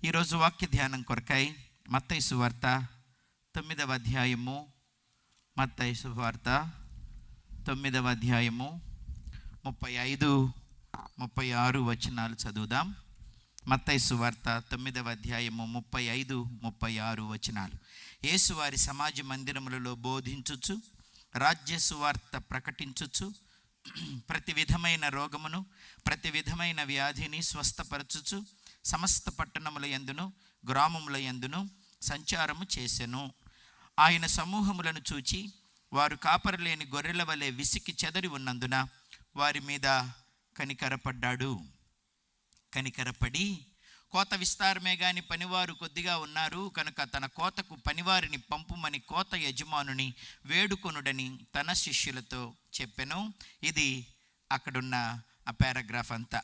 ఈరోజు వాక్య ధ్యానం కొరకై మత్తయి సువార్త 9వ అధ్యాయము, మత్తయి సువార్త 9వ అధ్యాయము 35, 36 వచనాలు చదువుదాం. మత్తయి సువార్త 9వ అధ్యాయము 35, 36 వచనాలు. యేసు వారి సమాజ మందిరములలో బోధించుచు, రాజ్య సువార్త ప్రకటించుచు, ప్రతి విధమైన రోగమును, ప్రతి విధమైన వ్యాధిని స్వస్థపరచుచు సమస్త పట్టణముల యందును గ్రామముల యందును సంచారము చేసెను. ఆయన సమూహములను చూచి వారు కాపరిలేని గొర్రెల వలె విసికి చెదరి ఉన్నందున వారి మీద కనికరపడి కోత విస్తారమే గాని పనివారు కొద్దిగా ఉన్నారు కనుక తన కోతకు పనివారిని పంపుమని కోత యజమానుని వేడుకొనుడని తన శిష్యులతో చెప్పెను. ఇది అక్కడున్న ఆ పారాగ్రాఫ్ అంతా.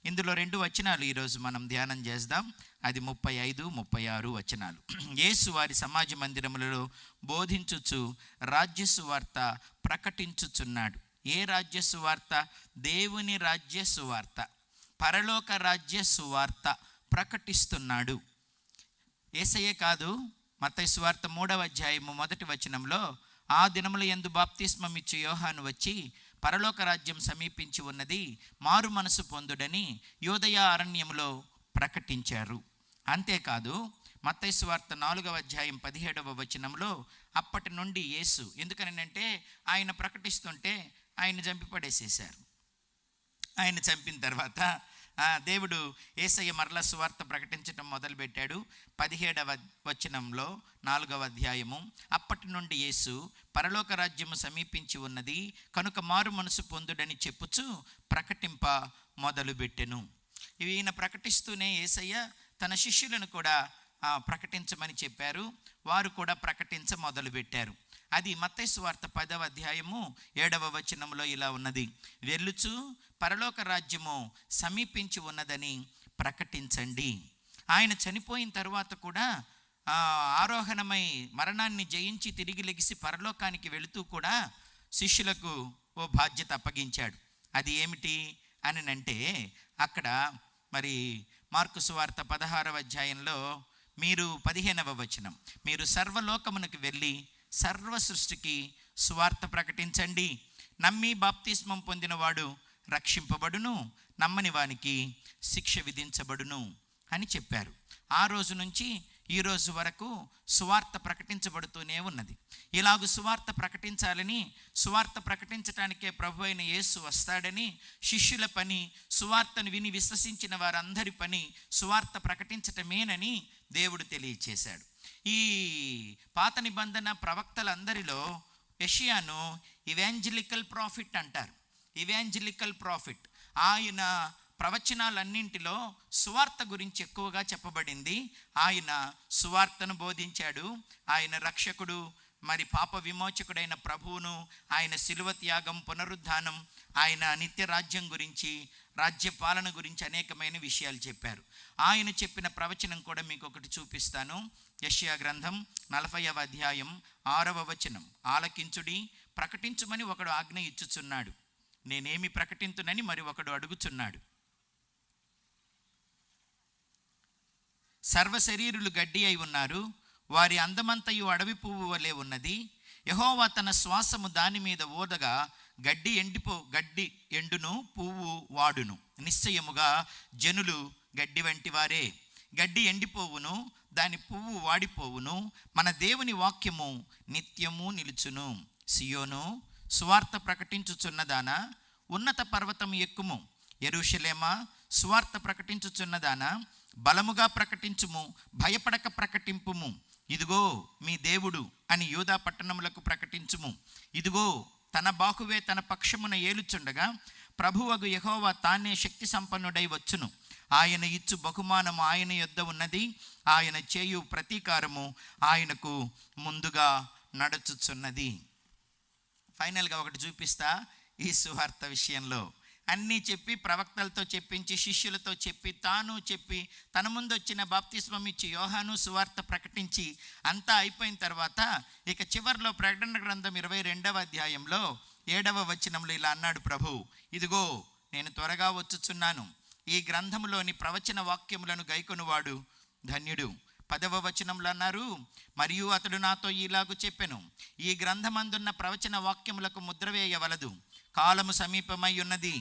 ఇందులో 2 వచనాలు ఈరోజు మనం ధ్యానం చేద్దాం. అది 35, 36 వచనాలు. యేసు వారి సమాజ మందిరములలో బోధించుచు రాజ్య సువార్త ప్రకటించుచున్నాడు. ఏ రాజ్య సువార్త? దేవుని రాజ్య సువార్త, పరలోక రాజ్య సువార్త ప్రకటిస్తున్నాడు. యేసయ్యే కాదు, మత్తయి సువార్త 3వ అధ్యాయము 1వ వచనంలో, ఆ దినముల యందు బాప్తిస్మం ఇచ్చు యోహాను వచ్చి పరలోక రాజ్యం సమీపించి ఉన్నది, మారు మనసు పొందుడని యోదయ అరణ్యములో ప్రకటించారు. అంతేకాదు మత్తయి సువార్త 4వ అధ్యాయం 17వ వచనంలో, అప్పటి నుండి యేసు, ఎందుకనంటే ఆయన ప్రకటిస్తుంటే ఆయన చంపి పడేసేశారు. ఆయన చంపిన తర్వాత దేవుడు యేసయ్య మరలా సువార్త ప్రకటించడం మొదలుపెట్టాడు. 17వ వచనంలో 4వ అధ్యాయము, అప్పటి నుండి యేసు పరలోక రాజ్యము సమీపించి ఉన్నది కనుక మారు మనసు పొందుడని చెప్పుచు ప్రకటింప మొదలుపెట్టెను. ఈయన ప్రకటిస్తూనే యేసయ్య తన శిష్యులను కూడా ప్రకటించమని చెప్పారు. వారు కూడా ప్రకటించ మొదలుపెట్టారు. అది మత్తయి సువార్త 10వ అధ్యాయము 7వ వచనంలో ఇలా ఉన్నది, వెళ్ళుచు పరలోక రాజ్యము సమీపించి ఉన్నదని ప్రకటించండి. ఆయన చనిపోయిన తర్వాత కూడా ఆరోహణమై మరణాన్ని జయించి తిరిగి లెగిసి పరలోకానికి వెళుతూ కూడా శిష్యులకు ఓ బాధ్యత అప్పగించాడు. అది ఏమిటి అని అంటే, అక్కడ మరి మార్కు సువార్త 16వ అధ్యాయంలో మీరు 15వ వచనం, మీరు సర్వలోకమునకు వెళ్ళి సర్వ సృష్టికి సువార్త ప్రకటించండి. నమ్మి బాప్తిస్మం పొందినవాడు రక్షింపబడును, నమ్మని వానికి శిక్ష విధించబడును అని చెప్పారు. ఆ రోజు నుంచి ఈ రోజు వరకు సువార్త ప్రకటించబడుతూనే ఉన్నది. ఇలాగూ సువార్త ప్రకటించాలని, సువార్త ప్రకటించడానికే ప్రభు అయిన యేసు వస్తాడని, శిష్యుల పని సువార్తను విని విశ్వసించిన వారందరి పని సువార్త ప్రకటించటమేనని దేవుడు తెలియచేశాడు. ఈ పాత నిబంధన ప్రవక్తలందరిలో యెషయాను ఇవాంజలికల్ ప్రాఫిట్ అంటారు. Evangelical profit. ఆయన ప్రవచనాలన్నింటిలో సువార్త గురించి ఎక్కువగా చెప్పబడింది. ఆయన సువార్తను బోధించాడు. ఆయన రక్షకుడు, మరి పాప విమోచకుడైన ప్రభువును, ఆయన శిలువ త్యాగం, పునరుద్ధానం, ఆయన నిత్య రాజ్యం గురించి, రాజ్య పాలన గురించి అనేకమైన విషయాలు చెప్పారు. ఆయన చెప్పిన ప్రవచనం కూడా మీకు ఒకటి చూపిస్తాను. యెషయా గ్రంథం 40వ అధ్యాయం 6వ వచనం, ఆలకించుడి, ప్రకటించుమని ఒకడు ఆజ్ఞ ఇచ్చుచున్నాడు, నేనేమి ప్రకటింతునని మరి ఒకడు అడుగుచున్నాడు. సర్వశరీరులు గడ్డి అయి ఉన్నారు, వారి అందమంతయు అడవి పువ్వు వలె ఉన్నది. యెహోవా తన శ్వాసము దాని మీద ఊదగా గడ్డి ఎండును, పువ్వు వాడును. నిశ్చయముగా జనులు గడ్డి వంటి వారే, గడ్డి ఎండిపోవును, దాని పువ్వు వాడిపోవును, మన దేవుని వాక్యము నిత్యము నిలుచును. సియోను, సువార్త ప్రకటించుచున్నదానా, ఉన్నత పర్వతం ఎక్కుము. యెరూషలేమా, సువార్త ప్రకటించుచున్నదానా, బలముగా ప్రకటించుము, భయపడక ప్రకటింపుము. ఇదిగో మీ దేవుడు అని యూదా పట్టణములకు ప్రకటించుము. ఇదిగో తన బాహువే తన పక్షమున ఏలుచుండగా ప్రభువగు యెహోవా తానే శక్తి సంపన్నుడై వచ్చును. ఆయన ఇచ్చు బహుమానము ఆయన యొద్ద ఉన్నది, ఆయన చేయు ప్రతీకారము ఆయనకు ముందుగా నడుచుచున్నది. ఫైనల్గా ఒకటి చూపిస్తా. ఈ సువార్త విషయంలో అన్నీ చెప్పి, ప్రవక్తలతో చెప్పించి, శిష్యులతో చెప్పి, తాను చెప్పి, తన ముందు వచ్చిన బాప్తిస్మం ఇచ్చి యోహాను సువార్త ప్రకటించి అంతా అయిపోయిన తర్వాత ఇక చివరిలో ప్రకటన గ్రంథం 22వ అధ్యాయంలో 7వ వచనంలో ఇలా అన్నాడు ప్రభు, ఇదిగో నేను త్వరగా వచ్చుచున్నాను, ఈ గ్రంథములోని ప్రవచన వాక్యములను గైకొనువాడు ధన్యుడు. 10వ వచనంలో అన్నారు, మరియు అతడు నాతో ఈలాగు చెప్పెను, ఈ గ్రంథమందున్న ప్రవచన వాక్యములకు ముద్ర వేయవలదు, కాలము సమీపమై ఉన్నది.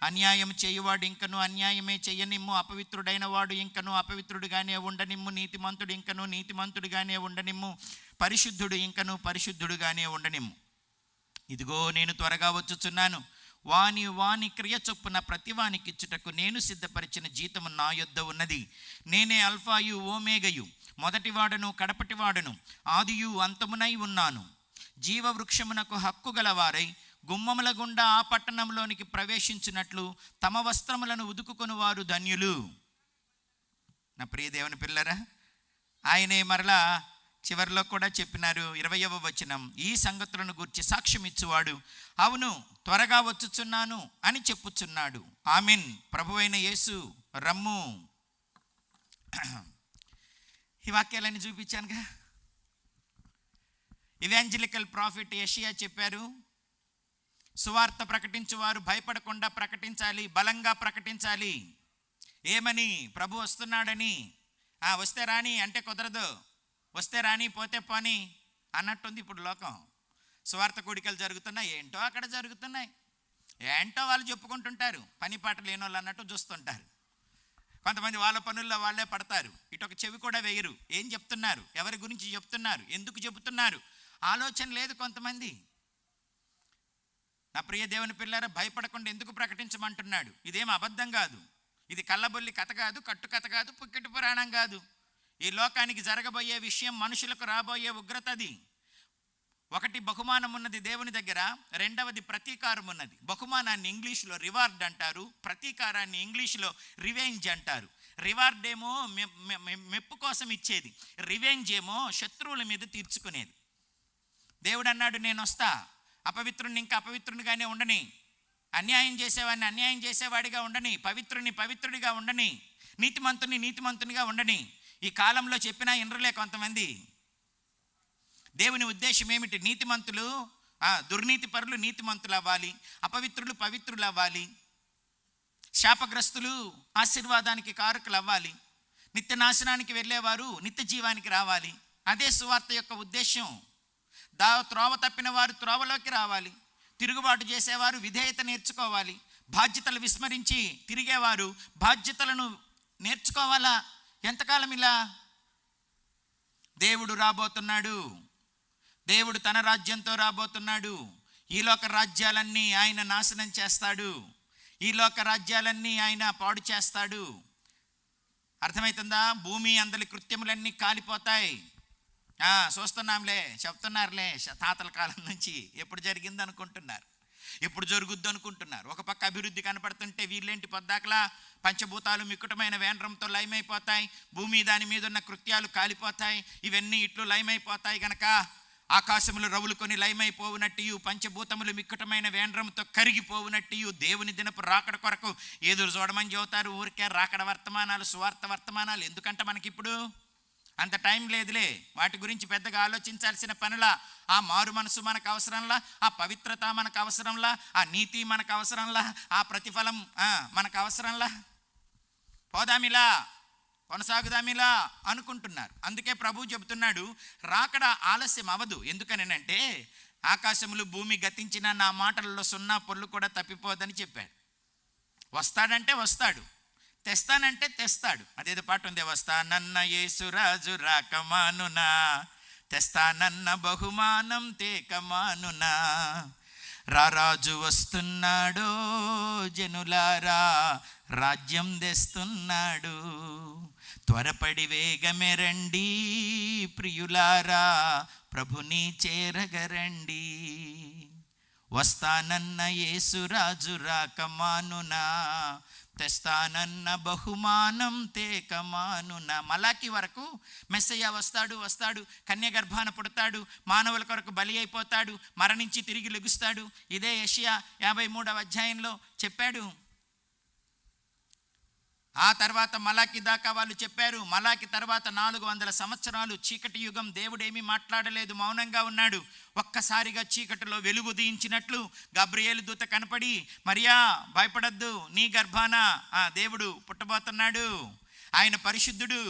అన్యాయం చేయువాడు ఇంకను అన్యాయమే చెయ్యనిమ్ము, అపవిత్రుడైన వాడు ఇంకను అపవిత్రుడుగానే ఉండనిమ్ము, నీతిమంతుడు ఇంకను నీతిమంతుడుగానే ఉండనిమ్ము, పరిశుద్ధుడు ఇంకను పరిశుద్ధుడుగానే ఉండనిమ్ము. ఇదిగో నేను త్వరగా వచ్చుచున్నాను, వాని క్రియ చొప్పున ప్రతివానికిచ్చుటకు నేను సిద్ధపరిచిన జీతము నా యొద్ద ఉన్నది. నేనే అల్ఫాయు ఓమేగయు, మొదటివాడను కడపటివాడను, ఆదియు అంతమునై ఉన్నాను. జీవవృక్షమునకు హక్కు గలవారై గుమ్మముల గుండా ఆ పట్టణంలోనికి ప్రవేశించినట్లు తమ వస్త్రములను ఉదుకుకొని వారు ధన్యులు. నా ప్రియ దేవుని పిల్లరా, ఆయనే మరలా చివరిలో కూడా చెప్పినారు, 20వ వచనం, ఈ సంగతులను గూర్చి సాక్ష్యం ఇచ్చువాడు అవును త్వరగా వచ్చుచున్నాను అని చెప్పుచున్నాడు. ఆమెన్. ప్రభువైన యేసు రమ్ము. ఈ వాక్యాలన్నీ చూపించానుగా. ఇవాంజలికల్ ప్రాఫిట్ యెషయా చెప్పారు, సువార్త ప్రకటించువారు భయపడకుండా ప్రకటించాలి, బలంగా ప్రకటించాలి. ఏమని? ప్రభు వస్తున్నాడని. వస్తే రాని అంటే కుదరదు, వస్తే రాని పోతే పోని అన్నట్టుంది ఇప్పుడు లోకం. సువార్త కూడికలు జరుగుతున్నాయి, ఏంటో అక్కడ జరుగుతున్నాయి, ఏంటో వాళ్ళు చెప్పుకుంటుంటారు, పని పాట లేని వాళ్ళు అన్నట్టు చూస్తుంటారు. కొంతమంది వాళ్ళ పనుల్లో వాళ్ళే పడతారు, ఇటొక చెవి కూడా వేయరు. ఏం చెప్తున్నారు, ఎవరి గురించి చెప్తున్నారు, ఎందుకు చెబుతున్నారు, ఆలోచన లేదు కొంతమంది. నా ప్రియ దేవుని పిల్లారా, భయపడకుండా ఎందుకు ప్రకటించమంటున్నాడు? ఇదేం అబద్ధం కాదు, ఇది కళ్ళబొల్లి కథ కాదు, కట్టు కథ కాదు, పుక్కిటి పురాణం కాదు. ఈ లోకానికి జరగబోయే విషయం, మనుషులకు రాబోయే ఉగ్రతది. ఒకటి బహుమానం ఉన్నది దేవుని దగ్గర, రెండవది ప్రతీకారం ఉన్నది. బహుమానాన్ని ఇంగ్లీష్లో రివార్డ్ అంటారు, ప్రతీకారాన్ని ఇంగ్లీష్లో రివెంజ్ అంటారు. రివార్డ్ ఏమో మెప్పు కోసం ఇచ్చేది, రివెంజ్ ఏమో శత్రువుల మీద తీర్చుకునేది. దేవుడు అన్నాడు, నేను వస్తా, అపవిత్రుని ఇంకా అపవిత్రునిగానే ఉండని, అన్యాయం చేసేవాడిని అన్యాయం చేసేవాడిగా ఉండని, పవిత్రుని పవిత్రుడిగా ఉండని, నీతిమంతుని నీతిమంతునిగా ఉండని. ఈ కాలంలో చెప్పినా ఇనరులే కొంతమంది. దేవుని ఉద్దేశం ఏమిటి? నీతిమంతులు దుర్నీతి పరులు నీతిమంతులు అవ్వాలి, అపవిత్రులు పవిత్రులు అవ్వాలి, శాపగ్రస్తులు ఆశీర్వాదానికి కారకులు అవ్వాలి, నిత్య నాశనానికి వెళ్ళేవారు నిత్య జీవానికి రావాలి. అదే సువార్త యొక్క ఉద్దేశం. త్రోవ తప్పిన వారు త్రోవలోకి రావాలి, తిరుగుబాటు చేసేవారు విధేయత నేర్చుకోవాలి, బాధ్యతలు విస్మరించి తిరిగేవారు బాధ్యతలను నేర్చుకోవాలా. ఎంతకాలం ఇలా? దేవుడు రాబోతున్నాడు, దేవుడు తన రాజ్యంతో రాబోతున్నాడు. ఈ లోక రాజ్యాలన్నీ ఆయన నాశనం చేస్తాడు, ఈ లోక రాజ్యాలన్నీ ఆయన పాడు చేస్తాడు. అర్థమవుతుందా? భూమి అందరి కృత్యములన్నీ కాలిపోతాయి. చూస్తున్నాంలే, చెప్తున్నారులే, తాతల కాలం నుంచి. ఎప్పుడు జరిగింది అనుకుంటున్నారు, ఎప్పుడు జరుగుద్దు అనుకుంటున్నారు. ఒక పక్క అభివృద్ధి కనపడుతుంటే వీళ్ళేంటి పొద్దాకలా పంచభూతాలు మిక్కుటమైన వేండ్రంతో లయమైపోతాయి, భూమి దాని మీద ఉన్న కృత్యాలు కాలిపోతాయి. ఇవన్నీ ఇట్లు లయమైపోతాయి గనక ఆకాశములు రవులుకొని లయమైపోవునట్టు, పంచభూతములు మిక్కుటమైన వేండ్రంతో కరిగిపోవునట్టు దేవుని దినపు రాకడ కొరకు ఎదురు చూడమని చెబుతారు. ఊరికే రాకడ వర్తమానాలు, సువార్త వర్తమానాలు ఎందుకంటే మనకిప్పుడు అంత టైం లేదులే. వాటి గురించి పెద్దగా ఆలోచించాల్సిన పనులా. ఆ మారు మనసు మనకు అవసరంలా, ఆ పవిత్రత మనకు అవసరంలా, ఆ నీతి మనకు అవసరంలా, ఆ ప్రతిఫలం మనకు అవసరంలా. పోదామిలా, కొనసాగుదామిలా అనుకుంటున్నారు. అందుకే ప్రభు చెబుతున్నాడు, రాకడ ఆలస్యం అవ్వదు. ఎందుకనంటే ఆకాశములు భూమి గతించిన నా మాటలలో సున్నా పొల్లు కూడా తప్పిపోదని చెప్పాడు. వస్తాడంటే వస్తాడు, తెస్తానంటే తెస్తాడు. అదేదో పాట ఉంది, వస్తానన్న యేసురాజు రాకమానునా, తెస్తానన్న బహుమానం తేకమానునా. రారాజు వస్తున్నాడో జనులారా, రాజ్యం తెస్తున్నాడు, త్వరపడి వేగమే రండి ప్రియులారా, ప్రభుని చేరగరండి. వస్తానన్న యేసురాజు రాకమానునా, తెస్తానన్న బహుమానం తేకమానున. మలాకి వరకు మెస్సయ్య వస్తాడు, కన్య గర్భాన పుడతాడు, మానవుల కొరకు బలి అయిపోతాడు, మరణించి తిరిగి లెగుస్తాడు. ఇదే యెషయా 53వ అధ్యాయంలో చెప్పాడు. ఆ తర్వాత మలాకి దాకా వాళ్ళు చెప్పారు. మలాకి తర్వాత 400 సంవత్సరాలు చీకటి యుగం. దేవుడేమీ మాట్లాడలేదు, మౌనంగా ఉన్నాడు. ఒక్కసారిగా చీకటిలో వెలుగు దీయించినట్లు గబ్రియేలు దూత కనపడి, మరియా భయపడద్దు, నీ గర్భాన దేవుడు పుట్టబోతున్నాడు, ఆయన పరిశుద్ధుడు,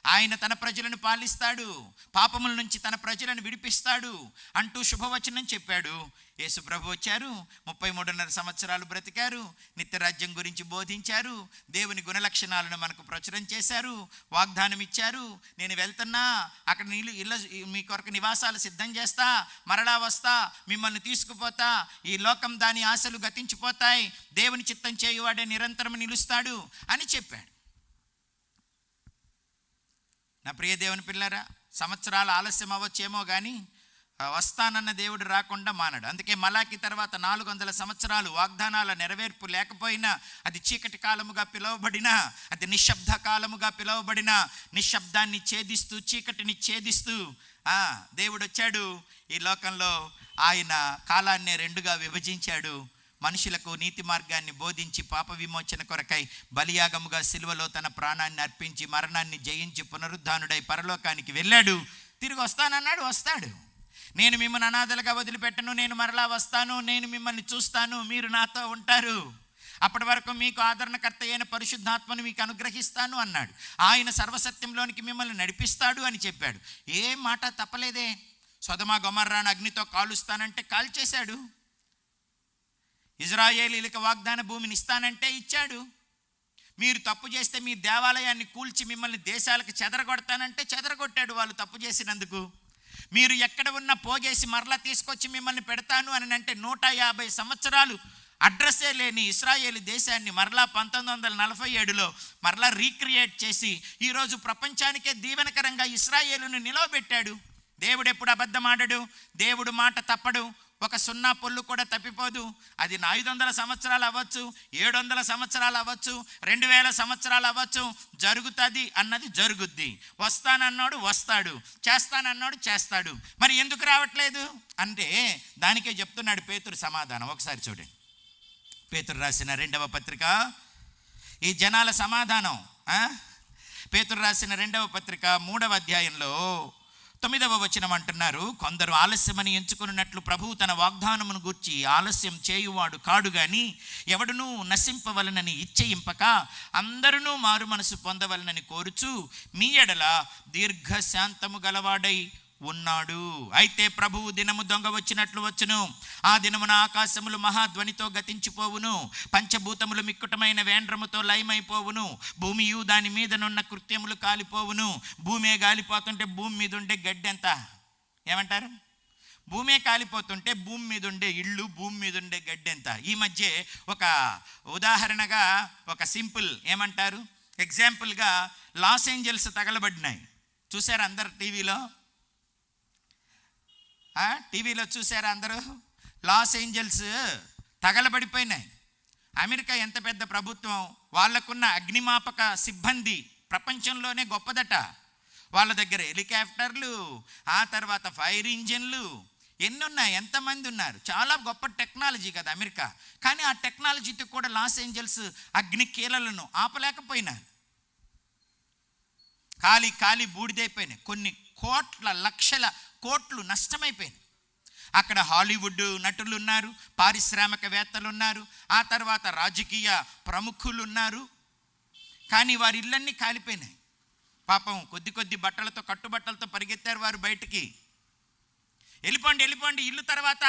ఆయన తన ప్రజలను పాలిస్తాడు, పాపముల నుంచి తన ప్రజలను విడిపిస్తాడు అంటూ శుభవచనం చెప్పాడు. యేసు ప్రభు వచ్చారు, 33.5 సంవత్సరాలు బ్రతికారు, నిత్యరాజ్యం గురించి బోధించారు, దేవుని గుణలక్షణాలను మనకు ప్రచురం చేశారు, వాగ్దానం ఇచ్చారు. నేను వెళ్తున్నా, అక్కడ మీ కొరకు నివాసాలు సిద్ధం చేస్తా, మరలా వస్తా, మిమ్మల్ని తీసుకుపోతా, ఈ లోకం దాని ఆశలు గతించిపోతాయి, దేవుని చిత్తం చేయువాడే నిరంతరం నిలుస్తాడు అని చెప్పాడు. నా ప్రియ దేవుని పిల్లరా, సంవత్సరాల ఆలస్యం అవ్వచ్చేమో కానీ వస్తానన్న దేవుడు రాకుండా మానడు. అందుకే మలాకి తర్వాత 400 సంవత్సరాలు వాగ్దానాల నెరవేర్పు లేకపోయినా, అది చీకటి కాలముగా పిలువబడినా, అది నిశ్శబ్ద కాలముగా పిలువబడినా, నిశ్శబ్దాన్ని ఛేదిస్తూ చీకటిని ఛేదిస్తూ దేవుడు వచ్చాడు. ఈ లోకంలో ఆయన కాలాన్ని 2గా విభజించాడు. మనుషులకు నీతి మార్గాన్ని బోధించి పాప విమోచన కొరకై బలియాగముగా సిలువలో తన ప్రాణాన్ని అర్పించి మరణాన్ని జయించి పునరుద్ధానుడై పరలోకానికి వెళ్ళాడు. తిరిగి వస్తానన్నాడు, వస్తాడు. నేను మిమ్మల్ని అనాథలుగా వదిలిపెట్టను, నేను మరలా వస్తాను, నేను మిమ్మల్ని చూస్తాను, మీరు నాతో ఉంటారు, అప్పటి వరకు మీకు ఆదరణకర్త అయిన పరిశుద్ధాత్మను మీకు అనుగ్రహిస్తాను అన్నాడు. ఆయన సర్వసత్యంలోనికి మిమ్మల్ని నడిపిస్తాడు అని చెప్పాడు. ఏ మాట తప్పలేదే. సొదొమ గొమొర్రాను అగ్నితో కాలుస్తానంటే కాల్చేశాడు. ఇజ్రాయేలీలకు వాగ్దాన భూమిని ఇస్తానంటే ఇచ్చాడు. మీరు తప్పు చేస్తే మీ దేవాలయాన్ని కూల్చి మిమ్మల్ని దేశాలకు చెదరగొడతానంటే చెదరగొట్టాడు వాళ్ళు తప్పు చేసినందుకు. మీరు ఎక్కడ ఉన్నా పోగేసి మరలా తీసుకొచ్చి మిమ్మల్ని పెడతాను అని అంటే 150 సంవత్సరాలు అడ్రస్సే లేని ఇశ్రాయేలు దేశాన్ని మరలా 1947లో మరలా రీక్రియేట్ చేసి ఈరోజు ప్రపంచానికే దీవెనకరంగా ఇశ్రాయేలును నిలవబెట్టాడు. దేవుడు ఎప్పుడు అబద్ధం ఆడడు, దేవుడు మాట తప్పడు. ఒక సున్నా పొల్లు కూడా తప్పిపోదు. అది 500 సంవత్సరాలు అవ్వచ్చు, 700 సంవత్సరాలు అవ్వచ్చు, 2000 సంవత్సరాలు అవ్వచ్చు, జరుగుతుంది అన్నది జరుగుద్ది. వస్తానన్నాడు వస్తాడు, చేస్తానన్నాడు చేస్తాడు. మరి ఎందుకు రావట్లేదు అంటే దానికే చెప్తున్నాడు పేతురు సమాధానం. ఒకసారి చూడండి, పేతురు రాసిన 2వ పత్రిక, ఈ జనాల సమాధానం. పేతురు రాసిన 2వ పత్రిక 3వ అధ్యాయంలో 9వ వచనం అంటున్నారు, కొందరు ఆలస్యమని ఎంచుకున్నట్లు ప్రభువు తన వాగ్దానమును గూర్చి ఆలస్యం చేయువాడు కాడు గాని ఎవడునూ నశింపవలనని ఇచ్చయింపక అందరూ మారు మనసు పొందవలనని కోరుచు మీ ఎడల దీర్ఘశాంతము గలవాడై ఉన్నాడు. అయితే ప్రభువు దినము దొంగ వచ్చినట్లు వచ్చును. ఆ దినమున ఆకాశములు మహాధ్వనితో గతించిపోవును, పంచభూతములు మిక్కుటమైన వేండ్రముతో లయమైపోవును, భూమియు దాని మీదనున్న కృత్యములు కాలిపోవును. భూమే గాలిపోతుంటే భూమి మీద ఉండే గడ్డి ఎంత ఏమంటారు? భూమే కాలిపోతుంటే భూమి మీద ఉండే ఇళ్ళు, భూమి మీద ఉండే గడ్డి ఎంత? ఈ మధ్య ఒక ఉదాహరణగా ఒక సింపుల్ ఏమంటారు ఎగ్జాంపుల్గా లాస్ ఏంజల్స్ తగలబడినాయి. చూసారు అందరు టీవీలో చూసారా అందరూ? Los Angeles తగలబడిపోయినాయి. అమెరికా ఎంత పెద్ద ప్రభుత్వం, వాళ్ళకున్న అగ్నిమాపక సిబ్బంది ప్రపంచంలోనే గొప్పదట. వాళ్ళ దగ్గర హెలికాప్టర్లు, ఆ తర్వాత ఫైర్ ఇంజిన్లు ఎన్ని ఉన్నాయి, ఎంతమంది ఉన్నారు. చాలా గొప్ప టెక్నాలజీ కదా అమెరికా. కానీ ఆ టెక్నాలజీతో కూడా లాస్ ఏంజల్స్ అగ్ని కీలలను ఆపలేకపోయినారు. కాలి బూడిదైపోయినాయి. కొన్ని కోట్ల లక్షల కోట్లు నష్టమైపోయినాయి. అక్కడ హాలీవుడ్ నటులు ఉన్నారు, పారిశ్రామికవేత్తలు ఉన్నారు, ఆ తర్వాత రాజకీయ ప్రముఖులు ఉన్నారు. కానీ వారి ఇళ్ళన్నీ కాలిపోయినాయి. పాపం కొద్ది బట్టలతో, కట్టుబట్టలతో పరిగెత్తారు వారు బయటికి. వెళ్ళిపోండి ఇల్లు తర్వాత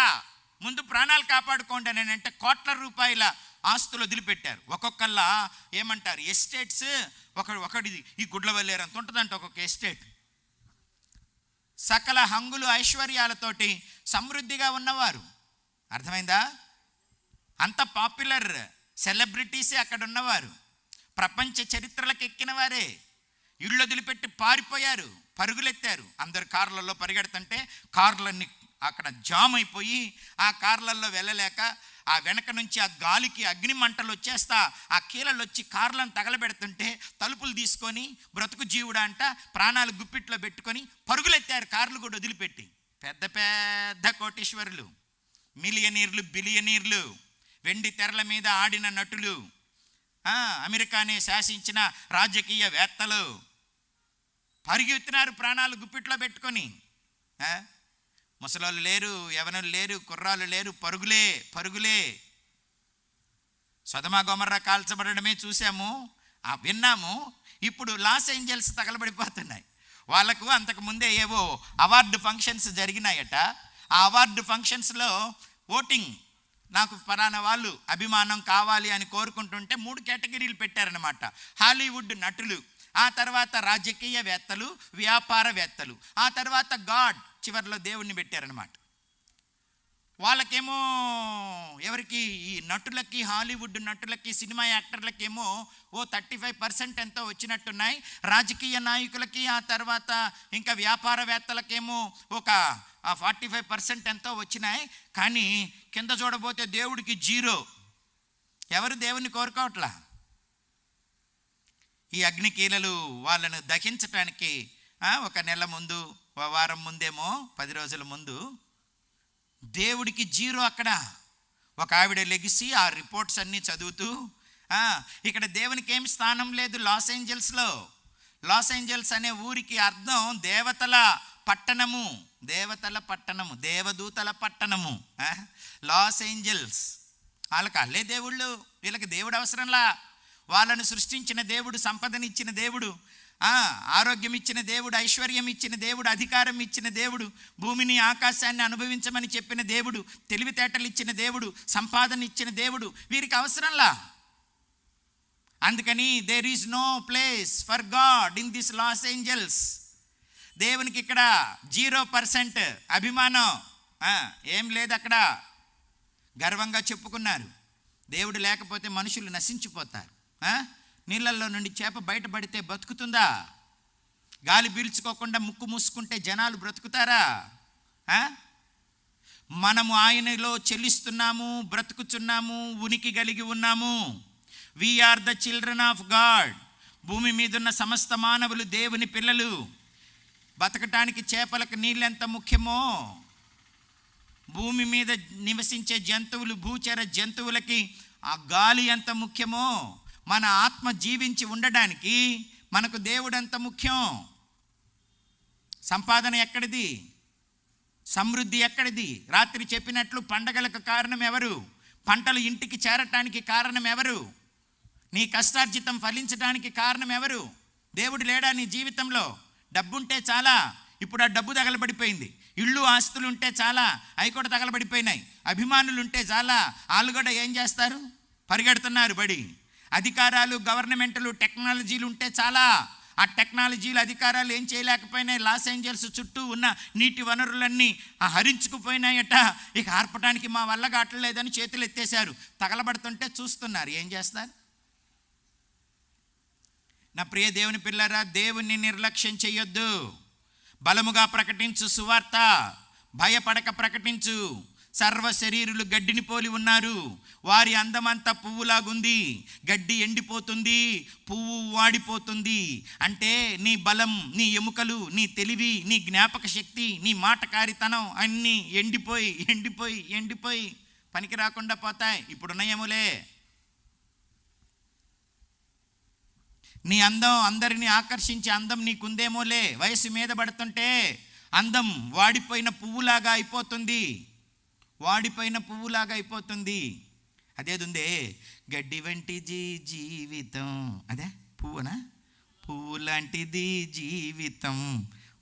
ముందు ప్రాణాలు కాపాడుకోండి అని అంటే కోట్ల రూపాయల ఆస్తులు వదిలిపెట్టారు. ఒక్కొక్కళ్ళ ఏమంటారు ఎస్టేట్స్, ఒకటిది ఈ గుడ్లవల్లేరు అంత ఉంటుందంట ఒక్కొక్క ఎస్టేట్. సకల హంగులు ఐశ్వర్యాలతోటి సమృద్ధిగా ఉన్నవారు. అర్థమైందా? అంత పాపులర్ సెలబ్రిటీసే అక్కడ ఉన్నవారు, ప్రపంచ చరిత్రలకు ఎక్కిన వారే. ఇళ్ళు వదిలిపెట్టి పారిపోయారు, పరుగులెత్తారు. అందరు కార్లలో పరిగెడుతుంటే కార్లన్నీ అక్కడ జామ్ అయిపోయి ఆ కార్లల్లో వెళ్ళలేక ఆ వెనక నుంచి ఆ గాలికి అగ్ని మంటలు వచ్చేస్తా ఆ కీలలు వచ్చి కార్లను తగలబెడుతుంటే తలుపులు తీసుకొని బ్రతుకు జీవుడా అంట ప్రాణాలు గుప్పిట్లో పెట్టుకొని పరుగులెత్తారు కార్లు కూడా వదిలిపెట్టి. పెద్ద కోటీశ్వరులు, మిలియనీర్లు, బిలియనీర్లు, వెండి తెరల మీద ఆడిన నటులు, అమెరికానే శాసించిన రాజకీయవేత్తలు పరిగెత్తినారు ప్రాణాలు గుప్పిట్లో పెట్టుకొని. ముసలోళ్ళు లేరు, యవనులు లేరు, కుర్రాలు లేరు, పరుగులే. సొదొమ గొమొర్రా కాల్చబడమే చూసాము, విన్నాము. ఇప్పుడు లాస్ ఏంజల్స్ తగలబడిపోతున్నాయి. వాళ్ళకు అంతకు ముందే ఏవో అవార్డు ఫంక్షన్స్ జరిగినాయట. ఆ అవార్డు ఫంక్షన్స్లో ఓటింగ్, నాకు పలానా వాళ్ళు అభిమానం కావాలి అని కోరుకుంటుంటే 3 కేటగిరీలు పెట్టారనమాట. హాలీవుడ్ నటులు, ఆ తర్వాత రాజకీయవేత్తలు, వ్యాపారవేత్తలు, ఆ తర్వాత గాడ్, చివరిలో దేవుణ్ణి పెట్టారనమాట. వాళ్ళకేమో ఎవరికి, ఈ నటులకి, హాలీవుడ్ నటులకి, సినిమా యాక్టర్లకేమో 35% ఎంతో వచ్చినట్టున్నాయి. రాజకీయ నాయకులకి, ఆ తర్వాత ఇంకా వ్యాపారవేత్తలకేమో ఒక 45% ఎంతో వచ్చినాయి. కానీ కింద చూడబోతే దేవుడికి 0. ఎవరు దేవుణ్ణి కోరుకోవట్లా. ఈ అగ్నికీలలు వాళ్ళను దహించటానికి ఒక నెల ముందు, వారం ముందేమో, 10 రోజుల ముందు దేవుడికి 0 అక్కడ. ఒక ఆవిడ లెగిసి ఆ రిపోర్ట్స్ అన్నీ చదువుతూ, ఇక్కడ దేవునికి ఏం స్థానం లేదు లాస్ ఏంజల్స్లో. లాస్ ఏంజల్స్ అనే ఊరికి అర్థం దేవతల పట్టణము, దేవతల పట్టణము, దేవదూతల పట్టణము. లాస్ ఏంజల్స్ వాళ్ళకి అల్లే దేవుళ్ళు, వీళ్ళకి దేవుడు అవసరంలా. వాళ్ళను సృష్టించిన దేవుడు, సంపదనిచ్చిన దేవుడు, ఆరోగ్యం ఇచ్చిన దేవుడు, ఐశ్వర్యం ఇచ్చిన దేవుడు, అధికారం ఇచ్చిన దేవుడు, భూమిని ఆకాశాన్ని అనుభవించమని చెప్పిన దేవుడు, తెలివితేటలు ఇచ్చిన దేవుడు, సంపాదన ఇచ్చిన దేవుడు వీరికి అవసరంలా. అందుకని there is no place for God in this Los Angeles. దేవునికి ఇక్కడ 0% అభిమానం ఏం లేదు అక్కడ. గర్వంగా చెప్పుకున్నారు, దేవుడు లేకపోతే మనుషులు నశించిపోతారు. నీళ్ళల్లో నుండి చేప బయటపడితే బతుకుతుందా? గాలి పీల్చుకోకుండా ముక్కు మూసుకుంటే జనాలు బ్రతుకుతారా? మనము ఆయనలో చెల్లిస్తున్నాము, బ్రతుకుచున్నాము, ఉనికి కలిగి ఉన్నాము. We are the children of God. భూమి మీదున్న సమస్త మానవులు దేవుని పిల్లలు. బతకటానికి చేపలకు నీళ్ళు ఎంత ముఖ్యమో, భూమి మీద నివసించే జంతువులు, భూచర జంతువులకి ఆ గాలి ఎంత ముఖ్యమో, మన ఆత్మ జీవించి ఉండడానికి మనకు దేవుడు ఎంత ముఖ్యం. సంపాదన ఎక్కడిది? సమృద్ధి ఎక్కడిది? రాత్రి చెప్పినట్లు పండగలకు కారణం ఎవరు? పంటలు ఇంటికి చేరటానికి కారణం ఎవరు? నీ కష్టార్జితం ఫలించడానికి కారణం ఎవరు? దేవుడు లేడా నీ జీవితంలో? డబ్బుంటే చాలా, ఇప్పుడు ఆ డబ్బు తగలబడిపోయింది. ఇళ్ళు ఆస్తులు ఉంటే చాలా, అవి కూడా తగలబడిపోయినాయి. అభిమానులు ఉంటే చాలా, వాళ్ళు కూడా ఏం చేస్తారు? పరిగెడుతున్నారు బడి. అధికారాలు, గవర్నమెంట్లు, టెక్నాలజీలు ఉంటే చాలా, ఆ టెక్నాలజీలు, అధికారాలు ఏం చేయలేకపోయినాయి. లాస్ ఏంజల్స్ చుట్టూ ఉన్న నీటి వనరులన్నీ హరించుకుపోయినాయట. ఇక ఆర్పటానికి మా వల్ల కావట్లేదని చేతులు ఎత్తేశారు. తగలబడుతుంటే చూస్తున్నారు, ఏం చేస్తారు? నా ప్రియ దేవుని పిల్లరా, దేవుణ్ణి నిర్లక్ష్యం చెయ్యొద్దు. బలముగా ప్రకటించు సువార్త, భయపడక ప్రకటించు. సర్వ శరీరులు గడ్డిని పోలి ఉన్నారు, వారి అందమంతా పువ్వులాగుంది. గడ్డి ఎండిపోతుంది, పువ్వు వాడిపోతుంది. అంటే నీ బలం, నీ ఎముకలు, నీ తెలివి, నీ జ్ఞాపక శక్తి, నీ మాటకారితనం అన్నీ ఎండిపోయి ఎండిపోయి ఎండిపోయి పనికి రాకుండా పోతాయి. ఇప్పుడున్నాయేమోలే. నీ అందం అందరినీ ఆకర్షించే అందం నీకుందేమోలే. వయసు మీద పడుతుంటే అందం వాడిపోయిన పువ్వులాగా అయిపోతుంది, వాడిపోయిన పువ్వులాగా అయిపోతుంది. అదేదుందే, గడ్డి వంటిది జీవితం, అదే పువ్వునా, పువ్వు లాంటిది జీవితం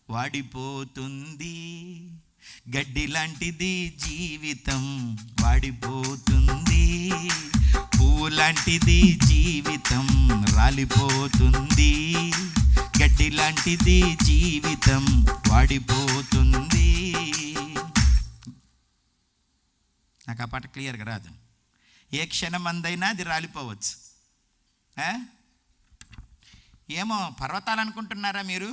వాడిపోతుంది. గడ్డి లాంటిది జీవితం వాడిపోతుంది, పువ్వు లాంటిది జీవితం రాలిపోతుంది. గడ్డి లాంటిది జీవితం వాడిపోతుంది. నాకు ఆ పాట క్లియర్గా రాదు. ఏ క్షణం అందైనా అది రాలిపోవచ్చు. ఏమో పర్వతాలు అనుకుంటున్నారా మీరు?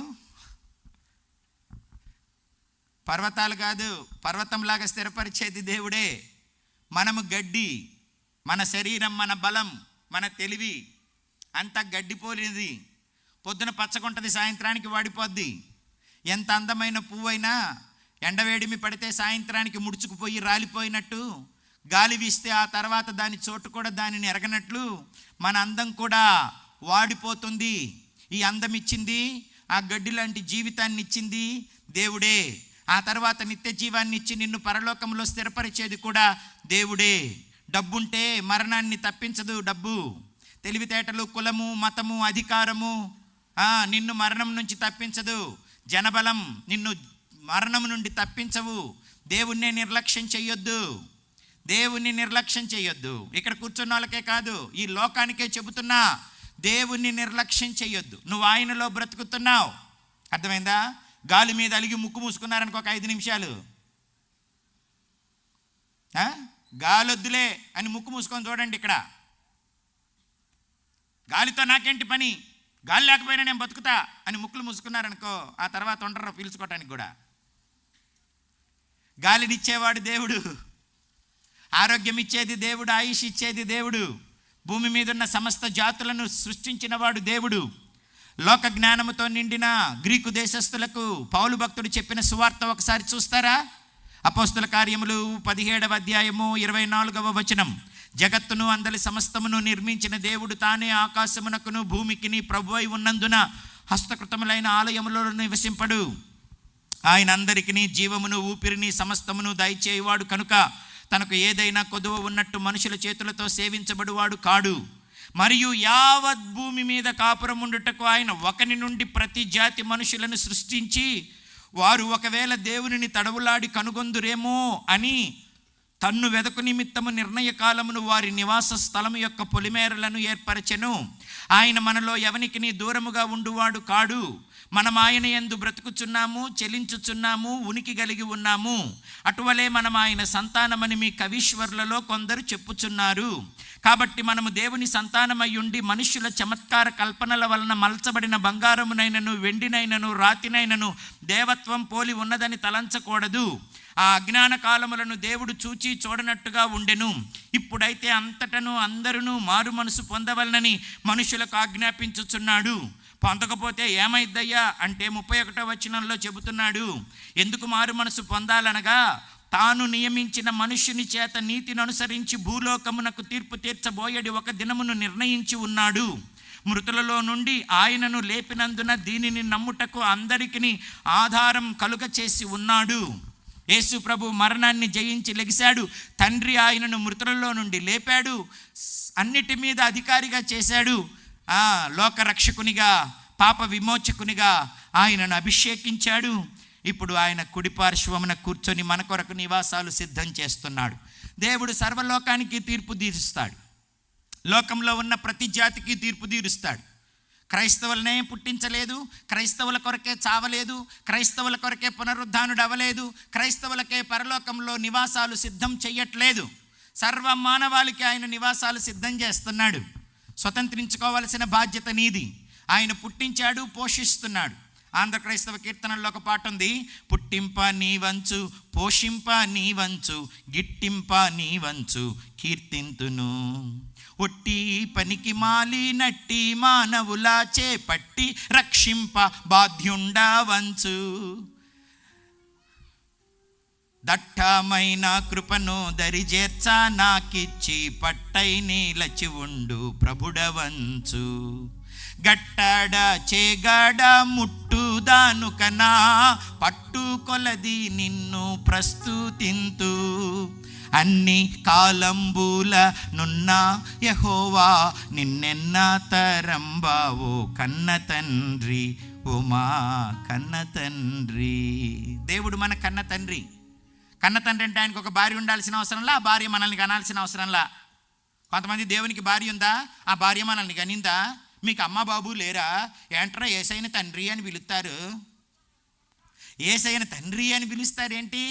పర్వతాలు కాదు, పర్వతంలాగా స్థిరపరిచేది దేవుడే. మనము గడ్డి, మన శరీరం, మన బలం, మన తెలివి అంతా గడ్డిపోలేది. పొద్దున పచ్చగుంటది, సాయంత్రానికి వాడిపోద్ది. ఎంత అందమైన పువ్వైనా ఎండవేడిమి పడితే సాయంత్రానికి ముడుచుకుపోయి రాలిపోయినట్టు, గాలి వీస్తే ఆ తర్వాత దాని చోటు కూడా దానిని ఎరగనట్లు మన అందం కూడా వాడిపోతుంది. ఈ అందం ఇచ్చింది, ఆ గడ్డి లాంటి జీవితాన్ని ఇచ్చింది దేవుడే. ఆ తర్వాత నిత్య జీవాన్ని ఇచ్చి నిన్ను పరలోకంలో స్థిరపరిచేది కూడా దేవుడే. డబ్బుంటే మరణాన్ని తప్పించదు డబ్బు. తెలివితేటలు, కులము, మతము, అధికారము నిన్ను మరణం నుంచి తప్పించదు. జనబలం నిన్ను మరణం నుండి తప్పించవు. దేవుణ్ణి నిర్లక్ష్యం చెయ్యొద్దు. దేవుణ్ణి నిర్లక్ష్యం చెయ్యొద్దు. ఇక్కడ కూర్చున్న వాళ్ళకే కాదు, ఈ లోకానికే చెబుతున్నా, దేవుణ్ణి నిర్లక్ష్యం చెయ్యొద్దు. నువ్వు ఆయనలో బ్రతుకుతున్నావు. అర్థమైందా? గాలి మీద అలిగి ముక్కు మూసుకున్నారనుకో ఒక 5 నిమిషాలు, గాలొద్దులే అని ముక్కు మూసుకొని చూడండి. ఇక్కడ గాలితో నాకేంటి పని, గాలి లేకపోయినా నేను బతుకుతా అని ముక్కులు మూసుకున్నారనుకో, ఆ తర్వాత ఉండరు పీల్చుకోవటానికి కూడా. గాలినిచ్చేవాడు దేవుడు, ఆరోగ్యం ఇచ్చేది దేవుడు, ఆయుష్ ఇచ్చేది దేవుడు, భూమి మీద ఉన్న సమస్త జాతులను సృష్టించిన వాడు దేవుడు. లోక జ్ఞానముతో నిండిన గ్రీకు దేశస్థులకు పౌలు భక్తుడు చెప్పిన సువార్త ఒకసారి చూస్తారా? అపోస్తుల కార్యములు 17వ అధ్యాయము 24వ వచనం. జగత్తును అందలి సమస్తమును నిర్మించిన దేవుడు తానే ఆకాశమునకును భూమికిని ప్రభువై ఉన్నందున హస్తకృతములైన ఆలయములో నివసింపడు. ఆయన అందరికీ జీవమును ఊపిరిని సమస్తమును దయచేయువాడు కనుక తనకు ఏదైనా కొదువ ఉన్నట్టు మనుషుల చేతులతో సేవించబడువాడు కాడు. మరియు యావత్ భూమి మీద కాపురం ఉండుటకు ఆయన ఒకని నుండి ప్రతి జాతి మనుషులను సృష్టించి వారు ఒకవేళ దేవునిని తడవులాడి కనుగొందురేమో అని తన్ను వెదకు నిమిత్తము నిర్ణయ కాలమును వారి నివాస స్థలము యొక్క పొలిమేరలను ఏర్పరచెను. ఆయన మనలో ఎవనికి దూరముగా ఉండువాడు కాడు. మనం ఆయన యందు బ్రతుకుచున్నాము, చెలించుచున్నాము, ఉనికి కలిగి ఉన్నాము. అటువలే మనం ఆయన సంతానమని మీ కవీశ్వరులలో కొందరు చెప్పుచున్నారు. కాబట్టి మనము దేవుని సంతానమయ్యుండి మనుష్యుల చమత్కార కల్పనల వలన మలచబడిన బంగారమునైనను వెండినైనను రాతినైనను దేవత్వం పోలి ఉన్నదని తలంచకూడదు. ఆ అజ్ఞాన కాలములను దేవుడు చూచి చూడనట్టుగా ఉండెను. ఇప్పుడైతే అంతటను అందరూ మారు మనసు పొందవలనని మనుషులకు ఆజ్ఞాపించుచున్నాడు. పొందకపోతే ఏమైద్దయ్యా అంటే 31వ వచనంలో చెబుతున్నాడు. ఎందుకు మారు మనసు పొందాలనగా తాను నియమించిన మనుష్యుని చేత నీతిని అనుసరించి భూలోకమునకు తీర్పు తీర్చబోయేది ఒక దినమును నిర్ణయించి ఉన్నాడు. మృతులలో నుండి ఆయనను లేపినందున దీనిని నమ్ముటకు అందరికీ ఆధారం కలుగ చేసి ఉన్నాడు. యేసు ప్రభు మరణాన్ని జయించి లెగిశాడు. తండ్రి ఆయనను మృతులలో నుండి లేపాడు. అన్నిటి మీద అధికారిగా చేశాడు. లోకరక్షకునిగా, పాప విమోచకునిగా ఆయనను అభిషేకించాడు. ఇప్పుడు ఆయన కుడిపార్శ్వమున కూర్చొని మన కొరకు నివాసాలు సిద్ధం చేస్తున్నాడు. దేవుడు సర్వలోకానికి తీర్పు తీరుస్తాడు. లోకంలో ఉన్న ప్రతి జాతికి తీర్పు తీరుస్తాడు. క్రైస్తవులనే పుట్టించలేదు, క్రైస్తవుల కొరకే చావలేదు, క్రైస్తవుల కొరకే పునరుద్ధానుడు అవ్వలేదు, క్రైస్తవులకే పరలోకంలో నివాసాలు సిద్ధం చెయ్యట్లేదు. సర్వ మానవాళికి ఆయన నివాసాలు సిద్ధం చేస్తున్నాడు. స్వతంత్రించుకోవాల్సిన బాధ్యత నీది. ఆయన పుట్టించాడు, పోషిస్తున్నాడు. ఆంధ్ర క్రైస్తవ కీర్తనల్లో ఒక పాట ఉంది. పుట్టింప నీ వంచు, పోషింప నీ వంచు, గిట్టింప నీ వంచు, కీర్తింతును. ఒట్టి పనికి మాలి నట్టి మానవులా చేపట్టి రక్షింప బాధ్యుండా వంచు. దట్టమైన కృపను దరిజేర్చ నాకిచ్చి పట్టై నీలచి ఉండు ప్రభుడవంచు. గట్టడ చేగడ ముట్టుదానుకనా పట్టు కొలది నిన్ను ప్రస్తుతింతు. అన్ని కాలంబూల నున్న యెహోవా నిన్నెన్న తరంబావో కన్న తండ్రి, ఓ మా కన్న తండ్రి. దేవుడు మన కన్న తండ్రి. కన్న తండ్రి అంటే ఆయనకు ఒక భార్య ఉండాల్సిన అవసరంలా, ఆ భార్య మనల్ని కనాల్సిన అవసరంలా. కొంతమంది దేవునికి భార్య ఉందా, ఆ భార్య మనల్ని కనిందా? మీకు అమ్మ బాబు లేరా? ఏంట్రా యేసయ్యని తండ్రి అని పిలుస్తారు? యేసయ్యని తండ్రి అని పిలుస్తారేంటి?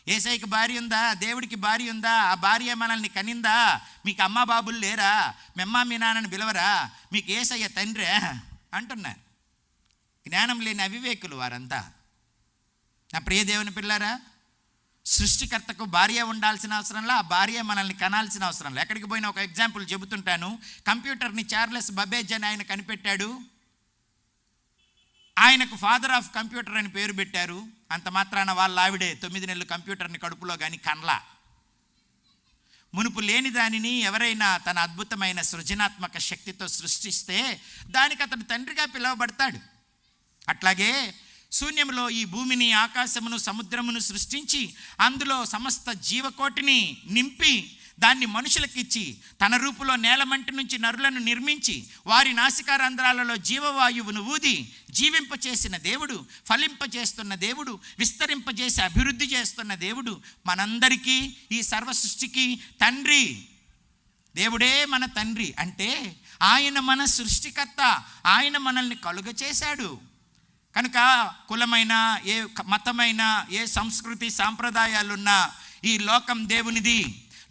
యేసయ్యకి భార్య ఉందా? దేవుడికి భార్య ఉందా? ఆ భార్య మనల్ని కనిందా? మీకు అమ్మ బాబులు లేరా? మెమ్మ మీ నాన్నని పిలవరా? మీకు యేసయ్య తండ్రి అంటున్నారు. జ్ఞానం లేని అవివేకులు వారంతా. నా ప్రియ దేవుని పిల్లారా, సృష్టికర్తకు భార్య ఉండాల్సిన అవసరంలా, ఆ భార్య మనల్ని కనాల్సిన అవసరంలా. ఎక్కడికి పోయినా ఒక ఎగ్జాంపుల్ చెబుతుంటాను. కంప్యూటర్ని చార్లెస్ బబేజ్ అని ఆయన కనిపెట్టాడు. ఆయనకు ఫాదర్ ఆఫ్ కంప్యూటర్ అని పేరు పెట్టారు. అంత మాత్రాన వాళ్ళ ఆవిడే 9 నెలలు కంప్యూటర్ని కడుపులో కానీ కనలా. మునుపు లేని దానిని ఎవరైనా తన అద్భుతమైన సృజనాత్మక శక్తితో సృష్టిస్తే దానికి అతడు తండ్రిగా పిలువబడతాడు. అట్లాగే శూన్యంలో ఈ భూమిని, ఆకాశమును, సముద్రమును సృష్టించి అందులో సమస్త జీవకోటిని నింపి దాన్ని మనుషులకిచ్చి తన రూపులో నేలమంటి నుంచి నరులను నిర్మించి వారి నాసికారంధ్రాలలో జీవవాయువును ఊది జీవింపచేసిన దేవుడు, ఫలింపజేస్తున్న దేవుడు, విస్తరింపజేసి అభివృద్ధి చేస్తున్న దేవుడు, మనందరికీ ఈ సర్వ సృష్టికి తండ్రి. దేవుడే మన తండ్రి అంటే ఆయన మన సృష్టికర్త, ఆయన మనల్ని కలుగచేశాడు. కనుక కులమైన, ఏ మతమైన, ఏ సంస్కృతి సాంప్రదాయాలున్నా ఈ లోకం దేవునిది.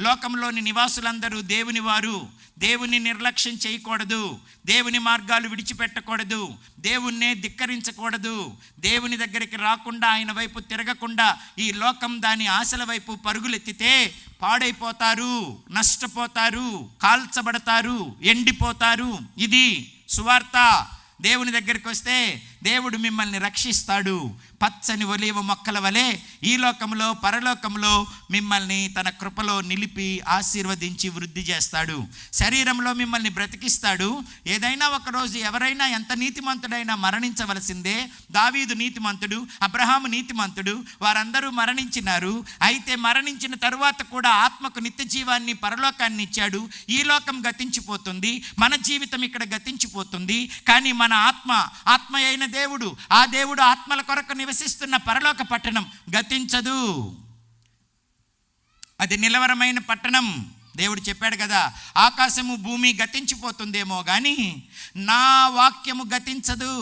లోకంలోని నివాసులందరూ దేవుని వారు. దేవుని నిర్లక్ష్యం చేయకూడదు, దేవుని మార్గాలు విడిచిపెట్టకూడదు, దేవుణ్ణే ధిక్కరించకూడదు, దేవుని దగ్గరికి రాకుండా ఆయన వైపు తిరగకుండా ఈ లోకం దాని ఆశల వైపు పరుగులెత్తితే పాడైపోతారు, నష్టపోతారు, కాల్చబడతారు, ఎండిపోతారు. ఇది సువార్త. దేవుని దగ్గరికి వస్తే దేవుడు మిమ్మల్ని రక్షిస్తాడు. పచ్చని ఒలీవ మొక్కల వలె ఈ లోకంలో పరలోకంలో మిమ్మల్ని తన కృపలో నిలిపి ఆశీర్వదించి వృద్ధి చేస్తాడు. శరీరంలో మిమ్మల్ని బ్రతికిస్తాడు. ఏదైనా ఒకరోజు ఎవరైనా ఎంత నీతిమంతుడైనా మరణించవలసిందే. దావీదు నీతిమంతుడు, అబ్రహాము నీతిమంతుడు, వారందరూ మరణించినారు. అయితే మరణించిన తరువాత కూడా ఆత్మకు నిత్య జీవాన్ని, పరలోకాన్ని ఇచ్చాడు. ఈ లోకం గతించిపోతుంది, మన జీవితం ఇక్కడ గతించిపోతుంది. కానీ మన ఆత్మ అయిన దేవుడు, ఆ దేవుడు ఆత్మల కొరకు నివసిస్తున్న పరలోక పట్టణం గతించదు. అది నిలవరమైన పట్టణం. దేవుడు చెప్పాడు కదా, ఆకాశము భూమి గతించిపోతుందేమో కానీ నా వాక్యము గతించదు,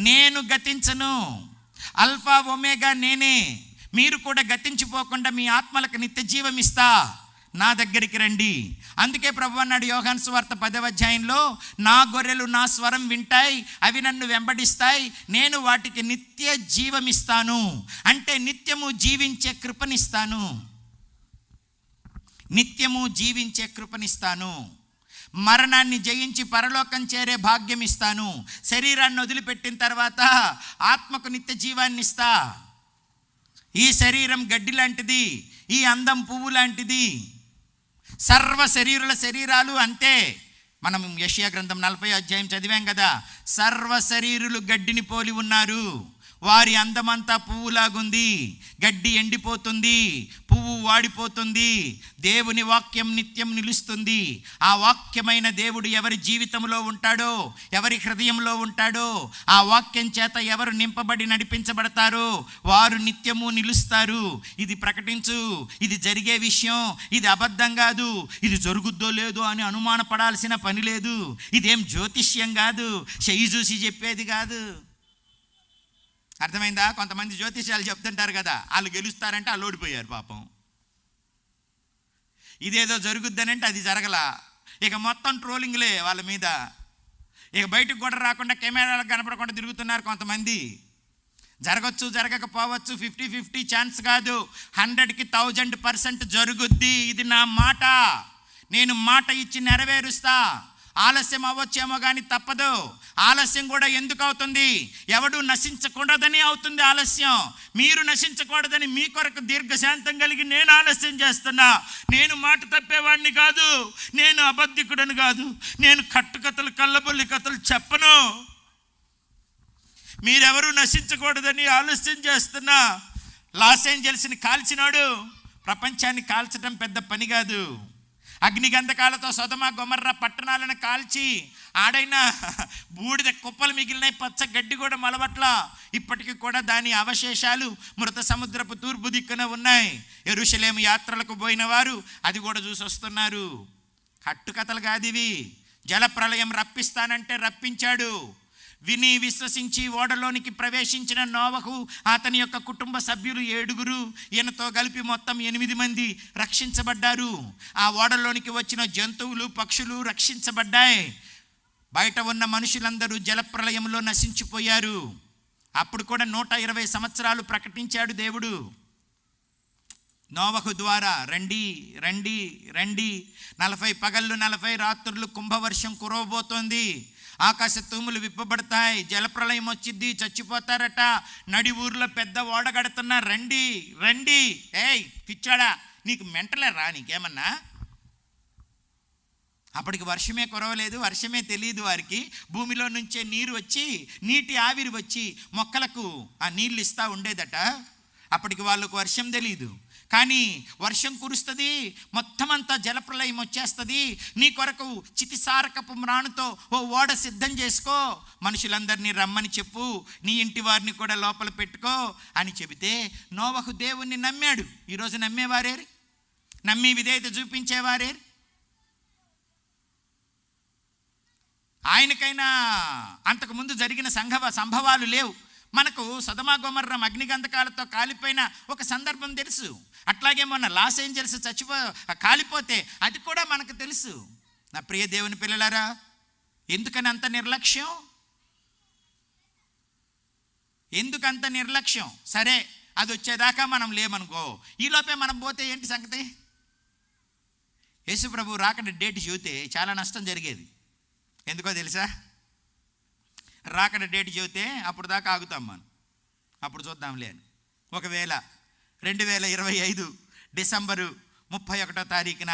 నేను గతించను. అల్ఫా ఒమేగా నేనే. మీరు కూడా గతించిపోకుండా మీ ఆత్మలకు నిత్య జీవం ఇస్తా. నా దగ్గరికి రండి. అందుకే ప్రభు అన్నాడు యోహాను సువార్త 10వ అధ్యాయంలో, నా గొర్రెలు నా స్వరం వింటాయి, అవి నన్ను వెంబడిస్తాయి, నేను వాటికి నిత్య జీవం ఇస్తాను. అంటే నిత్యము జీవించే కృపనిస్తాను, నిత్యము జీవించే కృపనిస్తాను. మరణాన్ని జయించి పరలోకం చేరే భాగ్యం ఇస్తాను. శరీరాన్ని వదిలిపెట్టిన తర్వాత ఆత్మకు నిత్య జీవాన్ని ఇస్తా. ఈ శరీరం గడ్డి లాంటిది, ఈ అందం పువ్వు లాంటిది. సర్వ శరీరుల శరీరాలు అంతే. మనం యెషయా గ్రంథం 40వ అధ్యాయం చదివాం కదా, సర్వ శరీరులు గడ్డిని పోలి ఉన్నారు, వారి అందమంతా పువ్వులాగుంది. గడ్డి ఎండిపోతుంది, పువ్వు వాడిపోతుంది, దేవుని వాక్యం నిత్యం నిలుస్తుంది. ఆ వాక్యమైన దేవుడు ఎవరి జీవితంలో ఉంటాడో, ఎవరి హృదయంలో ఉంటాడో, ఆ వాక్యం చేత ఎవరు నింపబడి నడిపించబడతారో వారు నిత్యము నిలుస్తారు. ఇది ప్రకటించు, ఇది జరిగే విషయం, ఇది అబద్ధం కాదు, ఇది జరుగుద్దో లేదో అని అనుమానపడాల్సిన పని లేదు. ఇదేం జ్యోతిష్యం కాదు, చెయ్యి చూసి చెప్పేది కాదు. అర్థమైందా? కొంతమంది జ్యోతిష్యాలు చెప్తుంటారు కదా, వాళ్ళు గెలుస్తారంటే వాళ్ళు ఓడిపోయారు పాపం. ఇదేదో జరుగుద్దనంటే అది జరగలా. ఇక మొత్తం ట్రోలింగ్లే వాళ్ళ మీద. ఇక బయటకు కూడా రాకుండా కెమెరాలకు కనపడకుండా తిరుగుతున్నారు కొంతమంది. జరగచ్చు, జరగకపోవచ్చు, 50-50 ఛాన్స్ కాదు, 100కి 1000% జరుగుద్ది. ఇది నా మాట, నేను మాట ఇచ్చి నెరవేరుస్తా. ఆలస్యం అవ్వచ్చేమో కానీ తప్పదు. ఆలస్యం కూడా ఎందుకు అవుతుంది? ఎవడు నశించకూడదని అవుతుంది ఆలస్యం. మీరు నశించకూడదని మీ కొరకు దీర్ఘశాంతం కలిగి నేను ఆలస్యం చేస్తున్నా. నేను మాట తప్పేవాడిని కాదు, నేను అబద్ధికుడని కాదు, నేను కట్టుకథలు కళ్ళబొల్లి కథలు చెప్పను. మీరెవరూ నశించకూడదని ఆలస్యం చేస్తున్నా. లాస్ ఏంజల్స్ని కాల్చినాడు. ప్రపంచాన్ని కాల్చడం పెద్ద పని కాదు. అగ్నిగంధకాలతో సొదమ గొమర్రా పట్టణాలను కాల్చి ఆడైనా బూడిద కుప్పలు మిగిలినాయి, పచ్చ గడ్డి కూడా మలవట్ల. ఇప్పటికీ కూడా దాని అవశేషాలు మృత సముద్రపు తూర్పు దిక్కున ఉన్నాయి. యెరూషలేము యాత్రలకు పోయిన వారు అది కూడా చూసి వస్తున్నారు. కట్టుకథలు కాదు ఇవి. జలప్రళయం రప్పిస్తానంటే రప్పించాడు. విని విశ్వసించి ఓడలోనికి ప్రవేశించిన నోవహు, అతని యొక్క కుటుంబ సభ్యులు 7, ఈయనతో కలిపి మొత్తం 8 మంది రక్షించబడ్డారు. ఆ ఓడలోనికి వచ్చిన జంతువులు, పక్షులు రక్షించబడ్డాయి. బయట ఉన్న మనుషులందరూ జలప్రళయంలో నశించిపోయారు. అప్పుడు కూడా 120 సంవత్సరాలు ప్రకటించాడు దేవుడు నోవహు ద్వారా, రండి రండి రండి, 40 పగళ్ళు 40 రాత్రులు కుంభవర్షం కురవబోతోంది, ఆకాశ తూములు విప్పబడతాయి, జలప్రళయం వచ్చిద్ది, చచ్చిపోతారట, నడి ఊర్లో పెద్ద ఓడ కడుతున్నా, రండి రండి. ఏయ్ పిచ్చాడా, నీకు మెంటలే రా, నీకేమన్నా? అప్పటికి వర్షమే కురవలేదు, వర్షమే తెలియదు వారికి. భూమిలో నుంచే నీరు వచ్చి, నీటి ఆవిరి వచ్చి మొక్కలకు ఆ నీళ్ళు ఇస్తూ ఉండేదట. అప్పటికి వాళ్ళకు వర్షం తెలీదు, కానీ వర్షం కురుస్తుంది, మొత్తం అంతా జలప్రలయం వచ్చేస్తుంది. నీ కొరకు చితిసారకపు మ్రాణుతో ఓ ఓడ సిద్ధం చేసుకో, మనుషులందరినీ రమ్మని చెప్పు, నీ ఇంటి వారిని కూడా లోపల పెట్టుకో అని చెబితే నోవహు దేవుణ్ణి నమ్మాడు. ఈరోజు నమ్మేవారేరు? నమ్మి విధేయత చూపించేవారేరు? ఆయనకైనా అంతకుముందు జరిగిన సంభవాలు లేవు. మనకు సొదొమ గొమొర్రా అగ్నిగంధకాలతో కాలిపోయిన ఒక సందర్భం తెలుసు. అట్లాగే మొన్న లాస్ ఏంజల్స్ కాలిపోతే అది కూడా మనకు తెలుసు. నా ప్రియ దేవుని పిల్లలారా, ఎందుకని అంత నిర్లక్ష్యం? ఎందుకంత నిర్లక్ష్యం? సరే, అది వచ్చేదాకా మనం లేమనుకో, ఈలోపే మనం పోతే ఏంటి సంగతి? యేసు ప్రభు రాకడ డేట్ చెబితే చాలా నష్టం జరిగేది. ఎందుకో తెలుసా? రాకడ డేట్ చెబితే అప్పుడు దాకా ఆగుతాం మనం, అప్పుడు చూద్దాంలే అని. ఒకవేళ 2025 డిసెంబరు 31వ తారీఖున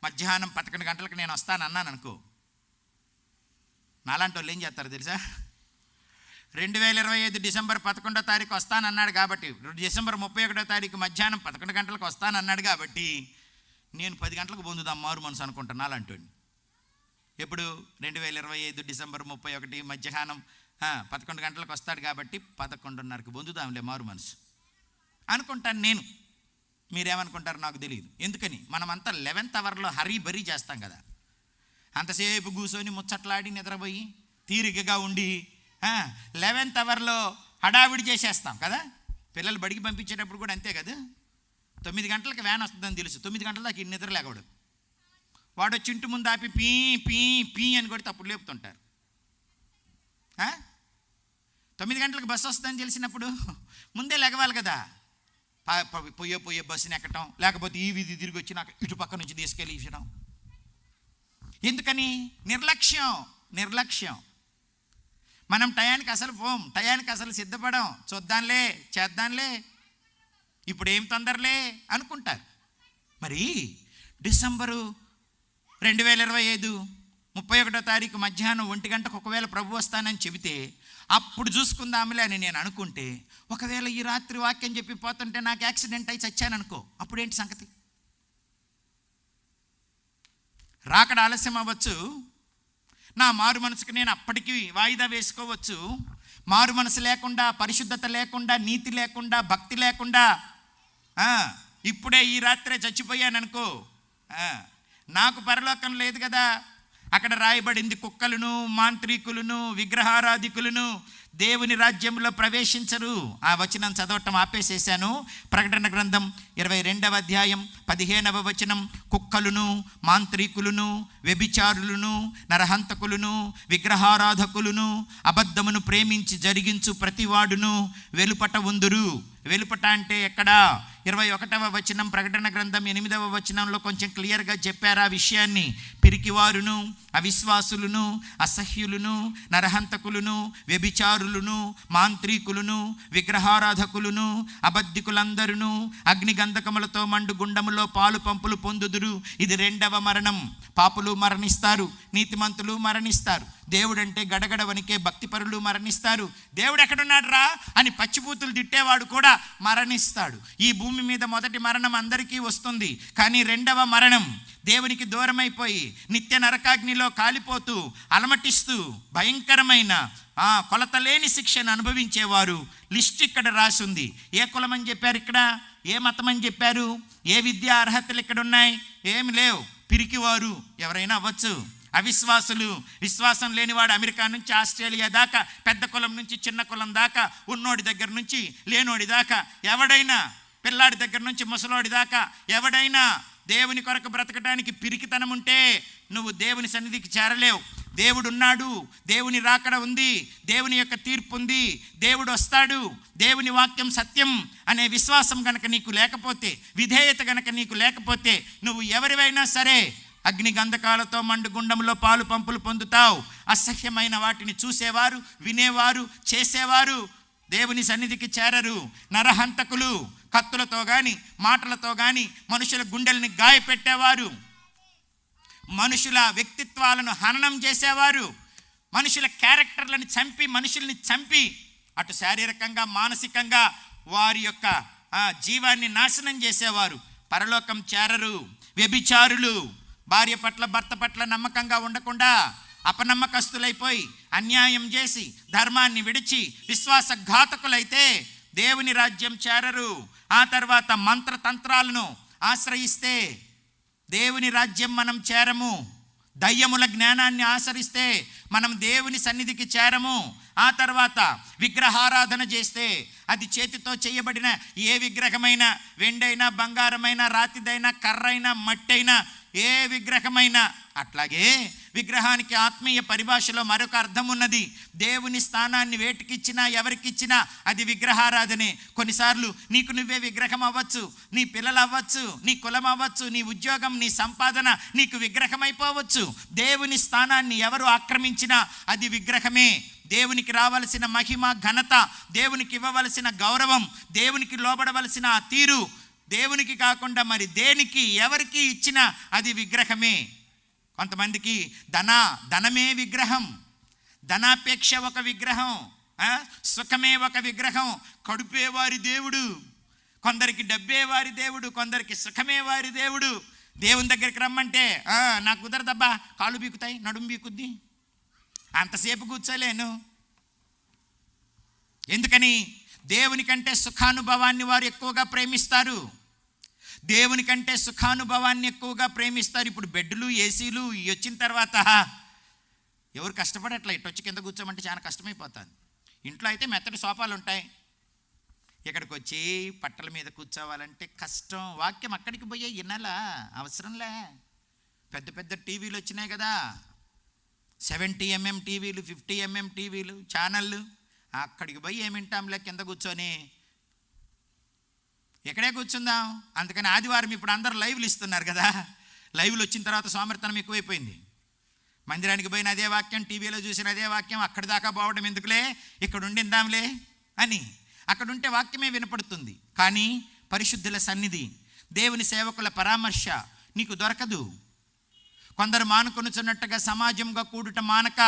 మధ్యాహ్నం 11 గంటలకు నేను వస్తానన్నాను అనుకో, నాలాంటి వాళ్ళు ఏం చేస్తారు తెలుసా? 2025 డిసెంబర్ 11వ తారీఖు వస్తానన్నాడు కాబట్టి, డిసెంబర్ 31వ తారీఖు మధ్యాహ్నం 11 గంటలకు వస్తానన్నాడు కాబట్టి నేను 10 గంటలకు పొందుదాం మారు మనసు అనుకుంటాను నాలాంటి. ఎప్పుడు? 2025 డిసెంబర్ 31 మధ్యాహ్నం 11 గంటలకు వస్తాడు కాబట్టి 11:30కి పొందుదాంలే మారు మనసు అనుకుంటాను నేను. మీరేమనుకుంటారు నాకు తెలియదు. ఎందుకని? మనమంతా 11th అవర్లో హరీ బరీ చేస్తాం కదా. అంతసేపు కూర్చొని ముచ్చట్లాడి నిద్రపోయి తీరికగా ఉండి 11th అవర్లో హడావిడి చేసేస్తాం కదా. పిల్లలు బడికి పంపించేటప్పుడు కూడా అంతే కదా. 9 గంటలకు వ్యాన్ వస్తుందని తెలుసు, 9 గంటల దాకా నిద్ర లేకూడదు. వాడు వచ్చి ఇంటి ముందు ఆపి పీ పీ పీ అని కొడితే అప్పుడు లేపుతుంటారు. 9 గంటలకు బస్సు వస్తుందని తెలిసినప్పుడు ముందే లెగవాలి కదా. పోయే బస్సుని ఎక్కటం, లేకపోతే ఈ వీధి తిరిగి వచ్చి నాకు ఇటు పక్క నుంచి తీసుకెళ్ళి ఇవ్వడం. ఎందుకని? నిర్లక్ష్యం. మనం టయానికి అసలు పోం, టయానికి అసలు సిద్ధపడం. చూద్దాంలే, చేద్దాంలే, ఇప్పుడు ఏం తొందరలే అనుకుంటారు. మరి డిసెంబరు 2025 31వ తారీఖు మధ్యాహ్నం 1 గంటకు ఒకవేళ ప్రభు వస్తానని చెబితే అప్పుడు చూసుకుందాంలే అని నేను అనుకుంటే, ఒకవేళ ఈ రాత్రి వాక్యం చెప్పి పోతుంటే నాకు యాక్సిడెంట్ అయి చచ్చాననుకో, అప్పుడేంటి సంగతి? రాకడ ఆలస్యం అవ్వచ్చు, నా మారు మనసుకు నేను అప్పటికి వాయిదా వేసుకోవచ్చు. మారు మనసు లేకుండా, పరిశుద్ధత లేకుండా, నీతి లేకుండా, భక్తి లేకుండా ఇప్పుడే ఈ రాత్రే చచ్చిపోయాననుకో, నాకు పరలోకం లేదు కదా. అక్కడ రాయబడింది, కుక్కలను, మాంత్రికులను, విగ్రహారాధికులను దేవుని రాజ్యంలో ప్రవేశించరు. ఆ వచనం చదవటం ఆపేసేశాను. ప్రకటన గ్రంథం 22వ అధ్యాయం 15వ వచనం, కుక్కలను, మాంత్రికులను, వ్యభిచారులను, నరహంతకులను, విగ్రహారాధకులను, అబద్ధమును ప్రేమించి జరిగించు ప్రతివాడును వెలుపట ఉందురు. వెలుపట అంటే ఎక్కడ? 21వ వచనం ప్రకటన గ్రంథం 8వ వచనంలో కొంచెం క్లియర్గా చెప్పారు ఆ విషయాన్ని. పిరికివారును, అవిశ్వాసులను, అసహ్యులను, నరహంతకులను, వ్యభిచారులను, మాంత్రికులను, విగ్రహారాధకులను, అబద్ధికులందరూ అగ్నిగంధకములతో మండు గుండములో పాలు పంపులు పొందుదురు. ఇది 2వ మరణం. పాపులు మరణిస్తారు, నీతిమంతులు మరణిస్తారు. దేవుడంటే గడగడ వణికే భక్తిపరులు మరణిస్తారు. దేవుడు ఎక్కడున్నాడు రా అని పచ్చిబూతులు తిట్టేవాడు కూడా మరణిస్తాడు. ఈ భూమి మీద మొదటి మరణం అందరికీ వస్తుంది, కానీ 2వ మరణం దేవునికి దూరమైపోయి నిత్య నరకాగ్నిలో కాలిపోతూ అలమటిస్తూ భయంకరమైన కొలతలేని శిక్షను అనుభవించేవారు లిస్ట్ ఇక్కడ రాసింది. ఏ కులం అని చెప్పారు ఇక్కడ? ఏ మతం అని చెప్పారు? ఏ విద్యా అర్హతలు ఇక్కడ ఉన్నాయి? ఏమి లేవు. పిరికివారు ఎవరైనా అవ్వచ్చు. అవిశ్వాసులు, విశ్వాసం లేనివాడు అమెరికా నుంచి ఆస్ట్రేలియా దాకా, పెద్ద కులం నుంచి చిన్న కులం దాకా, ఉన్నోడి దగ్గర నుంచి లేనోడి దాకా, ఎవడైనా, పిల్లాడి దగ్గర నుంచి ముసలోడి దాకా ఎవడైనా దేవుని కొరకు బ్రతకడానికి పిరికితనం ఉంటే నువ్వు దేవుని సన్నిధికి చేరలేవు. దేవుడు ఉన్నాడు, దేవుని రాకడ ఉంది, దేవుని యొక్క తీర్పు ఉంది, దేవుడు వస్తాడు, దేవుని వాక్యం సత్యం అనే విశ్వాసం గనక నీకు లేకపోతే, విధేయత గనక నీకు లేకపోతే, నువ్వు ఎవరివైనా సరే అగ్ని గంధకాలతో మండు గుండంలో పాలు పంపులు పొందుతావు. అసహ్యమైన వాటిని చూసేవారు, వినేవారు, చేసేవారు దేవుని సన్నిధికి చేరరు. నరహంతకులు, కత్తులతో కానీ మాటలతో కానీ మనుషుల గుండెల్ని గాయపెట్టేవారు, మనుషుల వ్యక్తిత్వాలను హననం చేసేవారు, మనుషుల క్యారెక్టర్లను చంపి, మనుషుల్ని చంపి అటు శారీరకంగా మానసికంగా వారి యొక్క జీవాన్ని నాశనం చేసేవారు పరలోకం చేరరు. వ్యభిచారులు, భార్య పట్ల భర్త పట్ల నమ్మకంగా ఉండకుండా అపనమ్మకస్తులైపోయి అన్యాయం చేసి ధర్మాన్ని విడిచి విశ్వాసఘాతకులైతే దేవుని రాజ్యం చేరరు. ఆ తర్వాత మంత్రతంత్రాలను ఆశ్రయిస్తే దేవుని రాజ్యం మనం చేరము. దయ్యముల జ్ఞానాన్ని ఆచరిస్తే మనం దేవుని సన్నిధికి చేరము. ఆ తర్వాత విగ్రహారాధన చేస్తే అది చేతితో చేయబడిన ఏ విగ్రహమైనా, వెండైనా, బంగారమైనా, రాతిదైనా, కర్రైనా, మట్టైనా, ఏ విగ్రహమైనా, అట్లాగే విగ్రహానికి ఆత్మీయ పరిభాషలో మరొక అర్థం ఉన్నది. దేవుని స్థానాన్ని వేటికిచ్చినా ఎవరికిచ్చినా అది విగ్రహారాధనే. కొన్నిసార్లు నీకు నువ్వే విగ్రహం అవ్వచ్చు, నీ పిల్లలు అవ్వచ్చు, నీ కులం అవ్వచ్చు, నీ ఉద్యోగం, నీ సంపాదన నీకు విగ్రహం అయిపోవచ్చు. దేవుని స్థానాన్ని ఎవరు ఆక్రమించినా అది విగ్రహమే. దేవునికి రావలసిన మహిమ, ఘనత, దేవునికి ఇవ్వవలసిన గౌరవం, దేవునికి లోబడవలసిన ఆ తీరు దేవునికి కాకుండా మరి దేనికి ఎవరికి ఇచ్చినా అది విగ్రహమే. కొంతమందికి ధనమే విగ్రహం, ధనాపేక్ష ఒక విగ్రహం, సుఖమే ఒక విగ్రహం, కడుపే వారి దేవుడు. కొందరికి డబ్బే వారి దేవుడు, కొందరికి సుఖమే వారి దేవుడు. దేవుని దగ్గరికి రమ్మంటే నాకు కుదరదబ్బా, కాళ్ళు బీకుతాయి, నడుము బీకుద్ది, అంతసేపు కూర్చోలేను. ఎందుకని? దేవుని కంటే సుఖానుభవాన్ని వారు ఎక్కువగా ప్రేమిస్తారు. దేవుని కంటే సుఖానుభవాన్ని ఎక్కువగా ప్రేమిస్తారు. ఇప్పుడు బెడ్లు, ఏసీలు వచ్చిన తర్వాత ఎవరు కష్టపడట్లా. ఇటు వచ్చి కింద కూర్చోమంటే చాలా కష్టమైపోతుంది. ఇంట్లో అయితే మెత్తటి సోఫాలు ఉంటాయి, ఇక్కడికి వచ్చి పట్టల మీద కూర్చోవాలంటే కష్టం. వాక్యం అక్కడికి పోయే వినాలా, అవసరంలే. పెద్ద పెద్ద టీవీలు వచ్చినాయి కదా, 70 mm టీవీలు, 50 mm టీవీలు, ఛానళ్ళు. అక్కడికి పోయి ఏమింటాంలే కింద కూర్చొని, ఎక్కడే కూర్చుందాం. అందుకని ఆదివారం ఇప్పుడు అందరూ లైవ్లు ఇస్తున్నారు కదా, లైవ్లు వచ్చిన తర్వాత సోమరితనం ఎక్కువైపోయింది. మందిరానికి పోయిన అదే వాక్యం, టీవీలో చూసిన అదే వాక్యం, అక్కడి దాకా పోవడం ఎందుకులే, ఇక్కడ ఉండిందాంలే అని. అక్కడ ఉంటే వాక్యమే వినపడుతుంది, కానీ పరిశుద్ధుల సన్నిధి, దేవుని సేవకుల పరామర్శ నీకు దొరకదు. కొందరు మానుకొనుచున్నట్టుగా సమాజంగా కూడుట మానక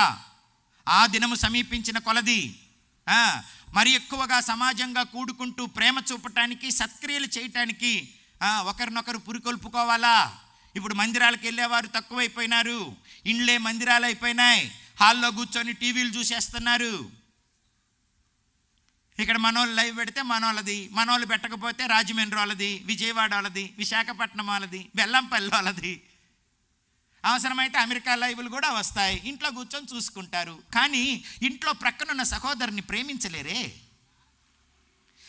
ఆ దినము సమీపించిన కొలది మరి ఎక్కువగా సమాజంగా కూడుకుంటూ ప్రేమ చూపటానికి, సత్క్రియలు చేయటానికి ఒకరినొకరు పురికొల్పుకోవాలా. ఇప్పుడు మందిరాలకు వెళ్ళేవారు తక్కువైపోయినారు, ఇండ్లే మందిరాలు అయిపోయినాయి, హాల్లో కూర్చొని టీవీలు చూసేస్తున్నారు. ఇక్కడ మనోళ్ళు లైవ్ పెడితే మనోళ్ళది, మనోళ్ళు పెట్టకపోతే రాజమండ్రి వాళ్ళది, విజయవాడ వాళ్ళది, విశాఖపట్నం వాళ్ళది, బెల్లంపల్లి వాళ్ళది, అవసరమైతే అమెరికా లైవ్లు కూడా వస్తాయి. ఇంట్లో కూర్చొని చూసుకుంటారు. కానీ ఇంట్లో ప్రక్కనున్న సహోదరుని ప్రేమించలేరే.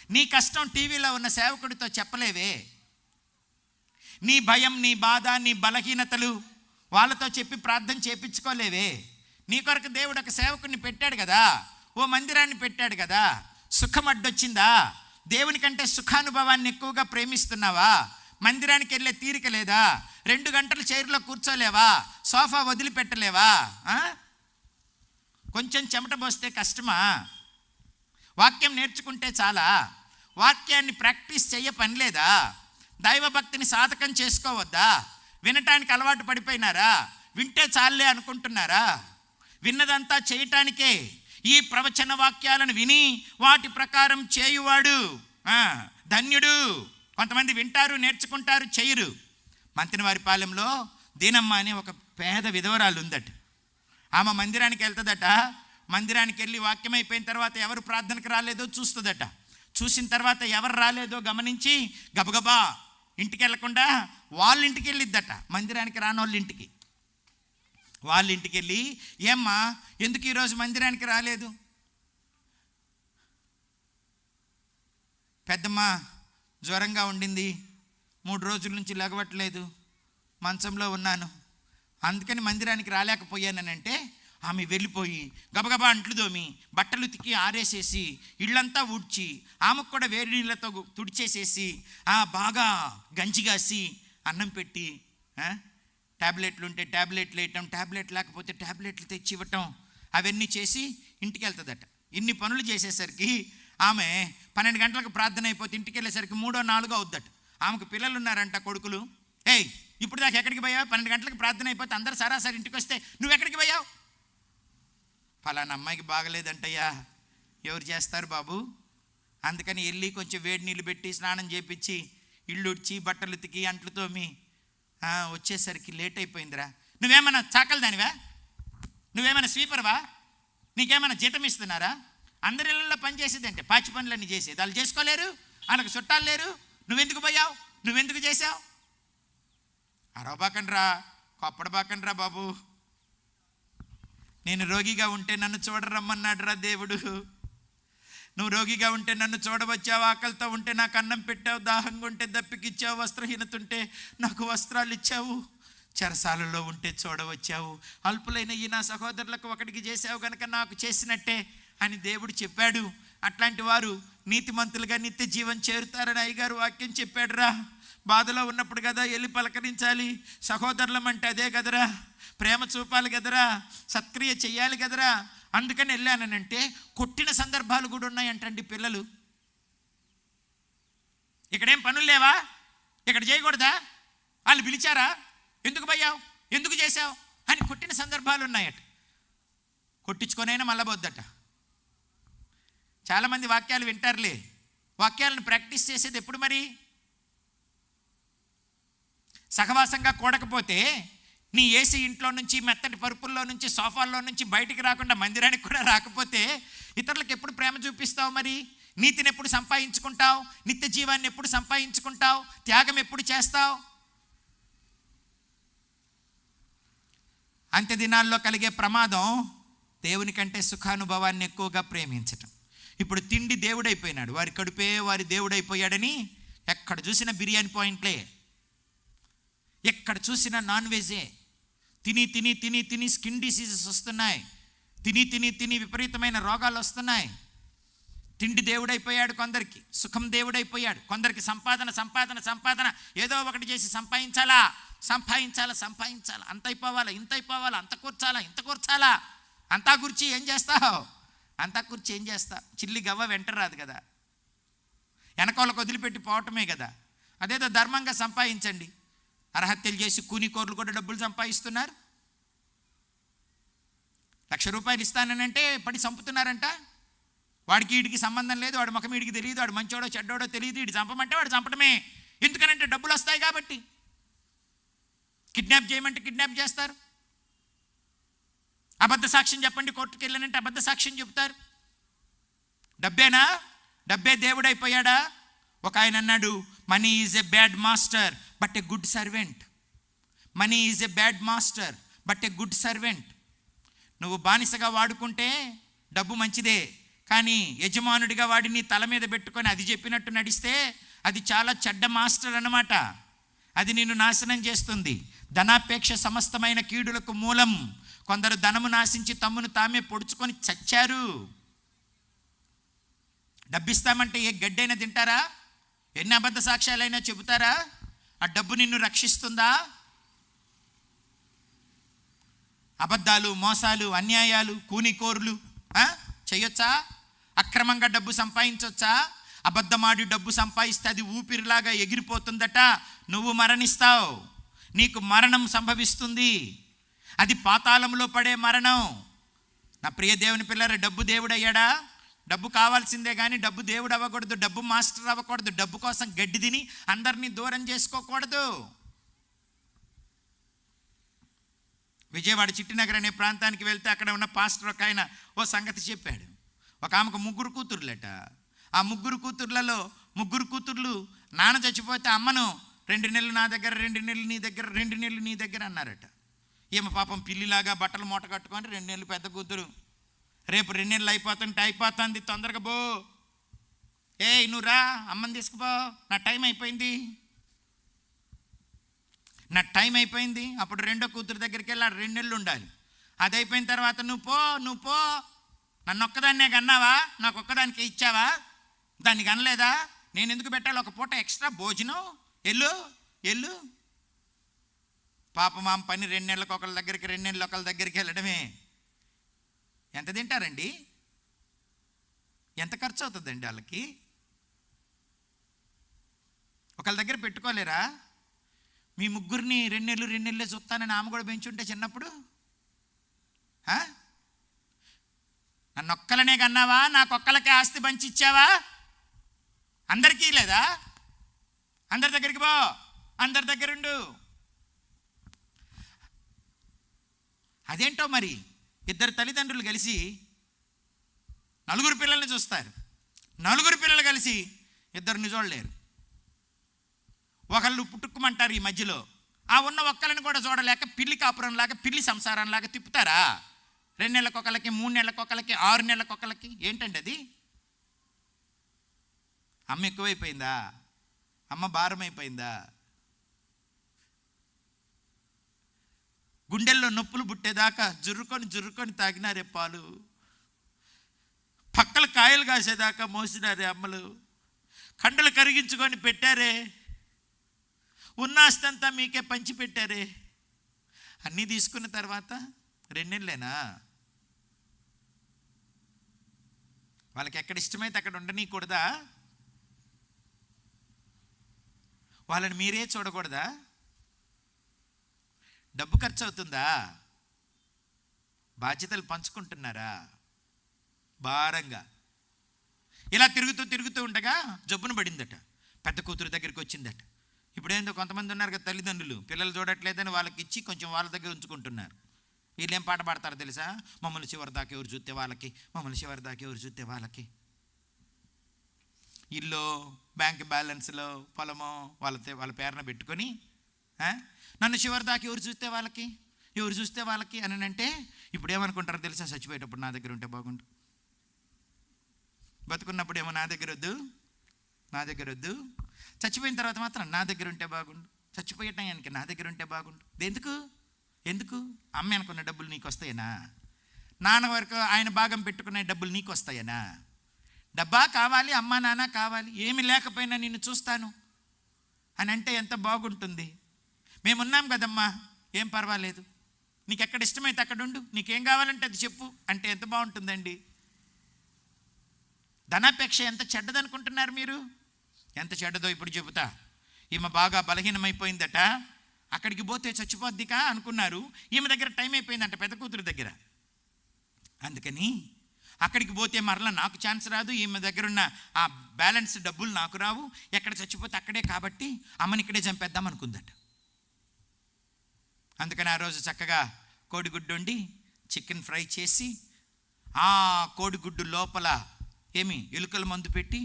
నీ కష్టం టీవీలో ఉన్న సేవకుడితో చెప్పలేవే. నీ భయం, నీ బాధ, నీ బలహీనతలు వాళ్ళతో చెప్పి ప్రార్థన చేపించుకోలేవే. నీ కొరకు దేవుడు ఒక సేవకుడిని పెట్టాడు కదా, ఓ మందిరాన్ని పెట్టాడు కదా. సుఖం అడ్డొచ్చిందా? దేవుని కంటే సుఖానుభవాన్ని ఎక్కువగా ప్రేమిస్తున్నావా? మందిరానికి వెళ్ళే తీరిక లేదా? 2 గంటలు చైర్లో కూర్చోలేవా? సోఫా వదిలిపెట్టలేవా? కొంచెం చెమట పోస్తే కష్టమా? వాక్యం నేర్చుకుంటే చాలా? వాక్యాన్ని ప్రాక్టీస్ చెయ్య పని లేదా? దైవభక్తిని సాధకం చేసుకోవద్దా? వినటానికి అలవాటు పడిపోయినారా? వింటే చాలే అనుకుంటున్నారా? విన్నదంతా చేయటానికే. ఈ ప్రవచన వాక్యాలను విని వాటి ప్రకారం చేయువాడు ధన్యుడు. కొంతమంది వింటారు, నేర్చుకుంటారు, చేయరు. మంతినవారిపాలెంలో దీనమ్మ అనే ఒక పేద విధవరాలు ఉందట. ఆమె మందిరానికి వెళ్తుందట. మందిరానికి వెళ్ళి వాక్యం అయిపోయిన తర్వాత ఎవరు ప్రార్థనకు రాలేదో చూస్తుందట. చూసిన తర్వాత ఎవరు రాలేదో గమనించి గబగబా ఇంటికి వెళ్ళకుండా వాళ్ళ ఇంటికి వెళ్ళిద్దట. మందిరానికి రానోళ్ళ ఇంటికి, వాళ్ళ ఇంటికి వెళ్ళి, ఏమ్మా ఎందుకు ఈరోజు మందిరానికి రాలేదు? పెద్దమ్మ జ్వరంగా ఉండింది, 3 రోజుల నుంచి లెగవట్లేదు, మంచంలో ఉన్నాను, అందుకని మందిరానికి రాలేకపోయానంటే ఆమె వెళ్ళిపోయి గబగబా అంట్లు దోమి, బట్టలు ఉతికి ఆరేసేసి, ఇళ్ళంతా ఊడ్చి, ఆమెకు కూడా వేడి నీళ్ళతో తుడిచేసేసి, బాగా గంజిగాసి అన్నం పెట్టి, ట్యాబ్లెట్లు ఉంటే ట్యాబ్లెట్లు వేయటం, ట్యాబ్లెట్ లేకపోతే ట్యాబ్లెట్లు తెచ్చి ఇవ్వటం, అవన్నీ చేసి ఇంటికి వెళ్తుందట. ఇన్ని పనులు చేసేసరికి ఆమె 12 గంటలకు ప్రార్థన అయిపోతే ఇంటికి వెళ్ళేసరికి 3-4 అవుద్దట. ఆమెకు పిల్లలు ఉన్నారంట, కొడుకులు. ఏయ్ ఇప్పుడు దాకా ఎక్కడికి పోయావు? 12 గంటలకు ప్రార్థన అయిపోతే అందరు సరాసరి ఇంటికి వస్తే నువ్వు ఎక్కడికి పోయావు? ఫలానా అమ్మాయికి బాగలేదంటయ్యా. ఎవరు చేస్తారు బాబు? అందుకని వెళ్ళి కొంచెం వేడి నీళ్ళు పెట్టి స్నానం చేపించి ఇల్లు ఉడిచి బట్టలు ఉతికి అంట్లు తోమి వచ్చేసరికి లేట్ అయిపోయిందిరా. నువ్వేమన్నా చాకలి దానివా? నువ్వేమైనా స్వీపర్వా? నీకేమైనా జీతం ఇస్తున్నారా? అందరి ఇళ్ళల్లో పని చేసేది అంటే పాచి పనులన్నీ చేసేది. వాళ్ళు చేసుకోలేరు, వాళ్ళకి చుట్టాలు లేరు. నువ్వెందుకు పోయావు? నువ్వెందుకు చేసావు? అరవబాకండ్రా, కొప్పడబాకండ్రా బాబు. నేను రోగిగా ఉంటే నన్ను చూడరమ్మన్నాడు రా దేవుడు. నువ్వు రోగిగా ఉంటే నన్ను చూడవచ్చావు, ఆకలితో ఉంటే నాకు అన్నం పెట్టావు, దాహంగా ఉంటే దప్పికిచ్చావు, వస్త్రహీనత ఉంటే నాకు వస్త్రాలు ఇచ్చావు, చెరసాలలో ఉంటే చూడవచ్చావు, అల్పులైన ఈ నా సహోదరులకు ఒకటికి చేసావు కనుక నాకు చేసినట్టే అని దేవుడు చెప్పాడు. అట్లాంటి వారు నీతిమంతులుగా నిత్య జీవం చేరుతారని అయ్యగారు వాక్యం చెప్పాడు రా. బాధలో ఉన్నప్పుడు కదా వెళ్ళి పలకరించాలి. సహోదరులం అంటే అదే కదరా, ప్రేమ చూపాలి కదరా, సత్క్రియ చెయ్యాలి కదరా. అందుకని వెళ్ళానంటే కొట్టిన సందర్భాలు కూడా ఉన్నాయంటండి పిల్లలు. ఇక్కడేం పనులు లేవా? ఇక్కడ చేయకూడదా? వాళ్ళు పిలిచారా? ఎందుకు పోయావు, ఎందుకు చేసావు అని కొట్టిన సందర్భాలు ఉన్నాయట. కొట్టించుకొనైనా మళ్ళా పోద్దట. చాలామంది వాక్యాలు వింటారులే, వాక్యాలను ప్రాక్టీస్ చేసేది ఎప్పుడు మరి? సహవాసంగా కూడకపోతే నీ ఏసీ ఇంట్లో నుంచి, మెత్తటి పరుపుల్లో నుంచి, సోఫాల్లో నుంచి బయటికి రాకుండా మందిరానికి కూడా రాకపోతే ఇతరులకు ఎప్పుడు ప్రేమ చూపిస్తావు మరి? నీతిని ఎప్పుడు సంపాదించుకుంటావు? నిత్య జీవాన్ని ఎప్పుడు సంపాదించుకుంటావు? త్యాగం ఎప్పుడు చేస్తావు? అంత్య దినాల్లో కలిగే ప్రమాదం దేవుని కంటే సుఖానుభవాన్ని ఎక్కువగా ప్రేమించటం. ఇప్పుడు తిండి దేవుడైపోయినాడు, వారి కడుపే వారి దేవుడైపోయాడని ఎక్కడ చూసినా బిర్యానీ పాయింట్లే, ఎక్కడ చూసినా నాన్ వెజే. తిని తిని తిని తిని స్కిన్ డిసీజెస్ వస్తున్నాయి, తిని తిని తిని విపరీతమైన రోగాలు వస్తున్నాయి. తిండి దేవుడైపోయాడు కొందరికి, సుఖం దేవుడైపోయాడు కొందరికి. సంపాదన సంపాదన సంపాదన, ఏదో ఒకటి చేసి సంపాదించాలా సంపాదించాలా సంపాదించాలా, అంత అయిపోవాలా ఇంత అయిపోవాలా, అంత కూర్చాలా ఇంత కూర్చాలా. అంతా కూర్చి ఏం చేస్తావు? అంతా కూర్చి ఏం చేస్తా? చిల్లి గవ్వ వెంట రాదు కదా, వెనకోళ్ళకు వదిలిపెట్టి పోవటమే కదా. అదేదో ధర్మంగా సంపాదించండి. అర్హత్యలు చేసి కూనికోర్లు కూడా డబ్బులు సంపాదిస్తున్నారు. 1,00,000 రూపాయలు ఇస్తానంటే పడి చంపుతున్నారంట. వాడికి వీడికి సంబంధం లేదు, వాడి ముఖం వీడికి తెలియదు, వాడు మంచోడో చెడ్డోడో తెలియదు. వీడు చంపమంటే వాడు చంపడమే. ఎందుకనంటే డబ్బులు వస్తాయి కాబట్టి. కిడ్నాప్ చేయమంటే కిడ్నాప్ చేస్తారు. అబద్ధ సాక్ష్యం చెప్పండి కోర్టుకు వెళ్ళానంటే అబద్ధ సాక్ష్యం చెప్తారు. డబ్బేనా? డబ్బే దేవుడైపోయాడా? ఒక ఆయన అన్నాడు, money is a bad master but a good servant. Money is a bad master but a good servant. నువ్వు బానిసగా వాడుకుంటే డబ్బు మంచిదే, కానీ యజమానుడిగా వాడిని తల మీద పెట్టుకొని అది చెప్పినట్టు నడిస్తే అది చాలా చెడ్డ మాస్టర్ అన్నమాట. అది నిన్ను నాశనం చేస్తుంది. ధనాపేక్ష సమస్తమైన కీడులకు మూలం. కొందరు ధనము నాశించి తమ్మును తామే పొడుచుకొని చచ్చారు. డబ్బిస్తామంటే ఏ గడ్డైనా తింటారా? ఎన్ని అబద్ధ సాక్ష్యాలైనా చెబుతారా? ఆ డబ్బు నిన్ను రక్షిస్తుందా? అబద్ధాలు, మోసాలు, అన్యాయాలు, కూనికోరులు చేయొచ్చా? అక్రమంగా డబ్బు సంపాదించవచ్చా? అబద్ధమాడి డబ్బు సంపాదిస్తే అది ఊపిరిలాగా ఎగిరిపోతుందట. నువ్వు మరణిస్తావు, నీకు మరణం సంభవిస్తుంది. అది పాతాళంలో పడే మరణం. నా ప్రియ దేవుని పిల్లలు, డబ్బు దేవుడు అయ్యాడా? డబ్బు కావాల్సిందే కానీ డబ్బు దేవుడు అవ్వకూడదు, డబ్బు మాస్టర్ అవ్వకూడదు. డబ్బు కోసం గడ్డి తిని అందరినీ దూరం చేసుకోకూడదు. విజయవాడ చిట్టినగర్ అనే ప్రాంతానికి వెళ్తే అక్కడ ఉన్న పాస్టర్ ఒక ఆయన ఓ సంగతి చెప్పాడు. ఒక ఆమెకు 3 కూతుర్లట. ఆ 3 కూతుర్లలో 3 కూతుర్లు నాన్న చచ్చిపోతే అమ్మను 2 నెలలు నా దగ్గర, 2 నెలలు నీ దగ్గర, 2 నెలలు నీ దగ్గర అన్నారట. ఏమో పాపం పిల్లిలాగా బట్టలు మూట కట్టుకొని 2 నెలలు పెద్ద కూతురు, రేపు 2 నెలలు అయిపోతుంది, తొందరగా పో, నువ్వు రా, అమ్మని తీసుకుపో, నా టైం అయిపోయింది. అప్పుడు రెండో కూతురు దగ్గరికి వెళ్ళి 2 నెలలు ఉండాలి. అది అయిపోయిన తర్వాత నువ్వు పో, నన్ను ఒక్కదాన్నే కన్నావా, నాకు ఒక్కదానికే ఇచ్చావా, దాన్ని కనలేదా, నేను ఎందుకు పెట్టాలి ఒక పూట ఎక్స్ట్రా భోజనం, ఎల్లు. పాపం ఆమె పని 2 నెలలకు ఒకళ్ళ దగ్గరికి, 2 నెలలు ఒకళ్ళ దగ్గరికి వెళ్ళడమే. ఎంత తింటారండి? ఎంత ఖర్చు అవుతుందండి వాళ్ళకి? ఒకళ్ళ దగ్గర పెట్టుకోలేరా? మీ ముగ్గురిని 2 నెలలే చూస్తానని ఆమె కూడా పెంచుంటే చిన్నప్పుడు. నన్నొక్కలనే కన్నావా, నాకొక్కలకే ఆస్తి పంచి ఇచ్చావా? అందరికీ లేదా? అందరి దగ్గరికి పో, అందరి దగ్గరుండు. అదేంటో మరి, ఇద్దరు తల్లిదండ్రులు కలిసి నలుగురు పిల్లల్ని చూస్తారు. నలుగురు పిల్లలు కలిసి ఇద్దరిని చూడలేరు. ఒకళ్ళు పుట్టుకుమంటారు ఈ మధ్యలో. ఆ ఉన్న ఒక్కళ్ళని కూడా చూడలేక పిల్లి కాపురంలాగా, పిల్లి సంసారంలాగా తిప్పుతారా? 2 నెలలకొకళ్ళకి, 3 నెలలకొకళ్ళకి, 6 నెలలకొకళ్ళకి. ఏంటండి అది? అమ్మ ఎక్కువైపోయిందా? అమ్మ భారం అయిపోయిందా? గుండెల్లో నొప్పులు పుట్టేదాకా జుర్రుకొని తాగినారే పాలు. పక్కల కాయలు కాసేదాకా మోసినారే అమ్మలు. కండలు కరిగించుకొని పెట్టారే. ఉన్నాస్తంతా మీకే పంచి పెట్టారే. అన్నీ తీసుకున్న తర్వాత 2 నెలలేనా? వాళ్ళకి ఎక్కడ ఇష్టమైతే అక్కడ ఉండనీయకూడదా? వాళ్ళని మీరే చూడకూడదా? డబ్బు ఖర్చు అవుతుందా? బాధ్యతలు పంచుకుంటున్నారా? భారంగా ఇలా తిరుగుతూ ఉండగా జబ్బును పడిందట. పెద్ద కూతురు దగ్గరికి వచ్చిందట. ఇప్పుడేందో కొంతమంది ఉన్నారు కదా తల్లిదండ్రులు, పిల్లలు చూడట్లేదని వాళ్ళకి ఇచ్చి కొంచెం వాళ్ళ దగ్గర ఉంచుకుంటున్నారు. వీళ్ళేం పాట పాడతారో తెలుసా? మమ్మల్ని చివరిదాకా ఎవరు చూస్తే వాళ్ళకి, మమ్మల్ని చివరిదాకా ఎవరు చూస్తే వాళ్ళకి. ఇల్లు, బ్యాంక్ బ్యాలెన్స్లో, పొలమో వాళ్ళ పేరున పెట్టుకొని నన్ను చివరిదాకా ఎవరు చూస్తే వాళ్ళకి అని అంటే ఇప్పుడు ఏమనుకుంటారో తెలుసా? చచ్చిపోయేటప్పుడు నా దగ్గర ఉంటే బాగుండు, బతుకున్నప్పుడు ఏమో నా దగ్గర వద్దు, చచ్చిపోయిన తర్వాత మాత్రం నా దగ్గర ఉంటే బాగుండు, చచ్చిపోయే టయానికి నా దగ్గర ఉంటే బాగుండు. ఎందుకు? అమ్మ అనుకున్న డబ్బులు నీకు వస్తాయనా? నాన్న వరకు ఆయన భాగం పెట్టుకునే డబ్బులు నీకు వస్తాయనా? డబ్బా కావాలి, అమ్మ నాన్న కావాలి, ఏమి లేకపోయినా నిన్ను చూస్తాను అని అంటే ఎంత బాగుంటుంది. మేమున్నాం కదమ్మా, ఏం పర్వాలేదు, నీకు ఎక్కడ ఇష్టమైతే అక్కడ ఉండు, నీకేం కావాలంటే అది చెప్పు అంటే ఎంత బాగుంటుందండి. ధనాపేక్ష ఎంత చెడ్డదనుకుంటున్నారు మీరు? ఎంత చెడ్డదో ఇప్పుడు చెబుతా. ఈమె బాగా బలహీనమైపోయిందట. అక్కడికి పోతే చచ్చిపోద్దికా అనుకున్నారు. ఈమె దగ్గర టైం అయిపోయిందంట, పెద్ద కూతురు దగ్గర. అందుకని అక్కడికి పోతే మరలా నాకు ఛాన్స్ రాదు, ఈమె దగ్గర ఉన్న ఆ బ్యాలెన్స్ డబ్బులు నాకు రావు, ఎక్కడ చచ్చిపోతే అక్కడే కాబట్టి అమ్మని ఇక్కడే చంపేద్దాం అనుకుందట. అందుకని ఆ రోజు చక్కగా కోడిగుడ్డు వండి చికెన్ ఫ్రై చేసి ఆ కోడిగుడ్డు లోపల ఎలుకల మందు పెట్టి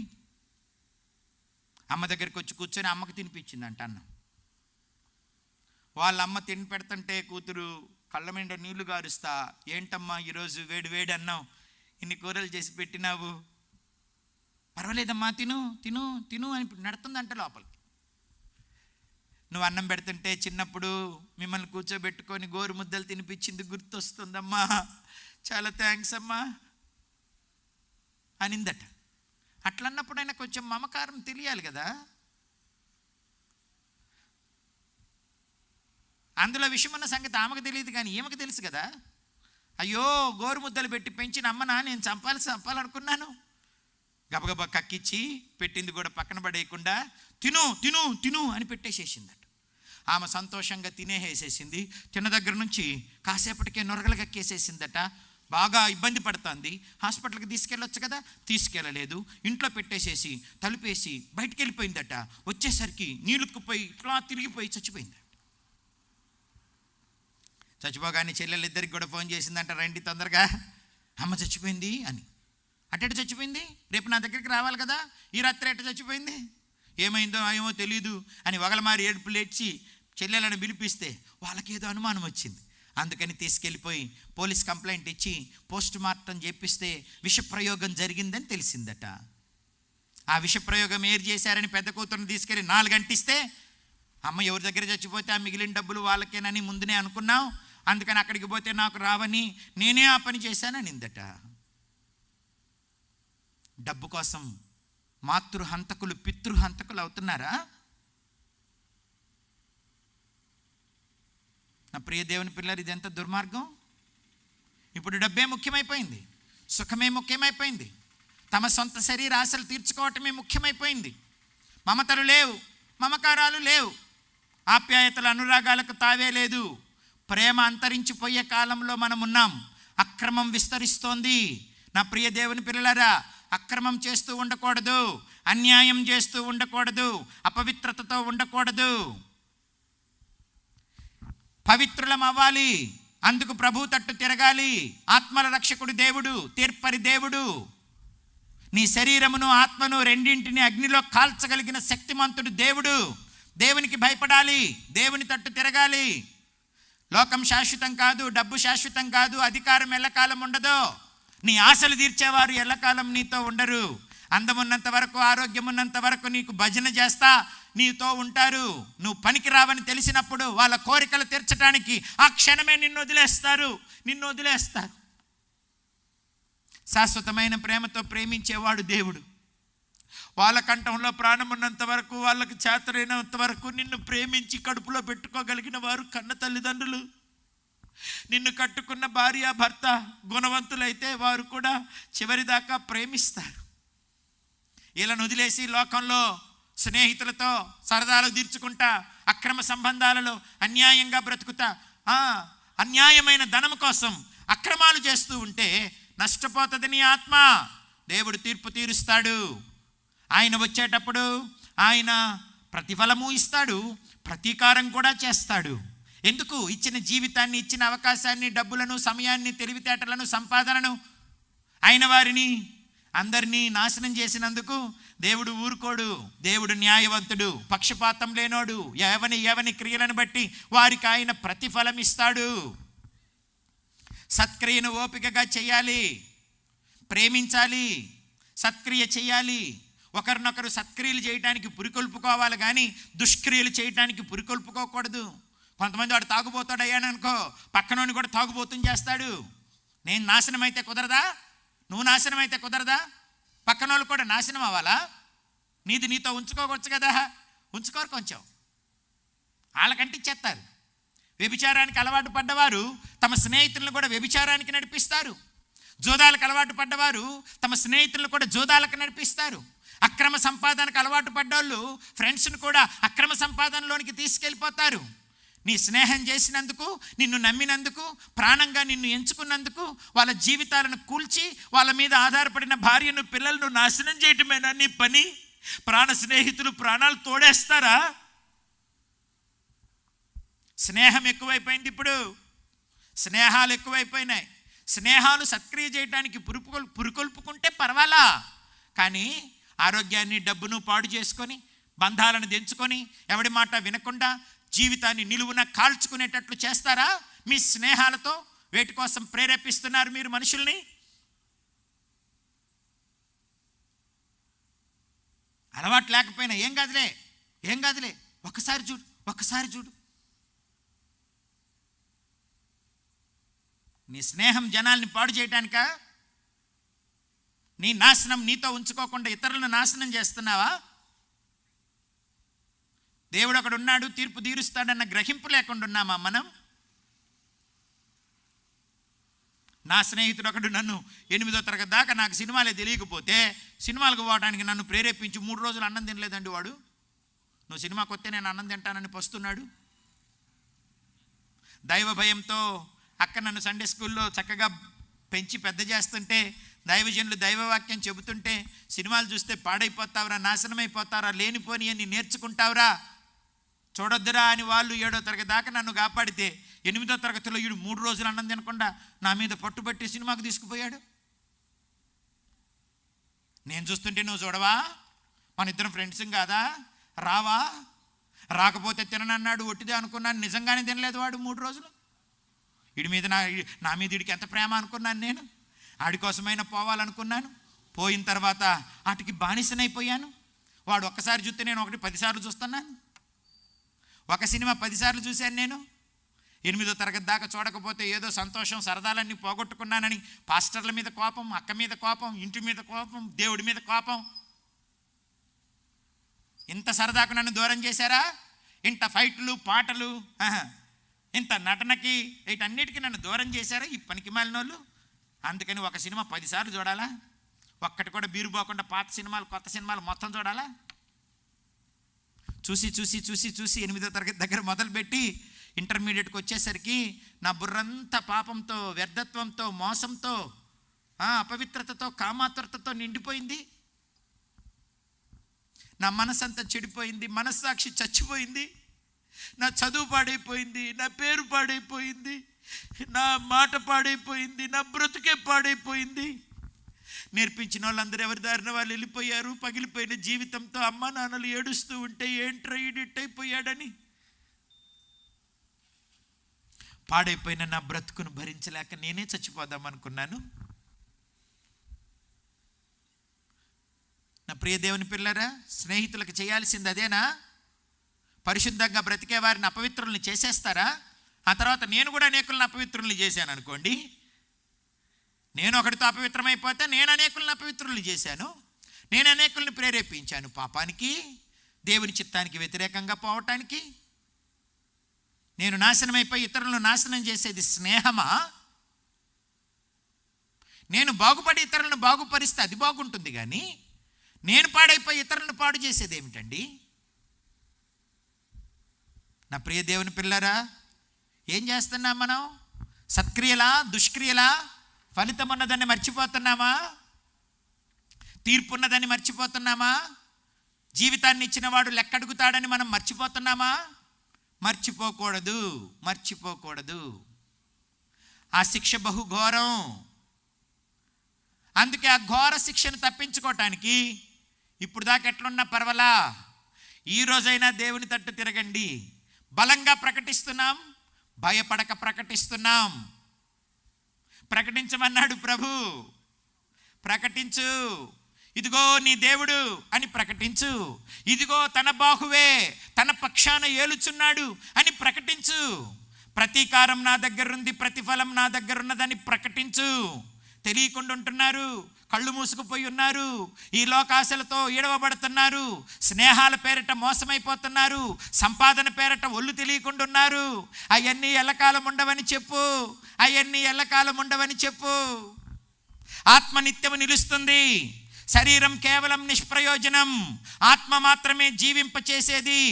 అమ్మ దగ్గరికి వచ్చి కూర్చొని అమ్మకి తినిపించిందంట అన్నం. వాళ్ళ అమ్మ తిని పెడుతుంటే కూతురు కళ్ళ మీద నీళ్లు గారుస్తా, ఏంటమ్మా ఈరోజు వేడి అన్నం, ఇన్ని కూరలు చేసి పెట్టినావు, పర్వాలేదమ్మా తిను అని నడుతుందంట లోపలికి. నువ్వు అన్నం పెడుతుంటే చిన్నప్పుడు మిమ్మల్ని కూర్చోబెట్టుకొని గోరు ముద్దలు తినిపించింది గుర్తొస్తుందమ్మా, చాలా థ్యాంక్స్ అమ్మా అనిందట. అట్లన్నప్పుడైనా కొంచెం మమకారం తెలియాలి కదా. అందులో విషయమన్న సంగతి ఆమెకు తెలియదు కానీ ఈమెకు తెలుసు కదా. అయ్యో గోరు ముద్దలు పెట్టి పెంచిన అమ్మనా నేను చంపాలనుకున్నాను. గబగబా కక్కిచ్చి పెట్టింది కూడా పక్కన పడేయకుండా తిను అని పెట్టేసేసిందట. ఆమె సంతోషంగా తినేసేసింది. తిన్న దగ్గర నుంచి కాసేపటికే నొరగలు కక్కేసేసిందట. బాగా ఇబ్బంది పడుతుంది. హాస్పిటల్కి తీసుకెళ్ళొచ్చు కదా, తీసుకెళ్ళలేదు. ఇంట్లో పెట్టేసేసి తలుపేసి బయటికి వెళ్ళిపోయిందట. వచ్చేసరికి నీళ్ళుక్కుపోయి ఇట్లా తిరిగిపోయి చచ్చిపోయిందట. చచ్చిపోగానే చెల్లెలిద్దరికి కూడా ఫోన్ చేసిందంట, రండి తొందరగా అమ్మ చచ్చిపోయింది అని. అట్టెట చచ్చిపోయింది, రేపు నా దగ్గరికి రావాలి కదా, ఈ రాత్రి ఎట్ట చచ్చిపోయింది, ఏమైందో ఏమో తెలీదు అని వగలమారి ఏడుపులు ఏడ్చి చెల్లెలను పిలిపిస్తే వాళ్ళకేదో అనుమానం వచ్చింది. అందుకని తీసుకెళ్ళిపోయి పోలీస్ కంప్లైంట్ ఇచ్చి పోస్ట్ మార్టం చేపిస్తే విషప్రయోగం జరిగిందని తెలిసిందట. ఆ విషప్రయోగం ఏరు చేశారని పెద్ద కూతురుని తీసుకెళ్ళి 4 గంటిస్తే అమ్మ ఎవరి దగ్గర చచ్చిపోతే ఆ మిగిలిన డబ్బులు వాళ్ళకేనని ముందునే అనుకున్నాం, అందుకని అక్కడికి పోతే నాకు రావని నేనే ఆ పని చేశానని ఇందట. డబ్బు కోసం మాతృహంతకులు పితృహంతకులు అవుతున్నారా? నా ప్రియ దేవుని పిల్లలు, ఇది ఎంత దుర్మార్గం. ఇప్పుడు డబ్బే ముఖ్యమైపోయింది, సుఖమే ముఖ్యమైపోయింది, తమ సొంత శరీర ఆశలు తీర్చుకోవటమే ముఖ్యమైపోయింది. మమతలు లేవు, మమకారాలు లేవు, ఆప్యాయతల అనురాగాలకు తావే లేదు. ప్రేమ అంతరించిపోయే కాలంలో మనం ఉన్నాం. అక్రమం విస్తరిస్తోంది. నా ప్రియ దేవుని పిల్లలారా, అక్రమం చేస్తూ ఉండకూడదు, అన్యాయం చేస్తూ ఉండకూడదు, అపవిత్రతతో ఉండకూడదు. పవిత్రులం అవ్వాలి. అందుకు ప్రభు తట్టు తిరగాలి. ఆత్మల రక్షకుడు దేవుడు, తీర్పరి దేవుడు. నీ శరీరమును ఆత్మను రెండింటిని అగ్నిలో కాల్చగలిగిన శక్తిమంతుడు దేవుడు. దేవునికి భయపడాలి, దేవుని తట్టు తిరగాలి. లోకం శాశ్వతం కాదు, డబ్బు శాశ్వతం కాదు, అధికారం ఎల్లకాలం ఉండదు. నీ ఆశలు తీర్చేవారు ఎల్లకాలం నీతో ఉండరు. అందం ఉన్నంత వరకు, ఆరోగ్యం ఉన్నంత వరకు నీకు భజన చేస్తా నీతో ఉంటారు. నువ్వు పనికి రావని తెలిసినప్పుడు వాళ్ళ కోరికలు తీర్చడానికి ఆ క్షణమే నిన్ను వదిలేస్తారు. శాశ్వతమైన ప్రేమతో ప్రేమించేవాడు దేవుడు. వాళ్ళ కంఠంలో ప్రాణం ఉన్నంత వరకు, వాళ్ళకి చేతనైనంత వరకు నిన్ను ప్రేమించి కడుపులో పెట్టుకోగలిగిన వారు కన్న తల్లిదండ్రులు. నిన్ను కట్టుకున్న భార్య భర్త గుణవంతులైతే వారు కూడా చివరిదాకా ప్రేమిస్తారు. వీళ్ళను వదిలేసి లోకంలో స్నేహితులతో సరదాలు తీర్చుకుంటా, అక్రమ సంబంధాలలో అన్యాయంగా బ్రతుకుతా, అన్యాయమైన ధనం కోసం అక్రమాలు చేస్తూ ఉంటే నష్టపోతుంది నీ ఆత్మ. దేవుడు తీర్పు తీరుస్తాడు. ఆయన వచ్చేటప్పుడు ఆయన ప్రతిఫలము ఇస్తాడు, ప్రతీకారం కూడా చేస్తాడు. ఎందుకు? ఇచ్చిన జీవితాన్ని, ఇచ్చిన అవకాశాన్ని, డబ్బులను, సమయాన్ని, తెలివితేటలను, సంపాదనను, అయిన వారిని అందరినీ నాశనం చేసినందుకు దేవుడు ఊరుకోడు. దేవుడు న్యాయవంతుడు, పక్షపాతం లేనోడు. ఎవని క్రియలను బట్టి వారికి ఆయన ప్రతిఫలం ఇస్తాడు. సత్క్రియను ఓపికగా చేయాలి, ప్రేమించాలి, సత్క్రియ చేయాలి. ఒకరినొకరు సత్క్రియలు చేయడానికి పురికొల్పుకోవాలి కానీ దుష్క్రియలు చేయడానికి పురికొల్పుకోకూడదు. కొంతమంది వాడు తాగుబోతాడు అయ్యాననుకో, పక్కనోని కూడా తాగుబోతుని చేస్తాడు. నేను నాశనం అయితే కుదరదా? నువ్వు నాశనం అయితే కుదరదా? పక్కనోళ్ళు కూడా నాశనం అవ్వాలా? నీది నీతో ఉంచుకోవచ్చు కదా. ఉంచుకోరు, కొంచెం వాళ్ళకంటే ఇచ్చేస్తారు. వ్యభిచారానికి అలవాటు పడ్డవారు తమ స్నేహితులను కూడా వ్యభిచారానికి నడిపిస్తారు. జోదాలకు అలవాటు పడ్డవారు తమ స్నేహితులను కూడా జోదాలకు నడిపిస్తారు. అక్రమ సంపాదనకు అలవాటు పడ్డోళ్ళు ఫ్రెండ్స్ను కూడా అక్రమ సంపాదనలోనికి తీసుకెళ్ళిపోతారు. నీ స్నేహం చేసినందుకు, నిన్ను నమ్మినందుకు, ప్రాణంగా నిన్ను ఎంచుకున్నందుకు వాళ్ళ జీవితాలను కూల్చి వాళ్ళ మీద ఆధారపడిన భార్యను, పిల్లలను నాశనం చేయటమేనా నీ పని? ప్రాణ స్నేహితులు ప్రాణాలు తోడేస్తారా? స్నేహం ఎక్కువైపోయింది. ఇప్పుడు స్నేహాలు ఎక్కువైపోయినాయి. స్నేహాలు సత్క్రియ చేయడానికి పురుకొల్పుకుంటే పర్వాలా, కానీ ఆరోగ్యాన్ని, డబ్బును పాడు చేసుకొని, బంధాలను తెంచుకొని, ఎవడి మాట వినకుండా జీవితాన్ని నిలువున కాల్చుకునేటట్లు చేస్తారా? మీ స్నేహాలతో వేటి కోసం ప్రేరేపిస్తున్నారు మీరు మనుషుల్ని? అలవాటు లేకపోయినా ఏం కాదులే, ఒక్కసారి చూడు. నీ స్నేహం జనాల్ని పాడు చేయటానికా? నీ నాశనం నీతో ఉంచుకోకుండా ఇతరులను నాశనం చేస్తున్నావా? దేవుడు అక్కడ ఉన్నాడు, తీర్పు తీరుస్తాడన్న గ్రహింపు లేకుండా ఉన్నామా మనం? నా స్నేహితుడు ఒకడు నన్ను 8వ తరగతి దాకా నాకు సినిమాలే తెలియకపోతే సినిమాలకు పోవడానికి నన్ను ప్రేరేపించి 3 రోజులు అన్నం తినలేదండి వాడు. నువ్వు సినిమాకి వస్తే నేను అన్నం తింటానని పస్తున్నాడు. దైవ భయంతో అక్క నన్ను సండే స్కూల్లో చక్కగా పెంచి పెద్ద చేస్తుంటే, దైవజనులు దైవవాక్యం చెబుతుంటే సినిమాలు చూస్తే పాడైపోతావురా, నాశనమైపోతావురా, లేనిపోని అని నేర్చుకుంటావురా, చూడొద్దురా అని వాళ్ళు 7వ తరగతి దాకా నన్ను కాపాడితే 8వ తరగతిలో వీడు 3 రోజులు అన్నం తినకుండా నా మీద పట్టుబట్టి సినిమాకు తీసుకుపోయాడు. నేను చూస్తుంటే నువ్వు చూడవా? మన ఇద్దరం ఫ్రెండ్స్ కాదా? రావా? రాకపోతే తిననన్నాడు, ఒట్టిదే అనుకున్నాను. నిజంగానే తినలేదు వాడు 3 రోజులు. వీడి మీద నా మీద వీడికి ఎంత ప్రేమ అనుకున్నాను నేను. ఆడి కోసమైనా పోవాలనుకున్నాను. పోయిన తర్వాత వాటికి బానిసనైపోయాను. వాడు ఒక్కసారి చూస్తే నేను 10 సార్లు చూస్తున్నాను. ఒక సినిమా 10 సార్లు చూశాను నేను. 8వ తరగతి దాకా చూడకపోతే ఏదో సంతోషం, సరదాలన్నీ పోగొట్టుకున్నానని పాస్టర్ల మీద కోపం, అక్క మీద కోపం, ఇంటి మీద కోపం, దేవుడి మీద కోపం. ఇంత సరదాకు నన్ను దూరం చేశారా? ఇంత ఫైట్లు, పాటలు, ఇంత నటనకి, వీటన్నిటికీ నన్ను దూరం చేశారా ఈ పనికి మాలినోళ్ళు? అందుకని ఒక సినిమా 10 సార్లు చూడాలా? ఒక్కటి కూడా బీరు పోకుండా పాత సినిమాలు, కొత్త సినిమాలు మొత్తం చూడాలా? చూసి 8వ తరగతి దగ్గర మొదలుపెట్టి ఇంటర్మీడియట్కి వచ్చేసరికి నా బుర్రంతా పాపంతో, వ్యర్థత్వంతో, మోసంతో అపవిత్రతతో, కామాతురతతో నిండిపోయింది. నా మనసంతా చెడిపోయింది, మనస్సాక్షి చచ్చిపోయింది, నా చదువు పాడైపోయింది, నా పేరు పాడైపోయింది, నా మాట పాడైపోయింది, నా బ్రతుకే పాడైపోయింది. నేర్పించిన వాళ్ళందరూ ఎవరి దారిన వాళ్ళు వెళ్ళిపోయారు. పగిలిపోయిన జీవితంతో అమ్మ నాన్నలు ఏడుస్తూ ఉంటే ఏంట్రా ఈడిట్ అయిపోయాడని పాడైపోయిన నా బ్రతుకును భరించలేక నేనే చచ్చిపోదాం అనుకున్నాను. నా ప్రియ దేవుని పిల్లరా, స్నేహితులకు చేయాల్సింది అదేనా? పరిశుద్ధంగా బ్రతికే వారిని అపవిత్రుల్ని చేసేస్తారా? ఆ తర్వాత నేను కూడా అనేకులను అపవిత్రుల్ని చేశాను అనుకోండి, నేను ఒకటితో అపవిత్రమైపోతే నేను అనేకులను అపవిత్రుల్ని చేశాను, నేను అనేకుల్ని ప్రేరేపించాను పాపానికి, దేవుని చిత్తానికి వ్యతిరేకంగా పోవటానికి. నేను నాశనమైపోయి ఇతరులను నాశనం చేసేది స్నేహమా? నేను బాగుపడి ఇతరులను బాగుపరిస్తే అది బాగుంటుంది, కానీ నేను పాడైపోయి ఇతరులను పాడు చేసేది ఏమిటండి? నా ప్రియ దేవుని పిల్లరా, ఏం చేస్తున్నాం మనం? సత్క్రియలా, దుష్క్రియలా? ఫలితం ఉన్నదాన్ని మర్చిపోతున్నామా? తీర్పు ఉన్నదాన్ని మర్చిపోతున్నామా? జీవితాన్ని ఇచ్చిన వాడు లెక్కడుగుతాడని మనం మర్చిపోతున్నామా? మర్చిపోకూడదు. ఆ శిక్ష బహుఘోరం. అందుకే ఆ ఘోర శిక్షను తప్పించుకోవటానికి ఇప్పుడు దాకా ఎట్లున్నా పర్వాలా, ఈ రోజైనా దేవుని తట్టు తిరగండి. బలంగా ప్రకటిస్తున్నాం, భయపడక ప్రకటిస్తున్నాం. ప్రకటించమన్నాడు ప్రభు. ప్రకటించు, ఇదిగో నీ దేవుడు అని ప్రకటించు. ఇదిగో తన బాహువే తన పక్షాన ఏలుచున్నాడు అని ప్రకటించు. ప్రతీకారం నా దగ్గర ఉంది, ప్రతిఫలం నా దగ్గర ఉన్నదని ప్రకటించు. తెలియకుండా ఉంటున్నారు, కళ్ళు మూసుకుపోయి ఉన్నారు, ఈ లోకాశలతో ఈడవబడుతున్నారు, స్నేహాల పేరిట మోసమైపోతున్నారు, సంపాదన పేరిట ఒళ్ళు తెలియకుండా ఉన్నారు. అవన్నీ ఎల్లకాలం ఉండవని చెప్పు. ఆత్మ నిత్యము నిలుస్తుంది, శరీరం కేవలం నిష్ప్రయోజనం. ఆత్మ మాత్రమే జీవింపచేసేది.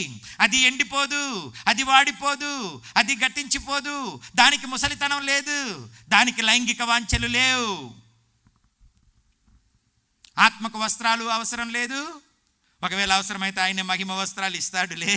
అది ఎండిపోదు, అది వాడిపోదు, అది గతించిపోదు, దానికి ముసలితనం లేదు, దానికి లైంగిక వాంఛలు లేవు. ఆత్మకు వస్త్రాలు అవసరం లేదు. ఒకవేళ అవసరమైతే ఆయన మహిమ వస్త్రాలు ఇస్తాడులే.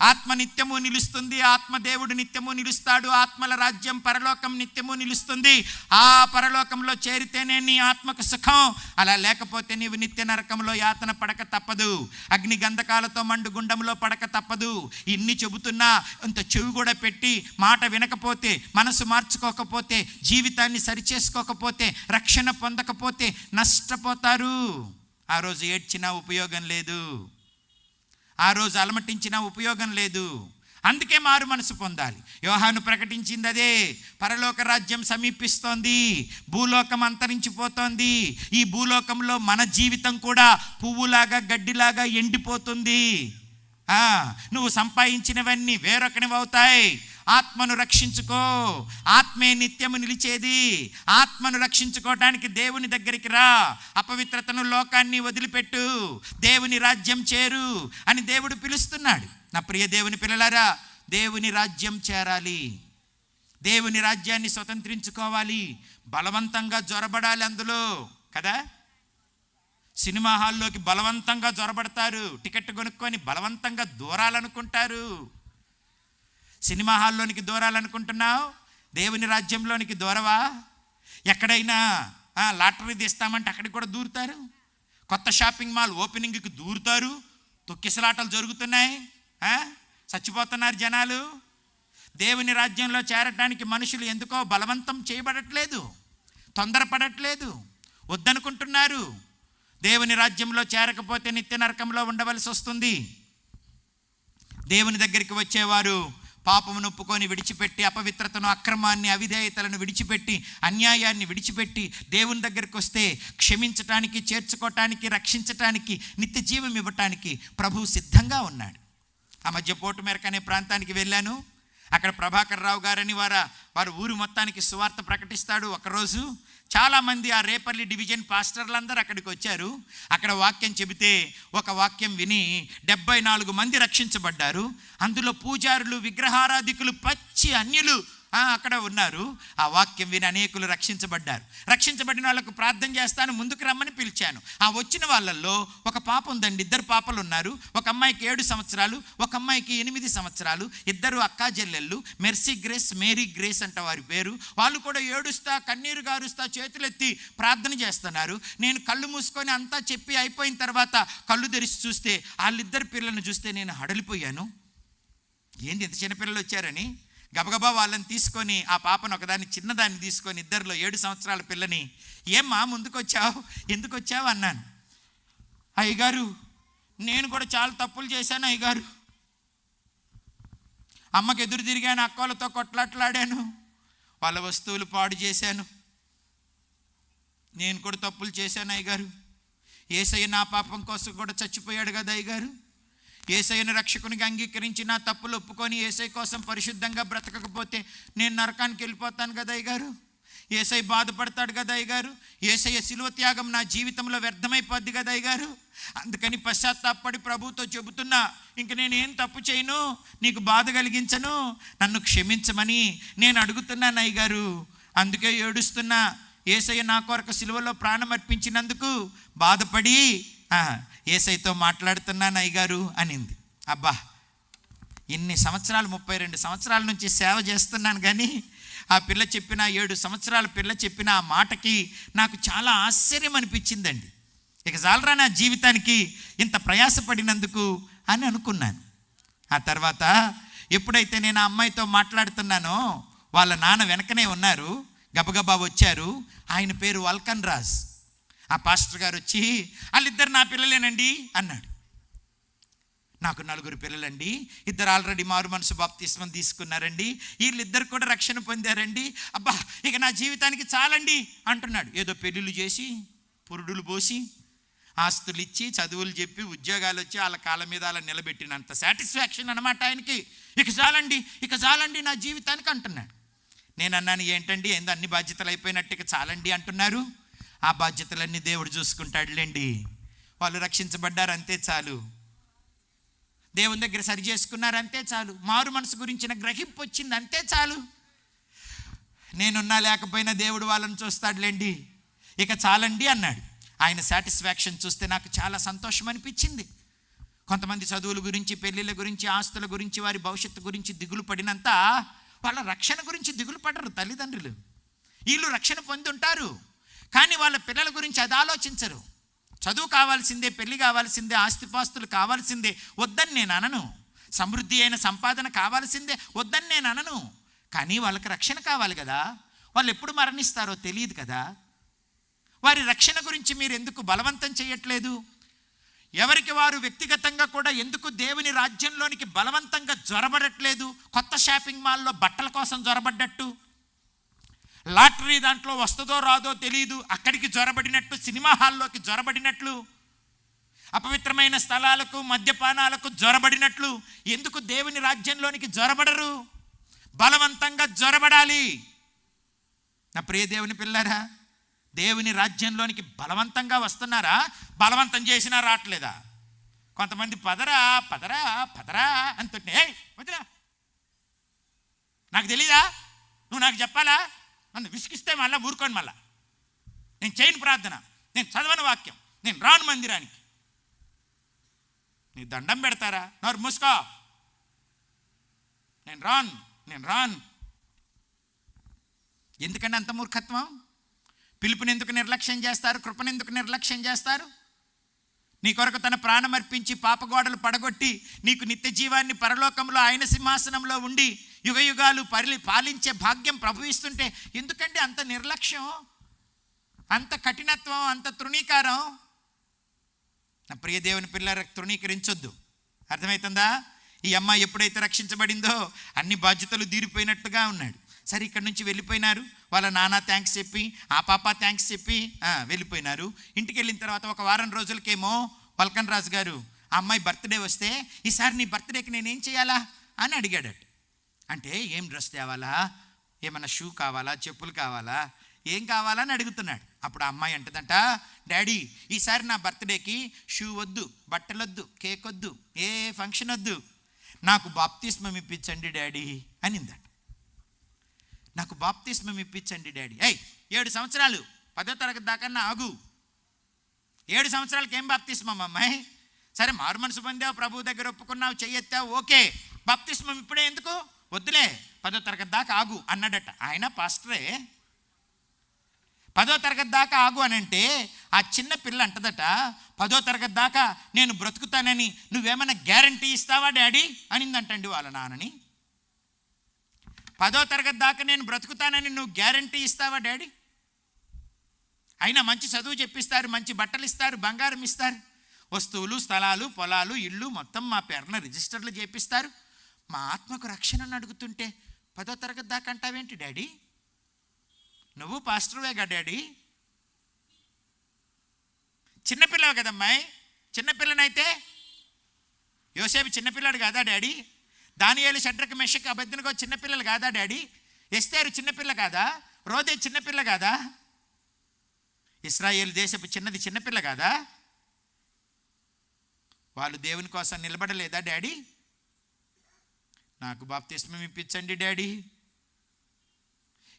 ఆత్మ నిత్యము నిలుస్తుంది, ఆత్మదేవుడు నిత్యము నిలుస్తాడు. ఆత్మల రాజ్యం పరలోకం నిత్యము నిలుస్తుంది. ఆ పరలోకంలో చేరితేనే నీ ఆత్మకు సుఖం. అలా లేకపోతే నీవు నిత్య నరకంలో యాతన పడక తప్పదు, అగ్ని గంధకాలతో మండు గుండంలో పడక తప్పదు. ఇన్ని చెబుతున్నా ఇంత చెవి కూడా పెట్టి మాట వినకపోతే, మనసు మార్చుకోకపోతే, జీవితాన్ని సరిచేసుకోకపోతే, రక్షణ పొందకపోతే నష్టపోతారు. ఆ రోజు ఏడ్చినా ఉపయోగం లేదు, ఆ రోజు అలమటించినా ఉపయోగం లేదు. అందుకే మారు మనసు పొందాలి. యోహాను ప్రకటించింది అదే. పరలోక రాజ్యం సమీపిస్తోంది, భూలోకం అంతరించిపోతోంది. ఈ భూలోకంలో మన జీవితం కూడా పువ్వులాగా గడ్డిలాగా ఎండిపోతుంది. నువ్వు సంపాదించినవన్నీ వేరొకనివి అవుతాయి. ఆత్మను రక్షించుకో, ఆత్మే నిత్యము నిలిచేది. ఆత్మను రక్షించుకోవటానికి దేవుని దగ్గరికి రా. అపవిత్రతను, లోకాన్ని వదిలిపెట్టు, దేవుని రాజ్యం చేరు అని దేవుడు పిలుస్తున్నాడు. నా ప్రియ దేవుని పిల్లలారా, దేవుని రాజ్యం చేరాలి, దేవుని రాజ్యాన్ని స్వతంత్రించుకోవాలి. బలవంతంగా జొరబడాలి అందులో కదా. సినిమా హాల్లోకి బలవంతంగా జొరబడతారు, టికెట్ కొనుక్కొని బలవంతంగా దూరాలనుకుంటారు. సినిమా హాల్లోనికి దూరాలనుకుంటున్నావు, దేవుని రాజ్యంలోనికి దూరవా? ఎక్కడైనా లాటరీ తీస్తామంటే అక్కడికి కూడా దూరుతారు. కొత్త షాపింగ్ మాల్ ఓపెనింగ్కి దూరుతారు. తొక్కిసలాటలు జరుగుతున్నాయి, చచ్చిపోతున్నారు జనాలు. దేవుని రాజ్యంలో చేరటానికి మనుషులు ఎందుకో బలవంతం చేయబడట్లేదు, తొందరపడట్లేదు, వద్దనుకుంటున్నారు. దేవుని రాజ్యంలో చేరకపోతే నిత్య నరకంలో ఉండవలసి వస్తుంది. దేవుని దగ్గరికి వచ్చేవారు పాపమును ఒప్పుకొని విడిచిపెట్టి, అపవిత్రతను, అక్రమాన్ని, అవిధేయతలను విడిచిపెట్టి, అన్యాయాన్ని విడిచిపెట్టి దేవుని దగ్గరికి వస్తే క్షమించటానికి, చేర్చుకోవటానికి, రక్షించటానికి, నిత్య జీవం ఇవ్వటానికి ప్రభువు సిద్ధంగా ఉన్నాడు. ఆ మధ్య పోటుమేరకు అనే ప్రాంతానికి వెళ్ళాను. అక్కడ ప్రభాకర్ రావు గారని వారు ఊరు మొత్తానికి సువార్త ప్రకటిస్తాడు. ఒకరోజు చాలామంది ఆ రేపల్లి డివిజన్ పాస్టర్లందరూ అక్కడికి వచ్చారు. అక్కడ వాక్యం చెబితే ఒక వాక్యం విని 74 మంది రక్షించబడ్డారు. అందులో పూజారులు, విగ్రహారాధికులు, పచ్చి అన్యులు అక్కడ ఉన్నారు. ఆ వాక్యం విని అనేకులు రక్షించబడ్డారు. రక్షించబడిన వాళ్ళకు ప్రార్థన చేస్తాను, ముందుకు రమ్మని పిలిచాను. ఆ వచ్చిన వాళ్ళల్లో ఒక పాప ఉందండి. 2 పాపలు ఉన్నారు. ఒక అమ్మాయికి 7 సంవత్సరాలు, ఒక అమ్మాయికి 8 సంవత్సరాలు. 2 అక్కా చెల్లెళ్ళు. మెర్సీ గ్రేస్, మేరీ గ్రేస్ అంట వారి పేరు. వాళ్ళు కూడా ఏడుస్తా, కన్నీరు గారుస్తా, చేతులెత్తి ప్రార్థన చేస్తున్నారు. నేను కళ్ళు మూసుకొని అంతా చెప్పి అయిపోయిన తర్వాత కళ్ళు తెరిచి చూస్తే వాళ్ళిద్దరు పిల్లలను చూస్తే నేను హడలిపోయాను. ఏంటి ఇంత చిన్నపిల్లలు వచ్చారని గబగబా వాళ్ళని తీసుకొని, ఆ పాపను ఒకదాన్ని చిన్నదాన్ని తీసుకొని, 2 7 సంవత్సరాల పిల్లని, ఏమ్మా ముందుకు వచ్చావు, ఎందుకు వచ్చావు అన్నాను. అయ్యగారు, నేను కూడా చాలా తప్పులు చేశాను అయ్యగారు. అమ్మకి ఎదురు తిరిగాను, అక్కలతో కొట్లాట్లాడాను, వాళ్ళ వస్తువులు పాడు చేశాను. నేను కూడా తప్పులు చేశాను అయ్యగారు. యేసయ్య నా పాపం కోసం కూడా చచ్చిపోయాడు కదా అయ్యగారు. యేసయ్యను రక్షకునిగా అంగీకరించి నా తప్పులు ఒప్పుకొని యేసయ్య కోసం పరిశుద్ధంగా బ్రతకకపోతే నేను నరకానికి వెళ్ళిపోతాను కదా అయ్యగారు. యేసయ్య బాధపడతాడు కదా అయ్యగారు. యేసయ్య శిలువ త్యాగం నా జీవితంలో వ్యర్థమైపోద్ది కదా అయ్యగారు. అందుకని పశ్చాత్తాపడి ప్రభువుతో చెబుతున్నా, ఇంక నేనేం తప్పు చేయను, నీకు బాధ కలిగించను, నన్ను క్షమించమని నేను అడుగుతున్నాను అయ్యగారు. అందుకే ఏడుస్తున్నా. యేసయ్య నా కొరకు సిలువలో ప్రాణం అర్పించినందుకు బాధపడి యేసయ్యతో మాట్లాడుతున్నాను అయ్యగారు అనింది. అబ్బా, ఇన్ని సంవత్సరాలు 32 సంవత్సరాల నుంచి సేవ చేస్తున్నాను, కానీ ఆ పిల్ల చెప్పిన 7 సంవత్సరాల పిల్ల చెప్పిన ఆ మాటకి నాకు చాలా ఆశ్చర్యం అనిపించిందండి. ఇక చాలరా నా జీవితానికి ఇంత ప్రయాసపడినందుకు అని అనుకున్నాను. ఆ తర్వాత ఎప్పుడైతే నేను ఆ అమ్మాయితో మాట్లాడుతున్నానో వాళ్ళ నాన్న వెనకనే ఉన్నారు. గబగబా వచ్చారు. ఆయన పేరు వల్కన్ రాజ్. ఆ పాస్టర్ గారు వచ్చి, వాళ్ళిద్దరు నా పిల్లలేనండి అన్నాడు. నాకు 4 పిల్లలండి, 2 ఆల్రెడీ మారు మనసు బాప్తిస్మం తీసుకున్నారండి, వీళ్ళిద్దరు కూడా రక్షణ పొందారండి. అబ్బా, ఇక నా జీవితానికి చాలండి అంటున్నాడు. ఏదో పెళ్ళిళ్ళు చేసి, పురుడులు పోసి, ఆస్తులు ఇచ్చి, చదువులు చెప్పి, ఉద్యోగాలు వచ్చి వాళ్ళ కాళ్ళ మీద అలా నిలబెట్టినంత సాటిస్ఫాక్షన్ అనమాట ఆయనకి. ఇక చాలండి నా జీవితానికి అంటున్నాడు. నేను అన్నాను, ఏంటండి ఏందో అన్ని బాధ్యతలు అయిపోయినట్టు ఇక చాలండి అంటున్నారు? ఆ బాధ్యతలన్నీ దేవుడు చూసుకుంటాడులేండి. వాళ్ళు రక్షించబడ్డారు, అంతే చాలు. దేవుని దగ్గర సరి చేసుకున్నారు, అంతే చాలు. మారు మనసు గురించిన గ్రహింపు వచ్చింది, అంతే చాలు. నేనున్నా లేకపోయినా దేవుడు వాళ్ళని చూస్తాడులేండి, ఇక చాలండి అన్నాడు. ఆయన సాటిస్ఫాక్షన్ చూస్తే నాకు చాలా సంతోషం అనిపించింది. కొంతమంది చదువుల గురించి, పెళ్ళిళ్ళ గురించి, ఆస్తుల గురించి, వారి భవిష్యత్తు గురించి దిగులు పడినంత వాళ్ళ రక్షణ గురించి దిగులు పడరు తల్లిదండ్రులు. వీళ్ళు రక్షణ పొంది ఉంటారు, కానీ వాళ్ళ పిల్లల గురించి అది ఆలోచించరు. చదువు కావాల్సిందే, పెళ్ళి కావాల్సిందే, ఆస్తిపాస్తులు కావాల్సిందే, వద్దని నేను అనను. సమృద్ధి అయిన సంపాదన కావాల్సిందే, వద్దని నేను అనను. కానీ వాళ్ళకి రక్షణ కావాలి కదా. వాళ్ళు ఎప్పుడు మరణిస్తారో తెలియదు కదా. వారి రక్షణ గురించి మీరు ఎందుకు బలవంతం చేయట్లేదు? ఎవరికి వారు వ్యక్తిగతంగా కూడా ఎందుకు దేవుని రాజ్యంలోనికి బలవంతంగా జొరబడట్లేదు? కొత్త షాపింగ్ మాల్లో బట్టల కోసం జొరబడ్డట్టు, లాటరీ దాంట్లో వస్తుందో రాదో తెలియదు అక్కడికి జొరబడినట్టు, సినిమా హాల్లోకి జొరబడినట్లు, అపవిత్రమైన స్థలాలకు, మద్యపానాలకు జొరబడినట్లు ఎందుకు దేవుని రాజ్యంలోనికి జొరబడరు? బలవంతంగా జొరబడాలి. నా ప్రియ దేవుని పిల్లారా, దేవుని రాజ్యంలోనికి బలవంతంగా వస్తున్నారా? బలవంతం చేసినా రావట్లేదా? కొంతమంది పదరా పదరా పదరా అంటుంటే, వదిరా, నాకు తెలీదా, నువ్వు నాకు చెప్పాలా? నన్ను విసిగిస్తే మళ్ళీ ఊరుకోండి, మళ్ళా నేను చేయను ప్రార్థన, నేను చదవను వాక్యం, నేను రాను మందిరానికి. నీ దండం పెడతారా? నోరు మూసుకో, నేను రాను. ఎందుకంటే అంత మూర్ఖత్వం? పిలుపుని ఎందుకు నిర్లక్ష్యం చేస్తారు? కృపను ఎందుకు నిర్లక్ష్యం చేస్తారు? నీ కొరకు తన ప్రాణం అర్పించి పాపగోడలు పడగొట్టి నీకు నిత్య జీవాన్ని పరలోకంలో ఆయన సింహాసనంలో ఉండి యుగయుగాలు పాలించే భాగ్యం ప్రభు ఇస్తుంటే ఎందుకంటే అంత నిర్లక్ష్యం, అంత కఠినత్వం, అంత తృణీకారం? నా ప్రియ దేవుని పిల్లల తృణీకరించొద్దు. అర్థమవుతుందా? ఈ అమ్మాయి ఎప్పుడైతే రక్షించబడిందో అన్ని బాధ్యతలు తీరిపోయినట్టుగా ఉన్నాడు. సరే, ఇక్కడి నుంచి వెళ్ళిపోయినారు. వాళ్ళ నాన్న థ్యాంక్స్ చెప్పి, ఆ పాప థ్యాంక్స్ చెప్పి వెళ్ళిపోయినారు. ఇంటికి వెళ్ళిన తర్వాత ఒక వారం రోజులకేమో వల్కన్ రాజు గారు ఆ అమ్మాయి బర్త్డే వస్తే, ఈసారి నీ బర్త్డేకి నేనేం చేయాలా అని అడిగాడట. అంటే ఏం డ్రెస్ తేవాలా, ఏమన్నా షూ కావాలా, చెప్పులు కావాలా, ఏం కావాలని అడుగుతున్నాడు. అప్పుడు ఆ అమ్మాయి అంటదంట, డాడీ ఈసారి నా బర్త్డేకి షూ వద్దు, బట్టలు వద్దు, కేక్ వద్దు, ఏ ఫంక్షన్ వద్దు, నాకు బాప్తిస్మం ఇప్పించండి డాడీ అనిందట. నాకు బాప్తిస్మం ఇప్పించండి డాడీ. 7 సంవత్సరాలు 10వ తరగతి దాకా ఆగు. 7 సంవత్సరాలకి ఏం బాప్తిస్మం అమ్మాయి? సరే మారు మనసు పొందావు, ప్రభు దగ్గర ఒప్పుకున్నావు, చెయ్యెత్తావు, ఓకే. బాప్తిస్మం ఇప్పుడే ఎందుకు? వద్దులే, 10వ తరగతి దాకా ఆగు అన్నాడట. ఆయన పాస్టరే. 10వ తరగతి దాకా ఆగు అని అంటే ఆ చిన్న పిల్ల అంటదట, 10వ తరగతి దాకా నేను బ్రతుకుతానని నువ్వేమన్నా గ్యారంటీ ఇస్తావా డాడీ అనిందంటండి వాళ్ళ నాన్నని. 10వ తరగతి దాకా నేను బ్రతుకుతానని నువ్వు గ్యారంటీ ఇస్తావా డాడీ? అయినా మంచి చదువు చెప్పిస్తారు, మంచి బట్టలు ఇస్తారు, బంగారం ఇస్తారు, వస్తువులు, స్థలాలు, పొలాలు, ఇళ్ళు మొత్తం మా పేరున రిజిస్టర్లు చేపిస్తారు. మా ఆత్మకు రక్షణను అడుగుతుంటే 10వ తరగతి దాకా అంటావేంటి డాడీ? నువ్వు పాస్టర్వేగా డాడీ? చిన్నపిల్లవు కదమ్మాయి. చిన్నపిల్లనైతే యోసేపు చిన్నపిల్లాడు కాదా డాడీ? దానియేలు, షడ్రకు, మెషకు, అబేద్నెగో చిన్నపిల్లలు కాదా డాడీ? ఎస్తేరు చిన్నపిల్ల కాదా? రోదే చిన్నపిల్ల కాదా? ఇశ్రాయేలు దేశపు చిన్నపిల్ల కాదా? వాళ్ళు దేవుని కోసం నిలబడలేదా డాడీ? నాకు బాప్తిస్మం ఇప్పించండి డాడీ.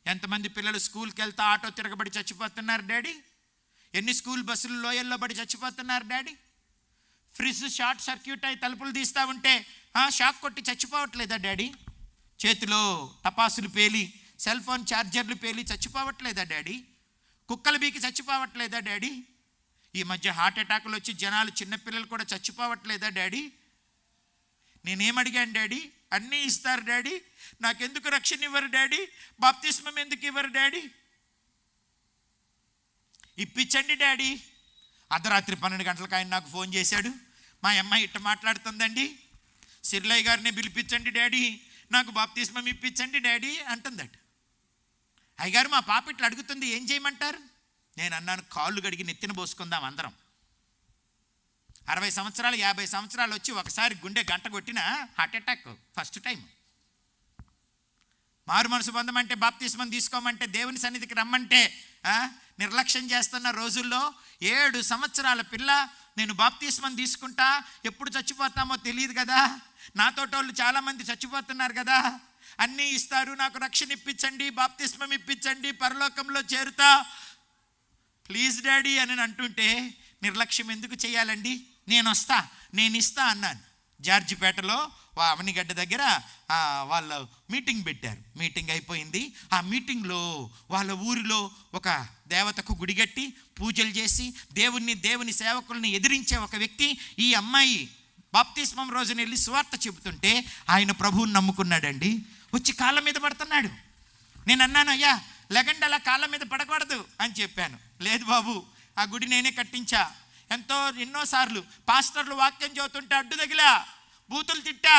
ఎంతమంది పిల్లలు స్కూల్కి వెళ్తా ఆటో తిరగబడి చచ్చిపోతున్నారు డాడీ? ఎన్ని స్కూల్ బస్సులు లోయల్లో పడి చచ్చిపోతున్నారు డాడీ? ఫ్రిడ్జ్ షార్ట్ సర్క్యూట్ అయి తలుపులు తీస్తూ ఉంటే షాక్ కొట్టి చచ్చిపోవట్లేదా డాడీ? చేతిలో టపాసులు పేలి, సెల్ ఫోన్ ఛార్జర్లు పేలి చచ్చిపోవట్లేదా డాడీ? కుక్కలు బీకి చచ్చిపోవట్లేదా డాడీ? ఈ మధ్య హార్ట్ అటాకులు వచ్చి జనాలు, చిన్నపిల్లలు కూడా చచ్చిపోవట్లేదా డాడీ? నేనేమడిగాను డాడీ? అన్నీ ఇస్తారు డాడీ, నాకెందుకు రక్షణ ఇవ్వరు డాడీ? బాప్తిస్మం ఎందుకు ఇవ్వరు డాడీ? ఇప్పించండి డాడీ. అర్ధరాత్రి 12 గంటలకు ఆయన నాకు ఫోన్ చేశాడు. మా అమ్మాయి ఇట్ట మాట్లాడుతుందండి, సిర్లయ్య గారిని పిలిపించండి డాడీ, నాకు బాప్తిస్మం ఇప్పించండి డాడీ అంటుందట. అయ్యగారు మా పాప ఇట్లా అడుగుతుంది, ఏం చేయమంటారు? నేను అన్నాను, కాళ్ళు గడిగి నెత్తిన పోసుకుందాం అందరం. 60 సంవత్సరాలు 50 సంవత్సరాలు వచ్చి ఒకసారి గుండె గంట కొట్టిన హార్ట్ అటాక్ ఫస్ట్ టైం. మారు మనసు పొందమంటే, బాప్తిస్మం తీసుకోమంటే, దేవుని సన్నిధికి రమ్మంటే నిర్లక్ష్యం చేస్తున్న రోజుల్లో 7 సంవత్సరాల పిల్ల నేను బాప్తిస్మం తీసుకుంటా, ఎప్పుడు చచ్చిపోతామో తెలియదు కదా, నాతోటోళ్ళు చాలామంది చచ్చిపోతున్నారు కదా, అన్నీ ఇస్తారు, నాకు రక్షణ ఇప్పించండి, బాప్తిస్మం ఇప్పించండి, పరలోకంలో చేరుతా, ప్లీజ్ డాడీ అని అంటుంటే నిర్లక్ష్యం ఎందుకు చేయాలండి? నేను వస్తా, నేను ఇస్తా అన్నాను. జార్జిపేటలో అవనిగడ్డ దగ్గర వాళ్ళు మీటింగ్ పెట్టారు. మీటింగ్ అయిపోయింది. ఆ మీటింగ్లో వాళ్ళ ఊరిలో ఒక దేవతకు గుడిగట్టి పూజలు చేసి దేవుని సేవకుల్ని ఎదిరించే ఒక వ్యక్తి ఈ అమ్మాయి బాప్తిస్మం రోజున వెళ్ళి సువార్త చెబుతుంటే ఆయన ప్రభువుని నమ్ముకున్నాడండి. వచ్చి కాళ్ళ మీద పడుతున్నాడు. నేను అన్నాను, అయ్యా లేకంటే అలా కాళ్ళ మీద పడకూడదు అని చెప్పాను. లేదు బాబు, ఆ గుడి నేనే కట్టించా, ఎన్నోసార్లు పాస్టర్లు వాక్యం చదువుతుంటే అడ్డు తగిలా, బూతులు తిట్టా,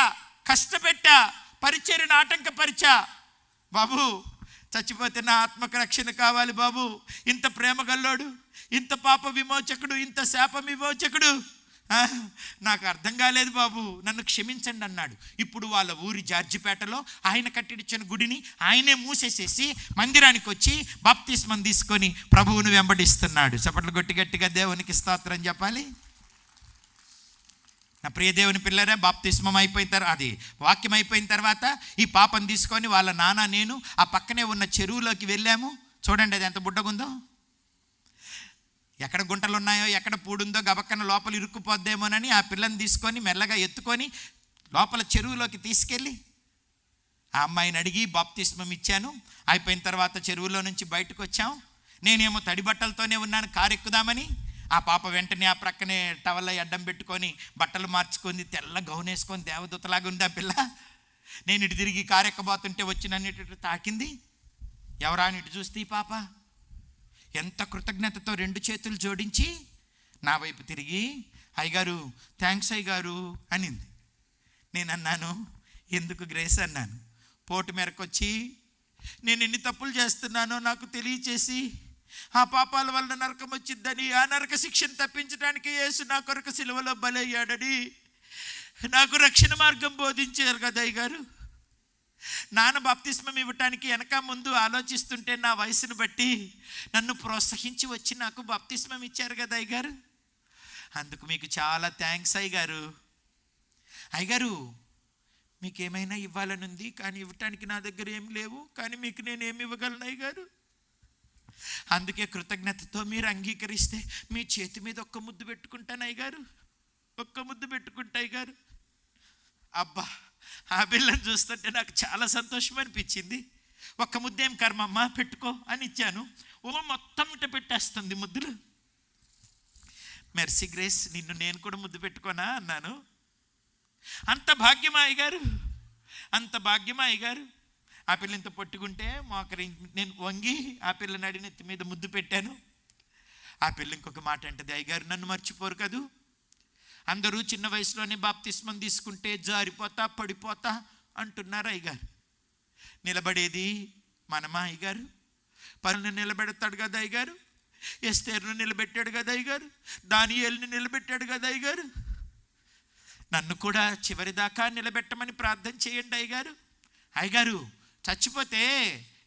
కష్టపెట్టా, పరిచర్యను ఆటంకపరిచా. బాబు చచ్చిపోతే నా ఆత్మకు రక్షణ కావాలి బాబు. ఇంత ప్రేమగల్లోడు, ఇంత పాప విమోచకుడు, ఇంత శాప విమోచకుడు నాకు అర్థం కాలేదు బాబు, నన్ను క్షమించండి అన్నాడు. ఇప్పుడు వాళ్ళ ఊరి జార్జిపేటలో ఆయన కట్టించిన గుడిని ఆయనే మూసేసేసి మందిరానికి వచ్చి బాప్తిస్మం తీసుకొని ప్రభువును వెంబడిస్తున్నాడు. చప్పట్లు గట్టిగా దేవునికి స్తోత్రం చెప్పాలి. నా ప్రియ దేవుని పిల్లరే, బాప్తిస్మం అయిపోయిన తర్వాత, అది వాక్యం అయిపోయిన తర్వాత ఈ పాపను తీసుకొని వాళ్ళ నాన్న నేను ఆ పక్కనే ఉన్న చెరువులోకి వెళ్ళాము. చూడండి అది ఎంత బుడ్డగుందో, ఎక్కడ గుంటలు ఉన్నాయో, ఎక్కడ పూడుందో, గబక్కన లోపల ఇరుక్కుపోద్దేమోనని ఆ పిల్లని తీసుకొని మెల్లగా ఎత్తుకొని లోపల చెరువులోకి తీసుకెళ్ళి ఆ అమ్మాయిని అడిగి బాప్తిస్మం ఇచ్చాను. అయిపోయిన తర్వాత చెరువులో నుంచి బయటకు వచ్చాం. నేనేమో తడి బట్టలతోనే ఉన్నాను, కారు ఎక్కుదామని. ఆ పాప వెంటనే ఆ ప్రక్కనే టవల్లో అడ్డం పెట్టుకొని బట్టలు మార్చుకొని తెల్ల గౌన్ వేసుకొని దేవదూతలాగా ఉంది ఆ పిల్ల. నేను ఇటు తిరిగి కారు ఎక్కబోతుంటే వచ్చి నన్ను ఇటు తాకింది. ఎవరా అని ఇటు చూస్తే ఈ పాప ఎంత కృతజ్ఞతతో 2 చేతులు జోడించి నా వైపు తిరిగి, అయ్యగారు థ్యాంక్స్ అయ్యగారు అనింది. నేను అన్నాను, ఎందుకు గ్రేస్ అన్నాను. పోటు మేరకొచ్చి నేను ఎన్ని తప్పులు చేస్తున్నానో నాకు తెలియచేసి ఆ పాపాల వల్ల నరకం వచ్చిద్దని, ఆ నరక శిక్షను తప్పించడానికి యేసు నా కొరకు సిలువలో బలయ్యాడని నాకు రక్షణ మార్గం బోధించారు కదా అయ్యగారు. నాన్న బాప్తిస్మం ఇవ్వటానికి వెనక ముందు ఆలోచిస్తుంటే నా వయసును బట్టి నన్ను ప్రోత్సహించి వచ్చి నాకు బాప్తిస్మం ఇచ్చారు కదా అయ్యగారు, అందుకు మీకు చాలా థ్యాంక్స్ అయ్యగారు. అయ్యగారు మీకేమైనా ఇవ్వాలనుంది, కానీ ఇవ్వటానికి నా దగ్గర ఏం లేవు, కానీ మీకు నేనేమి ఇవ్వగలను అయ్యగారు. అందుకే కృతజ్ఞతతో మీరు అంగీకరిస్తే మీ చేతి మీద ఒక్క ముద్దు పెట్టుకుంటాను అయ్యగారు, ఒక్క ముద్దు పెట్టుకుంటా అయ్యగారు. అబ్బా, ఆ పిల్లని చూస్తుంటే నాకు చాలా సంతోషం అనిపించింది. ఒక్క ముద్దేం కర్మమ్మ, పెట్టుకో అని ఇచ్చాను. మొత్తం ఇట పెట్టేస్తుంది ముద్దులు. మెర్సీ గ్రేస్, నిన్ను నేను కూడా ముద్దు పెట్టుకోనా అన్నాను. అంత భాగ్యమా అయ్యగారు, అంత భాగ్యమా అయ్యగారు. ఆ పిల్ల ఇంత పట్టుకుంటే నేను వంగి ఆ పిల్ల నడినెత్తి మీద ముద్దు పెట్టాను. ఆ పిల్ల ఇంకొక మాట అంటది, అయ్యగారు నన్ను మర్చిపోరు కదూ, అందరూ చిన్న వయసులోనే బాప్తిస్మం తీసుకుంటే జారిపోతా పడిపోతా అంటున్నారు అయ్యగారు. నిలబడేది మనమా అయ్యగారు? పనులను నిలబెడతాడు కదా అయ్యగారు, ఎస్తేరును నిలబెట్టాడు కదా అయ్యగారు, దానియేలుని నిలబెట్టాడు కదా అయ్యగారు. నన్ను కూడా చివరి దాకా నిలబెట్టమని ప్రార్థన చేయండి అయ్యగారు. అయ్యగారు చచ్చిపోతే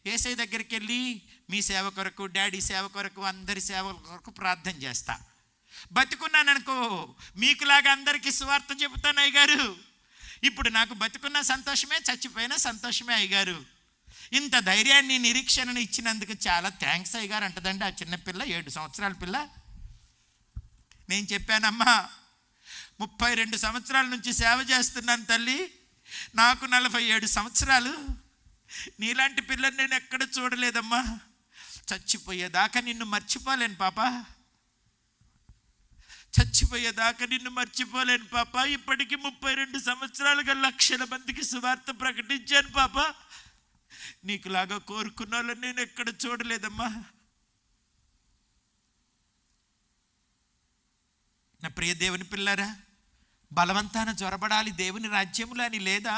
యేసయ్య దగ్గరికి వెళ్ళి మీ సేవ కొరకు, డాడీ సేవ కొరకు, అందరి సేవ కొరకు ప్రార్థన చేస్తా. బతుకున్నాననుకో మీకులాగా అందరికీ సువార్త చెబుతాను అయ్యగారు. ఇప్పుడు నాకు బతుకున్న సంతోషమే, చచ్చిపోయినా సంతోషమే అయ్యగారు. ఇంత ధైర్యాన్ని, నిరీక్షణను ఇచ్చినందుకు చాలా థ్యాంక్స్ అయ్యగారు అంటదండి ఆ చిన్నపిల్ల, 7 సంవత్సరాల పిల్ల. నేను చెప్పానమ్మా, 32 సంవత్సరాల నుంచి సేవ చేస్తున్నాను తల్లి, నాకు 47 సంవత్సరాలు. నీలాంటి పిల్లని నేను ఎక్కడ చూడలేదమ్మా. చచ్చిపోయేదాకా నిన్ను మర్చిపోలేను పాప, చచ్చిపోయేదాకా నిన్ను మర్చిపోలేను పాప. ఇప్పటికీ 32 సంవత్సరాలుగా లక్షల మందికి సువార్త ప్రకటించాను పాప. నీకులాగా కోరుకున్న వాళ్ళని నేను ఎక్కడ చూడలేదమ్మా. నా ప్రియ దేవుని పిల్లారా, బలవంతాన జ్వరబడాలి దేవుని రాజ్యములు అని లేదా?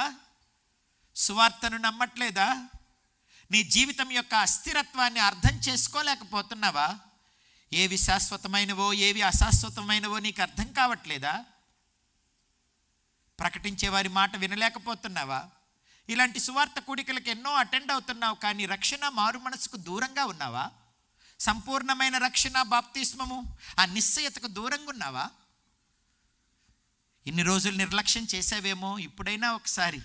సువార్తను నమ్మట్లేదా? నీ జీవితం యొక్క అస్థిరత్వాన్ని అర్థం చేసుకోలేకపోతున్నావా? ఏవి శాశ్వతమైనవో ఏవి అశాశ్వతమైనవో నీకు అర్థం కావట్లేదా? ప్రకటించే వారి మాట వినలేకపోతున్నావా? ఇలాంటి సువార్త కూడికలకు ఎన్నో అటెండ్ అవుతున్నావు, కానీ రక్షణ మారు మనసుకు దూరంగా ఉన్నావా? సంపూర్ణమైన రక్షణ, బాప్తిస్మము, ఆ నిశ్చయతకు దూరంగా ఉన్నావా? ఇన్ని రోజులు నిర్లక్ష్యం చేసావేమో. ఇప్పుడైనా ఒకసారి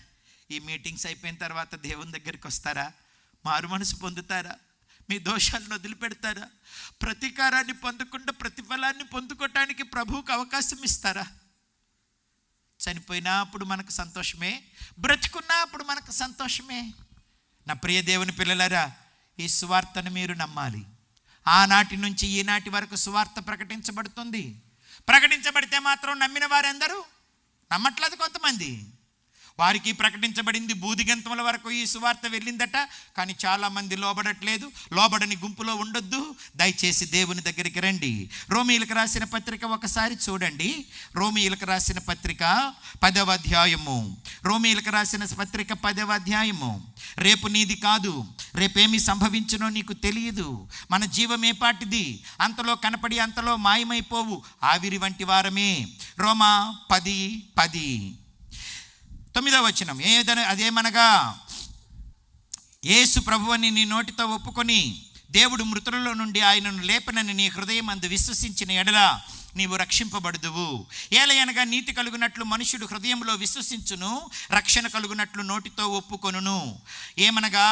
ఈ మీటింగ్స్ అయిపోయిన తర్వాత దేవుని దగ్గరికి వస్తారా? మారు మనసు పొందుతారా? మీ దోషాలను వదిలిపెడతారా? ప్రతీకారాన్ని పొందకుండా ప్రతిఫలాన్ని పొందుకోవటానికి ప్రభువుకు అవకాశం ఇస్తారా? చనిపోయినా అప్పుడు మనకు సంతోషమే, బ్రతుకున్నా అప్పుడు మనకు సంతోషమే. నా ప్రియ దేవుని పిల్లలారా, ఈ సువార్తను మీరు నమ్మాలి. ఆనాటి నుంచి ఈనాటి వరకు సువార్త ప్రకటించబడుతుంది. ప్రకటించబడితే మాత్రం నమ్మిన వారెందరూ? నమ్మట్లేదు కొంతమంది. వారికి ప్రకటించబడింది బూదిగంతముల వరకు ఈ సువార్త వెళ్ళిందట, కానీ చాలామంది లోబడట్లేదు. లోబడని గుంపులో ఉండొద్దు. దయచేసి దేవుని దగ్గరికి రండి. రోమీయులకు రాసిన పత్రిక ఒకసారి చూడండి. రోమీయులకు రాసిన పత్రిక 10వ అధ్యాయము. రోమీయులకు రాసిన పత్రిక 10వ అధ్యాయము. రేపు నీది కాదు, రేపేమి సంభవించునో నీకు తెలియదు. మన జీవమే పాటిది, అంతలో కనపడి అంతలో మాయమైపోవు ఆవిరి వంటి వారమే. రోమా 10:10. 9వ వచనం. అదేమనగా, యేసు ప్రభువని నీ నోటితో ఒప్పుకొని దేవుడు మృతులలో నుండి ఆయనను లేపనని నీ హృదయం అందు విశ్వసించిన ఎడల నీవు రక్షింపబడుదువు. ఏలయనగా నీతి కలుగునట్లు మనుషుడు హృదయంలో విశ్వసించును, రక్షణ కలుగునట్లు నోటితో ఒప్పుకొనును. ఏమనగా,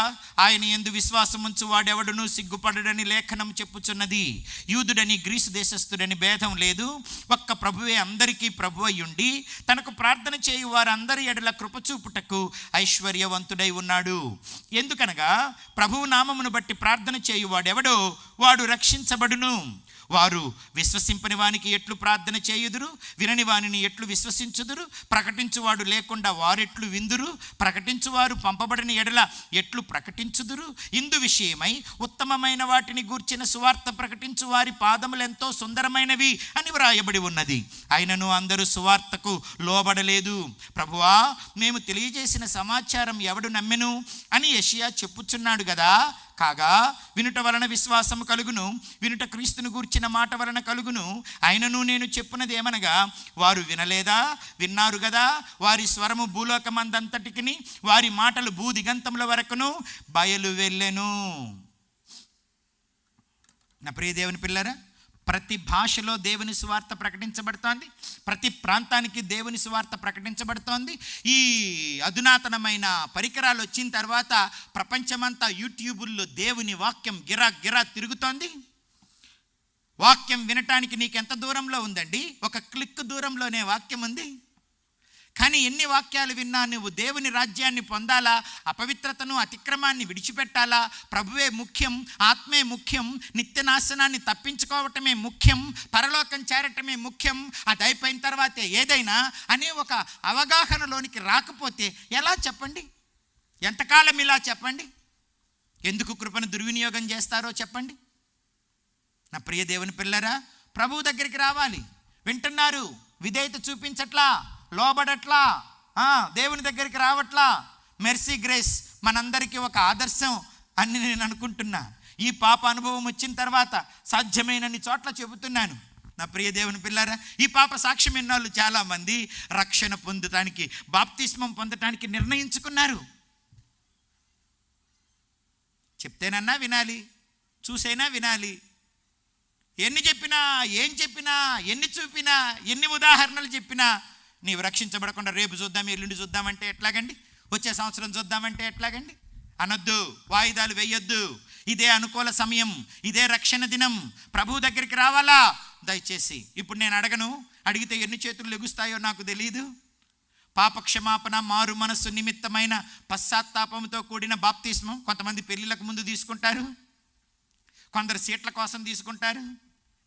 ఆయన యందు విశ్వాసముంచు వాడెవడును సిగ్గుపడడని లేఖనం చెప్పుచున్నది. యూదుడని గ్రీసు దేశస్థుడని భేదం లేదు, ఒక్క ప్రభువే అందరికీ ప్రభు అయ్యుండి తనకు ప్రార్థన చేయు వారందరి ఎడల కృపచూపుటకు ఐశ్వర్యవంతుడై ఉన్నాడు. ఎందుకనగా, ప్రభువు నామమును బట్టి ప్రార్థన చేయు వాడెవడో వాడు రక్షించబడును. వారు విశ్వసింపని వానికి ఎట్లు ప్రార్థన చేయుదురు? వినని వానిని ఎట్లు విశ్వసించుదురు? ప్రకటించువాడు లేకుండా వారెట్లు విందురు? ప్రకటించువారు పంపబడిన ఎడల ఎట్లు ప్రకటించుదురు? ఇందు విషయమై ఉత్తమమైన వాటిని గూర్చిన సువార్త ప్రకటించు వారి పాదములెంతో సుందరమైనవి అని వ్రాయబడి ఉన్నది. అయినను అందరూ సువార్తకు లోబడలేదు. ప్రభువా, మేము తెలియజేసిన సమాచారం ఎవడు నమ్మెను అని యెషయా చెప్పుచున్నాడు కదా. కాగా వినుట వలన విశ్వాసము కలుగును, వినుట క్రీస్తును గూర్చిన మాట వలన కలుగును. అయినను నేను చెప్పున్నది ఏమనగా, వారు వినలేదా? విన్నారు కదా. వారి స్వరము భూలోకమందంతటికిని, వారి మాటలు భూదిగంతముల వరకును బయలు వెళ్ళెను. నా ప్రియ దేవుని పిల్లరా, ప్రతి భాషలో దేవుని సువార్త ప్రకటించబడుతోంది. ప్రతి ప్రాంతానికి దేవుని సువార్త ప్రకటించబడుతోంది. ఈ అధునాతనమైన పరికరాలు వచ్చిన తర్వాత ప్రపంచమంతా యూట్యూబుల్లో దేవుని వాక్యం గిరా గిరా తిరుగుతోంది. వాక్యం వినటానికి నీకు ఎంత దూరంలో ఉందండి? ఒక క్లిక్ దూరంలోనే వాక్యం ఉంది. కానీ ఎన్ని వాక్యాలు విన్నా నువ్వు దేవుని రాజ్యాన్ని పొందాలా, అపవిత్రతను అతిక్రమాన్ని విడిచిపెట్టాలా, ప్రభువే ముఖ్యం, ఆత్మే ముఖ్యం, నిత్యనాశనాన్ని తప్పించుకోవటమే ముఖ్యం, పరలోకం చేరటమే ముఖ్యం, అది అయిపోయిన తర్వాతే ఏదైనా అనే ఒక అవగాహనలోనికి రాకపోతే ఎలా చెప్పండి? ఎంతకాలం ఇలా చెప్పండి? ఎందుకు కృపను దుర్వినియోగం చేస్తారో చెప్పండి. నా ప్రియ దేవుని పిల్లరా, ప్రభువు దగ్గరికి రావాలి. వింటున్నారు, విధేయత చూపించట్లా, లోబడట్లా, దేవుని దగ్గరికి రావట్లా. మెర్సీ గ్రేస్ మనందరికీ ఒక ఆదర్శం అని నేను అనుకుంటున్నా. ఈ పాప అనుభవం వచ్చిన తర్వాత సాధ్యమైనన్ని చోట్ల చెబుతున్నాను. నా ప్రియ దేవుని పిల్లరా, ఈ పాప సాక్ష్యం ఎన్నోళ్ళు చాలామంది రక్షణ పొందటానికి, బాప్తిస్మం పొందటానికి నిర్ణయించుకున్నారు. చెప్తేనన్నా వినాలి, చూసైనా వినాలి. ఎన్ని చెప్పినా, ఏం చెప్పినా, ఎన్ని చూపినా, ఎన్ని ఉదాహరణలు చెప్పినా నీవు రక్షించబడకుండా రేపు చూద్దాం, ఎల్లుండి చూద్దామంటే ఎట్లాగండి? వచ్చే సంవత్సరం చూద్దామంటే ఎట్లాగండి? అనొద్దు, వాయిదాలు వేయొద్దు. ఇదే అనుకూల సమయం, ఇదే రక్షణ దినం. ప్రభు దగ్గరికి రావాలా? దయచేసి ఇప్పుడు నేను అడగను, అడిగితే ఎన్ని చేతులు లెగుస్తాయో నాకు తెలియదు. పాప క్షమాపణ, మారు మనస్సు నిమిత్తమైన పశ్చాత్తాపంతో కూడిన బాప్తిస్మం కొంతమంది పెళ్ళిళ్ళకు ముందు తీసుకుంటారు, కొందరు సీట్ల కోసం తీసుకుంటారు.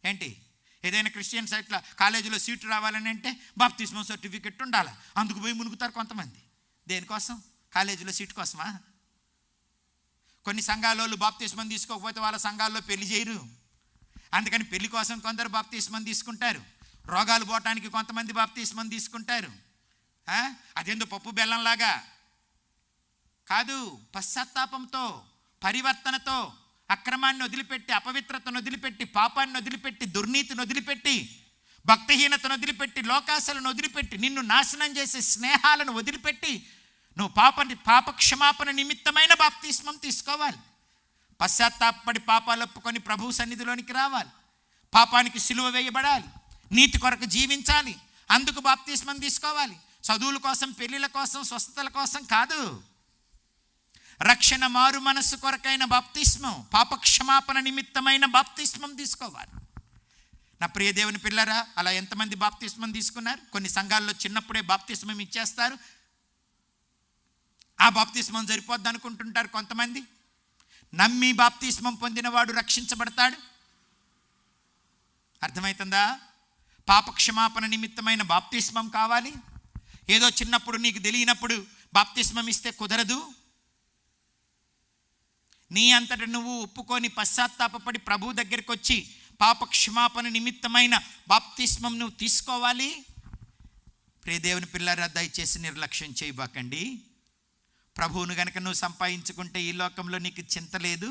ఏంటి, ఏదైనా క్రిస్టియన్ సైట్ల కాలేజీలో సీటు రావాలని అంటే బాప్తిస్మం సర్టిఫికెట్ ఉండాలి, అందుకు పోయి మునుగుతారు కొంతమంది. దేనికోసం? కాలేజీలో సీటు కోసమా? కొన్ని సంఘాలలో బాప్తిస్మం తీసుకోకపోతే వాళ్ళ సంఘాల్లో పెళ్లి చేయరు. అందుకని పెళ్లి కోసం కొందరు బాప్తిస్మం తీసుకుంటారు. రోగాలు పోవటానికి కొంతమంది బాప్తిస్మం తీసుకుంటారు. అదేందో పప్పు బెల్లంలాగా కాదు. పశ్చాత్తాపంతో, పరివర్తనతో, అక్రమాన్ని వదిలిపెట్టి, అపవిత్రతను వదిలిపెట్టి, పాపాన్ని వదిలిపెట్టి, దుర్నీతిని వదిలిపెట్టి, భక్తిహీనతను వదిలిపెట్టి, లోకాశలను వదిలిపెట్టి, నిన్ను నాశనం చేసే స్నేహాలను వదిలిపెట్టి నువ్వు పాప క్షమాపణ నిమిత్తమైన బాప్తిస్మం తీసుకోవాలి. పశ్చాత్తాపడి పాపాలు ఒప్పుకొని ప్రభు సన్నిధిలోనికి రావాలి. పాపానికి సిలువ వేయబడాలి, నీతి కొరకు జీవించాలి. అందుకు బాప్తిస్మం తీసుకోవాలి. చదువుల కోసం, పెళ్ళిళ్ళ కోసం, స్వస్థతల కోసం కాదు. రక్షణ, మారు మనస్సు కొరకైన బాప్తిస్మం, పాపక్షమాపణ నిమిత్తమైన బాప్తిస్మం తీసుకోవాలి. నా ప్రియ దేవుని పిల్లరా, అలా ఎంతమంది బాప్తిస్మం తీసుకున్నారు? కొన్ని సంఘాల్లో చిన్నప్పుడే బాప్తిస్మం ఇచ్చేస్తారు. ఆ బాప్తిస్మం సరిపోద్ది అనుకుంటుంటారు కొంతమంది. నమ్మి బాప్తిస్మం పొందినవాడు రక్షించబడతాడు. అర్థమవుతుందా? పాపక్షమాపణ నిమిత్తమైన బాప్తిస్మం కావాలి. ఏదో చిన్నప్పుడు నీకు తెలియనప్పుడు బాప్తిస్మం ఇస్తే కుదరదు. నీ అంతట నువ్వు ఒప్పుకొని పశ్చాత్తాపపడి ప్రభు దగ్గరికి వచ్చి పాపక్షమాపణ నిమిత్తమైన బాప్తిస్మం నువ్వు తీసుకోవాలి. ప్రియ దేవుని పిల్లరా, దయచేసి నిర్లక్ష్యం చేయబాకండి. ప్రభువును గనక నువ్వు సంపాదించుకుంటే ఈ లోకంలో నీకు చింత లేదు.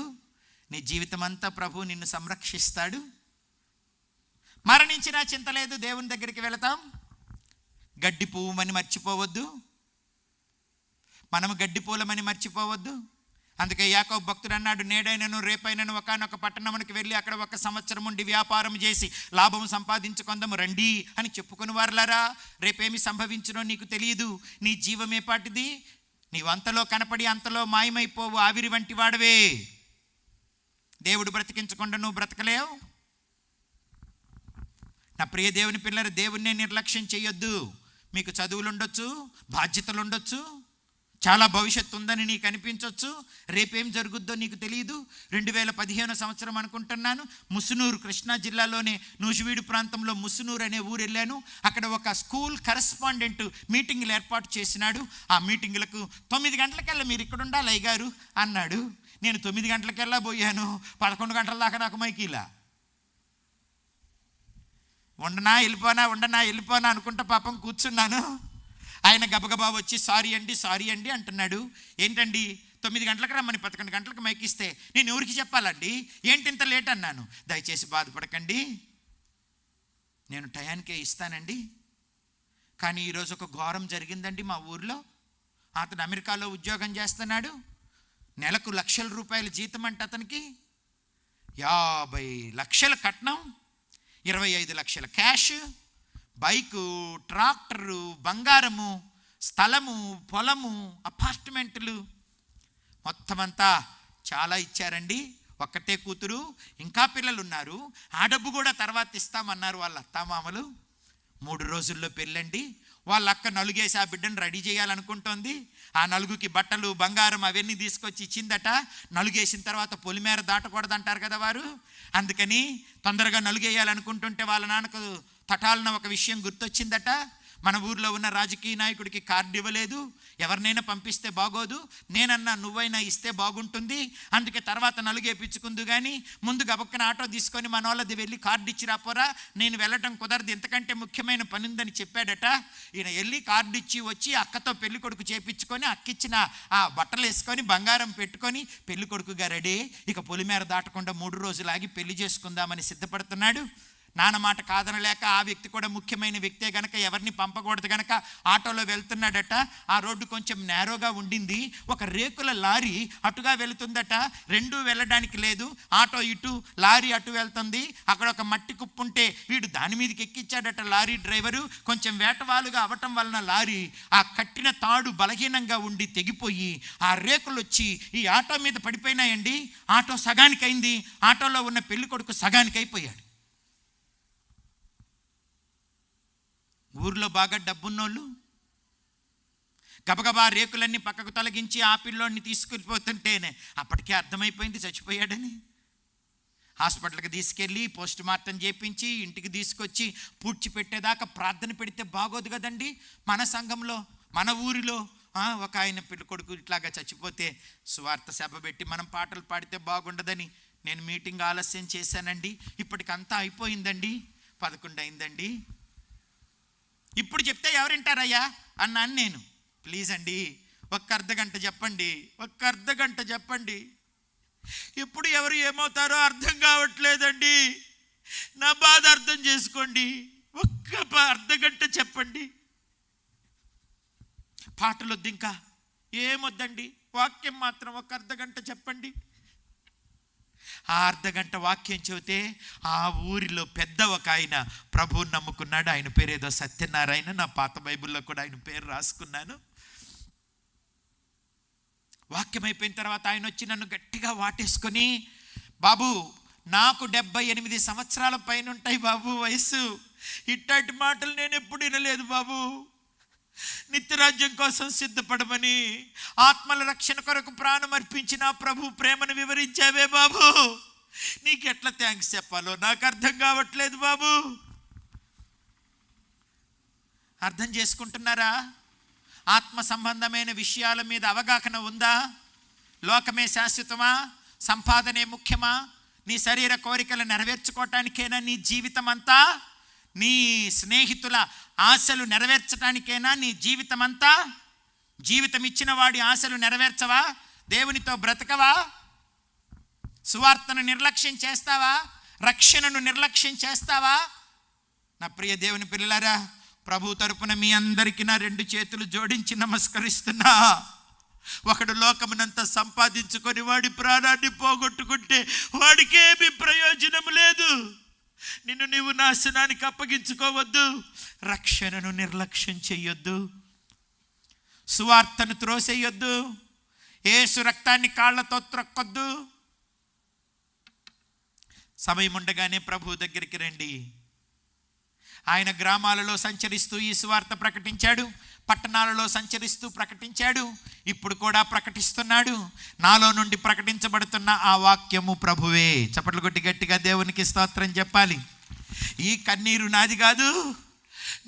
నీ జీవితం అంతా ప్రభువు నిన్ను సంరక్షిస్తాడు. మరణించినా చింత లేదు, దేవుని దగ్గరికి వెళతాం. గడ్డి పువ్వుమని మర్చిపోవద్దు, మనము గడ్డి పూలమని మర్చిపోవద్దు. అందుకే యాకోబు భక్తుడు అన్నాడు, నేడైనను రేపైనను ఒకానొక పట్టణమునికి వెళ్ళి అక్కడ 1 సంవత్సరం ఉండి వ్యాపారం చేసి లాభం సంపాదించుకుందాము రండి అని చెప్పుకుని వారులారా. రేపేమి సంభవించునో నీకు తెలియదు. నీ జీవమే పాటిది. నీవు అంతలో కనపడి అంతలో మాయమైపోవు, ఆవిరి వంటి వాడవే. దేవుడు బ్రతికించకుండా నువ్వు బ్రతకలేవు. నా ప్రియ దేవుని పిల్లలు, దేవుణ్ణే నిర్లక్ష్యం చేయొద్దు. మీకు చదువులు ఉండొచ్చు, బాధ్యతలు ఉండొచ్చు, చాలా భవిష్యత్తు ఉందని నీకు అనిపించవచ్చు. రేపేం జరుగుద్దో నీకు తెలియదు. 2015 సంవత్సరం అనుకుంటున్నాను, ముసునూరు, కృష్ణా జిల్లాలోనే నూజివీడు ప్రాంతంలో ముసునూరు అనే ఊరు వెళ్ళాను. అక్కడ ఒక స్కూల్ కరెస్పాండెంట్ మీటింగులు ఏర్పాటు చేసినాడు. ఆ మీటింగులకు 9 గంటలకల్లా మీరు ఇక్కడ ఉండాలి అయ్యగారు అన్నాడు. నేను 9 గంటలకెల్లా పోయాను. 11 గంటల దాకా నాకు మైకిలా. ఉండనా వెళ్ళిపోనా అనుకుంటా పాపం కూర్చున్నాను. ఆయన గబగబా వచ్చి సారీ అండి అంటున్నాడు. ఏంటండి 9 గంటలకు రమ్మని 11 గంటలకు మైకిస్తే నేను ఎవరికి చెప్పాలండి? ఏంటి ఇంత లేట్ అన్నాను. దయచేసి బాధపడకండి, నేను టయానికే ఇస్తానండి. కానీ ఈరోజు ఒక ఘోరం జరిగిందండి మా ఊర్లో. అతను అమెరికాలో ఉద్యోగం చేస్తున్నాడు. నెలకు లక్షల రూపాయల జీతం అంటే అతనికి 50 లక్షల కట్నం. 25 లక్షల క్యాష్, బైకు, ట్రాక్టరు, బంగారము, స్థలము, పొలము, అపార్ట్మెంట్లు, మొత్తం అంతా చాలా ఇచ్చారండి. ఒక్కటే కూతురు, ఇంకా పిల్లలు ఉన్నారు. ఆ డబ్బు కూడా తర్వాత ఇస్తామన్నారు వాళ్ళ అత్తామామలు. 3 రోజుల్లో పెళ్ళండి. వాళ్ళ అక్క నలుగేసి ఆ బిడ్డను రెడీ చేయాలనుకుంటోంది. ఆ నలుగుకి బట్టలు, బంగారం అవన్నీ తీసుకొచ్చి ఇచ్చిందట. నలుగేసిన తర్వాత పొలిమేర దాటకూడదంటారు కదా వారు. అందుకని తొందరగా నలుగేయాలనుకుంటుంటే వాళ్ళ నాన్నకు తటాలన ఒక విషయం గుర్తొచ్చిందట. మన ఊర్లో ఉన్న రాజకీయ నాయకుడికి కార్డు ఇవ్వలేదు, ఎవరినైనా పంపిస్తే బాగోదు, నేనన్నా నువ్వైనా ఇస్తే బాగుంటుంది, అందుకే తర్వాత నలుగేపించుకుందు కానీ ముందు గబక్కన ఆటో తీసుకొని మన వాళ్ళది వెళ్ళి కార్డు ఇచ్చి రాపోరా, నేను వెళ్ళటం కుదరదు, ఎంతకంటే ముఖ్యమైన పని ఉందని చెప్పాడట. ఈయన వెళ్ళి కార్డు ఇచ్చి వచ్చి అక్కతో పెళ్లి కొడుకు చేపించుకొని అక్కిచ్చిన ఆ బట్టలు వేసుకొని బంగారం పెట్టుకొని పెళ్లి కొడుకుగా రెడీ. ఇక పొలిమేర దాటకుండా 3 రోజులు ఆగి పెళ్లి చేసుకుందామని సిద్ధపడుతున్నాడు. నాన్న మాట కాదనలేక ఆ వ్యక్తి కూడా ముఖ్యమైన వ్యక్తే గనక ఎవరిని పంపకూడదు గనక ఆటోలో వెళ్తున్నాడట. ఆ రోడ్డు కొంచెం నేరోగా ఉండింది. ఒక రేకుల లారీ అటుగా వెళుతుందట. రెండూ వెళ్ళడానికి లేదు. ఆటో ఇటు, లారీ అటు వెళ్తుంది. అక్కడ ఒక మట్టి కుప్పుంటే వీడు దాని మీదకి ఎక్కించాడట లారీ డ్రైవరు. కొంచెం వేటవాలుగా అవటం వలన లారీ ఆ కట్టిన తాడు బలహీనంగా ఉండి తెగిపోయి ఆ రేకులు వచ్చి ఈ ఆటో మీద పడిపోయినాయండి. ఆటో సగానికి అయింది. ఆటోలో ఉన్న పెళ్లి కొడుకు సగానికి అయిపోయాడు. ఊర్లో బాగా డబ్బున్నోళ్ళు గబగబా రేకులన్నీ పక్కకు తొలగించి ఆ పిల్లోడిని తీసుకెళ్ళిపోతుంటేనే అప్పటికే అర్థమైపోయింది చచ్చిపోయాడని. హాస్పిటల్కి తీసుకెళ్ళి పోస్ట్ మార్టం చేయించి ఇంటికి తీసుకొచ్చి పూడ్చిపెట్టేదాకా ప్రార్థన పెడితే బాగోదు కదండి. మన సంఘంలో, మన ఊరిలో ఒక ఆయన పెళ్లి కొడుకు ఇట్లాగా చచ్చిపోతే సువార్త సభ పెట్టి మనం పాటలు పాడితే బాగుండదని నేను మీటింగ్ ఆలస్యం చేశానండి. ఇప్పటికంతా అయిపోయిందండి, 11 అయిందండి. ఇప్పుడు చెప్తే ఎవరింటారయ్యా అన్నాను నేను. ప్లీజ్ అండి ఒక్క అర్ధగంట చెప్పండి, ఒక్క అర్ధగంట చెప్పండి. ఇప్పుడు ఎవరు ఏమవుతారో అర్థం కావట్లేదండి. నా బాధ అర్థం చేసుకోండి. ఒక్క అర్ధగంట చెప్పండి. పాటలు వద్దు, ఇంకా ఏమొద్దండి, వాక్యం మాత్రం ఒక అర్ధగంట చెప్పండి. ఆ అర్ధగంట వాక్యం చెబితే ఆ ఊరిలో పెద్ద ఒక ఆయన ప్రభువుని నమ్ముకున్నాడు. ఆయన పేరు ఏదో సత్యనారాయణ. నా పాత బైబిల్లో కూడా ఆయన పేరు రాసుకున్నాను. వాక్యం అయిపోయిన తర్వాత ఆయన వచ్చి నన్ను గట్టిగా వాటేసుకొని, బాబు నాకు 78 సంవత్సరాల పైన ఉంటాయి బాబు వయసు, ఇట్లాంటి మాటలు నేను ఎప్పుడు వినలేదు బాబు. నిత్యరాజ్యం కోసం సిద్ధపడమని, ఆత్మల రక్షణ కొరకు ప్రాణం అర్పించిన ప్రభు ప్రేమను వివరించావే బాబు, నీకు ఎట్లా థ్యాంక్స్ చెప్పాలో నాకు అర్థం కావట్లేదు బాబు. అర్థం చేసుకుంటున్నారా? ఆత్మ సంబంధమైన విషయాల మీద అవగాహన ఉందా? లోకమే శాశ్వతమా? సంపాదనే ముఖ్యమా? నీ శరీర కోరికలు నెరవేర్చుకోవటానికేనా నీ జీవితం అంతా? నీ స్నేహితుల ఆశలు నెరవేర్చడానికేనా నీ జీవితం అంతా? జీవితం ఇచ్చిన వాడి ఆశలు నెరవేర్చవా? దేవునితో బ్రతకవా? సువార్తను నిర్లక్ష్యం చేస్తావా? రక్షణను నిర్లక్ష్యం చేస్తావా? నా ప్రియ దేవుని పిల్లలారా, ప్రభు తరపున మీ అందరికీ నా 2 చేతులు జోడించి నమస్కరిస్తున్నా. ఒకడు లోకమునంతా సంపాదించుకొని వాడి ప్రాణాన్ని పోగొట్టుకుంటే వాడికేమీ ప్రయోజనం లేదు. నిన్ను నీవు నాశనానికి అప్పగించుకోవద్దు. రక్షణను నిర్లక్ష్యం చెయ్యొద్దు. సువార్తను త్రోసేయొద్దు. యేసు రక్తాన్ని కాళ్ళతో త్రొక్కొద్దు. సమయం ఉండగానే ప్రభు దగ్గరికి రండి. ఆయన గ్రామాలలో సంచరిస్తూ ఈ సువార్త ప్రకటించాడు, పట్టణాలలో సంచరిస్తూ ప్రకటించాడు, ఇప్పుడు కూడా ప్రకటిస్తున్నాడు. నాలో నుండి ప్రకటించబడుతున్న ఆ వాక్యము ప్రభువే. చప్పట్లు కొట్టి గట్టిగా దేవునికి స్తోత్రం చెప్పాలి. ఈ కన్నీరు నాది కాదు,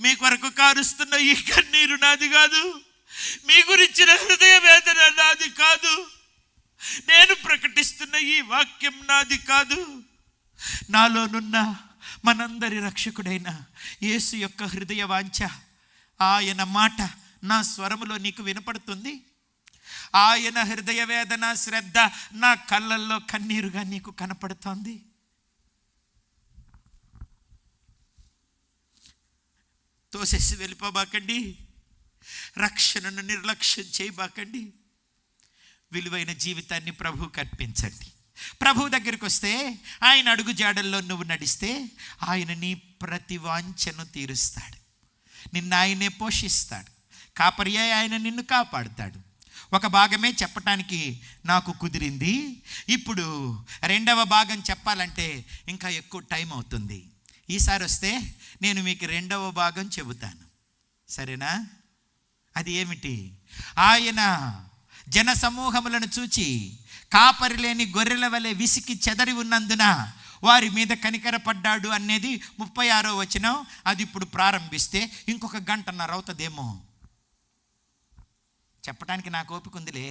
మీ కొరకు కారుస్తున్న ఈ కన్నీరు నాది కాదు, మీ గురించిన హృదయ వేదన నాది కాదు, నేను ప్రకటిస్తున్న ఈ వాక్యం నాది కాదు. నాలోనున్న మనందరి రక్షకుడైన యేసు యొక్క హృదయ వాంఛ, ఆయన మాట నా స్వరములో నీకు వినపడుతుంది. ఆయన హృదయ వేదన, శ్రద్ధ నా కళ్ళల్లో కన్నీరుగా నీకు కనపడుతోంది. తోసేసి వెళ్ళిపోబాకండి. రక్షణను నిర్లక్ష్యం చేయబాకండి. విలువైన జీవితాన్ని ప్రభువుకి అర్పించండి. ప్రభు దగ్గరికి వస్తే, ఆయన అడుగు జాడల్లో నువ్వు నడిస్తే ఆయన నీ ప్రతి వాంఛను తీరుస్తాడు. నిన్ను ఆయనే పోషిస్తాడు. కాపరియే ఆయన నిన్ను కాపాడుతాడు. ఒక భాగమే చెప్పటానికి నాకు కుదిరింది. ఇప్పుడు రెండవ భాగం చెప్పాలంటే ఇంకా ఎక్కువ టైం అవుతుంది. ఈసారి వస్తే నేను మీకు రెండవ భాగం చెబుతాను, సరేనా? అది ఏమిటి? ఆయన జన సమూహములను చూచి కాపరి లేని గొర్రెల వలె విసికి చెదరి ఉన్నందున వారి మీద కనికరపడ్డాడు అనేది 36వ వచనం. అది ఇప్పుడు ప్రారంభిస్తే ఇంకొక గంటన్నర అవుతుందేమో. చెప్పడానికి నాకు ఓపిక ఉందిలే,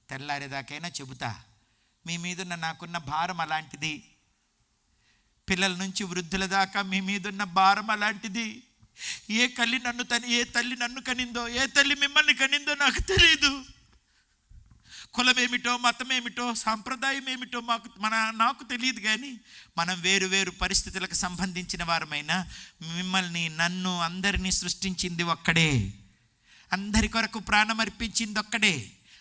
తెల్లారేదాకైనా చెబుతా. మీ మీదున్న నాకున్న భారం అలాంటిది. పిల్లల నుంచి వృద్ధుల దాకా మీ మీదున్న భారం అలాంటిది. ఏ తల్లి నన్ను కనిందో, ఏ తల్లి మిమ్మల్ని కనిందో నాకు తెలియదు. కులమేమిటో, మతమేమిటో, సాంప్రదాయం ఏమిటో నాకు తెలియదు. కానీ మనం వేరు వేరు పరిస్థితులకు సంబంధించిన వారమైనా మిమ్మల్ని, నన్ను, అందరినీ సృష్టించింది ఒక్కడే. అందరి కొరకు ప్రాణం అర్పించింది ఒక్కడే.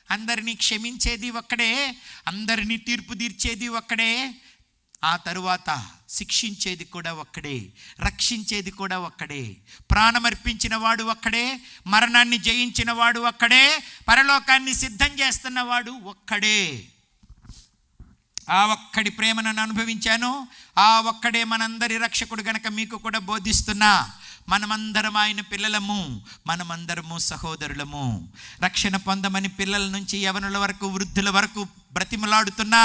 అందరినీ క్షమించేది ఒక్కడే. అందరినీ తీర్పు తీర్చేది ఒక్కడే. ఆ తరువాత శిక్షించేది కూడా ఒక్కడే, రక్షించేది కూడా ఒక్కడే. ప్రాణమర్పించిన వాడు ఒక్కడే, మరణాన్ని జయించిన వాడు ఒక్కడే, పరలోకాన్ని సిద్ధం చేస్తున్నవాడు ఒక్కడే. ఆ ఒక్కడి ప్రేమ నన్ను అనుభవించాను. ఆ ఒక్కడే మనందరి రక్షకుడు గనక మీకు కూడా బోధిస్తున్నా. మనమందరం ఆయన పిల్లలము, మనమందరము సహోదరులము. రక్షణ పొందమని పిల్లల నుంచి యవనుల వరకు, వృద్ధుల వరకు బ్రతిమలాడుతున్నా.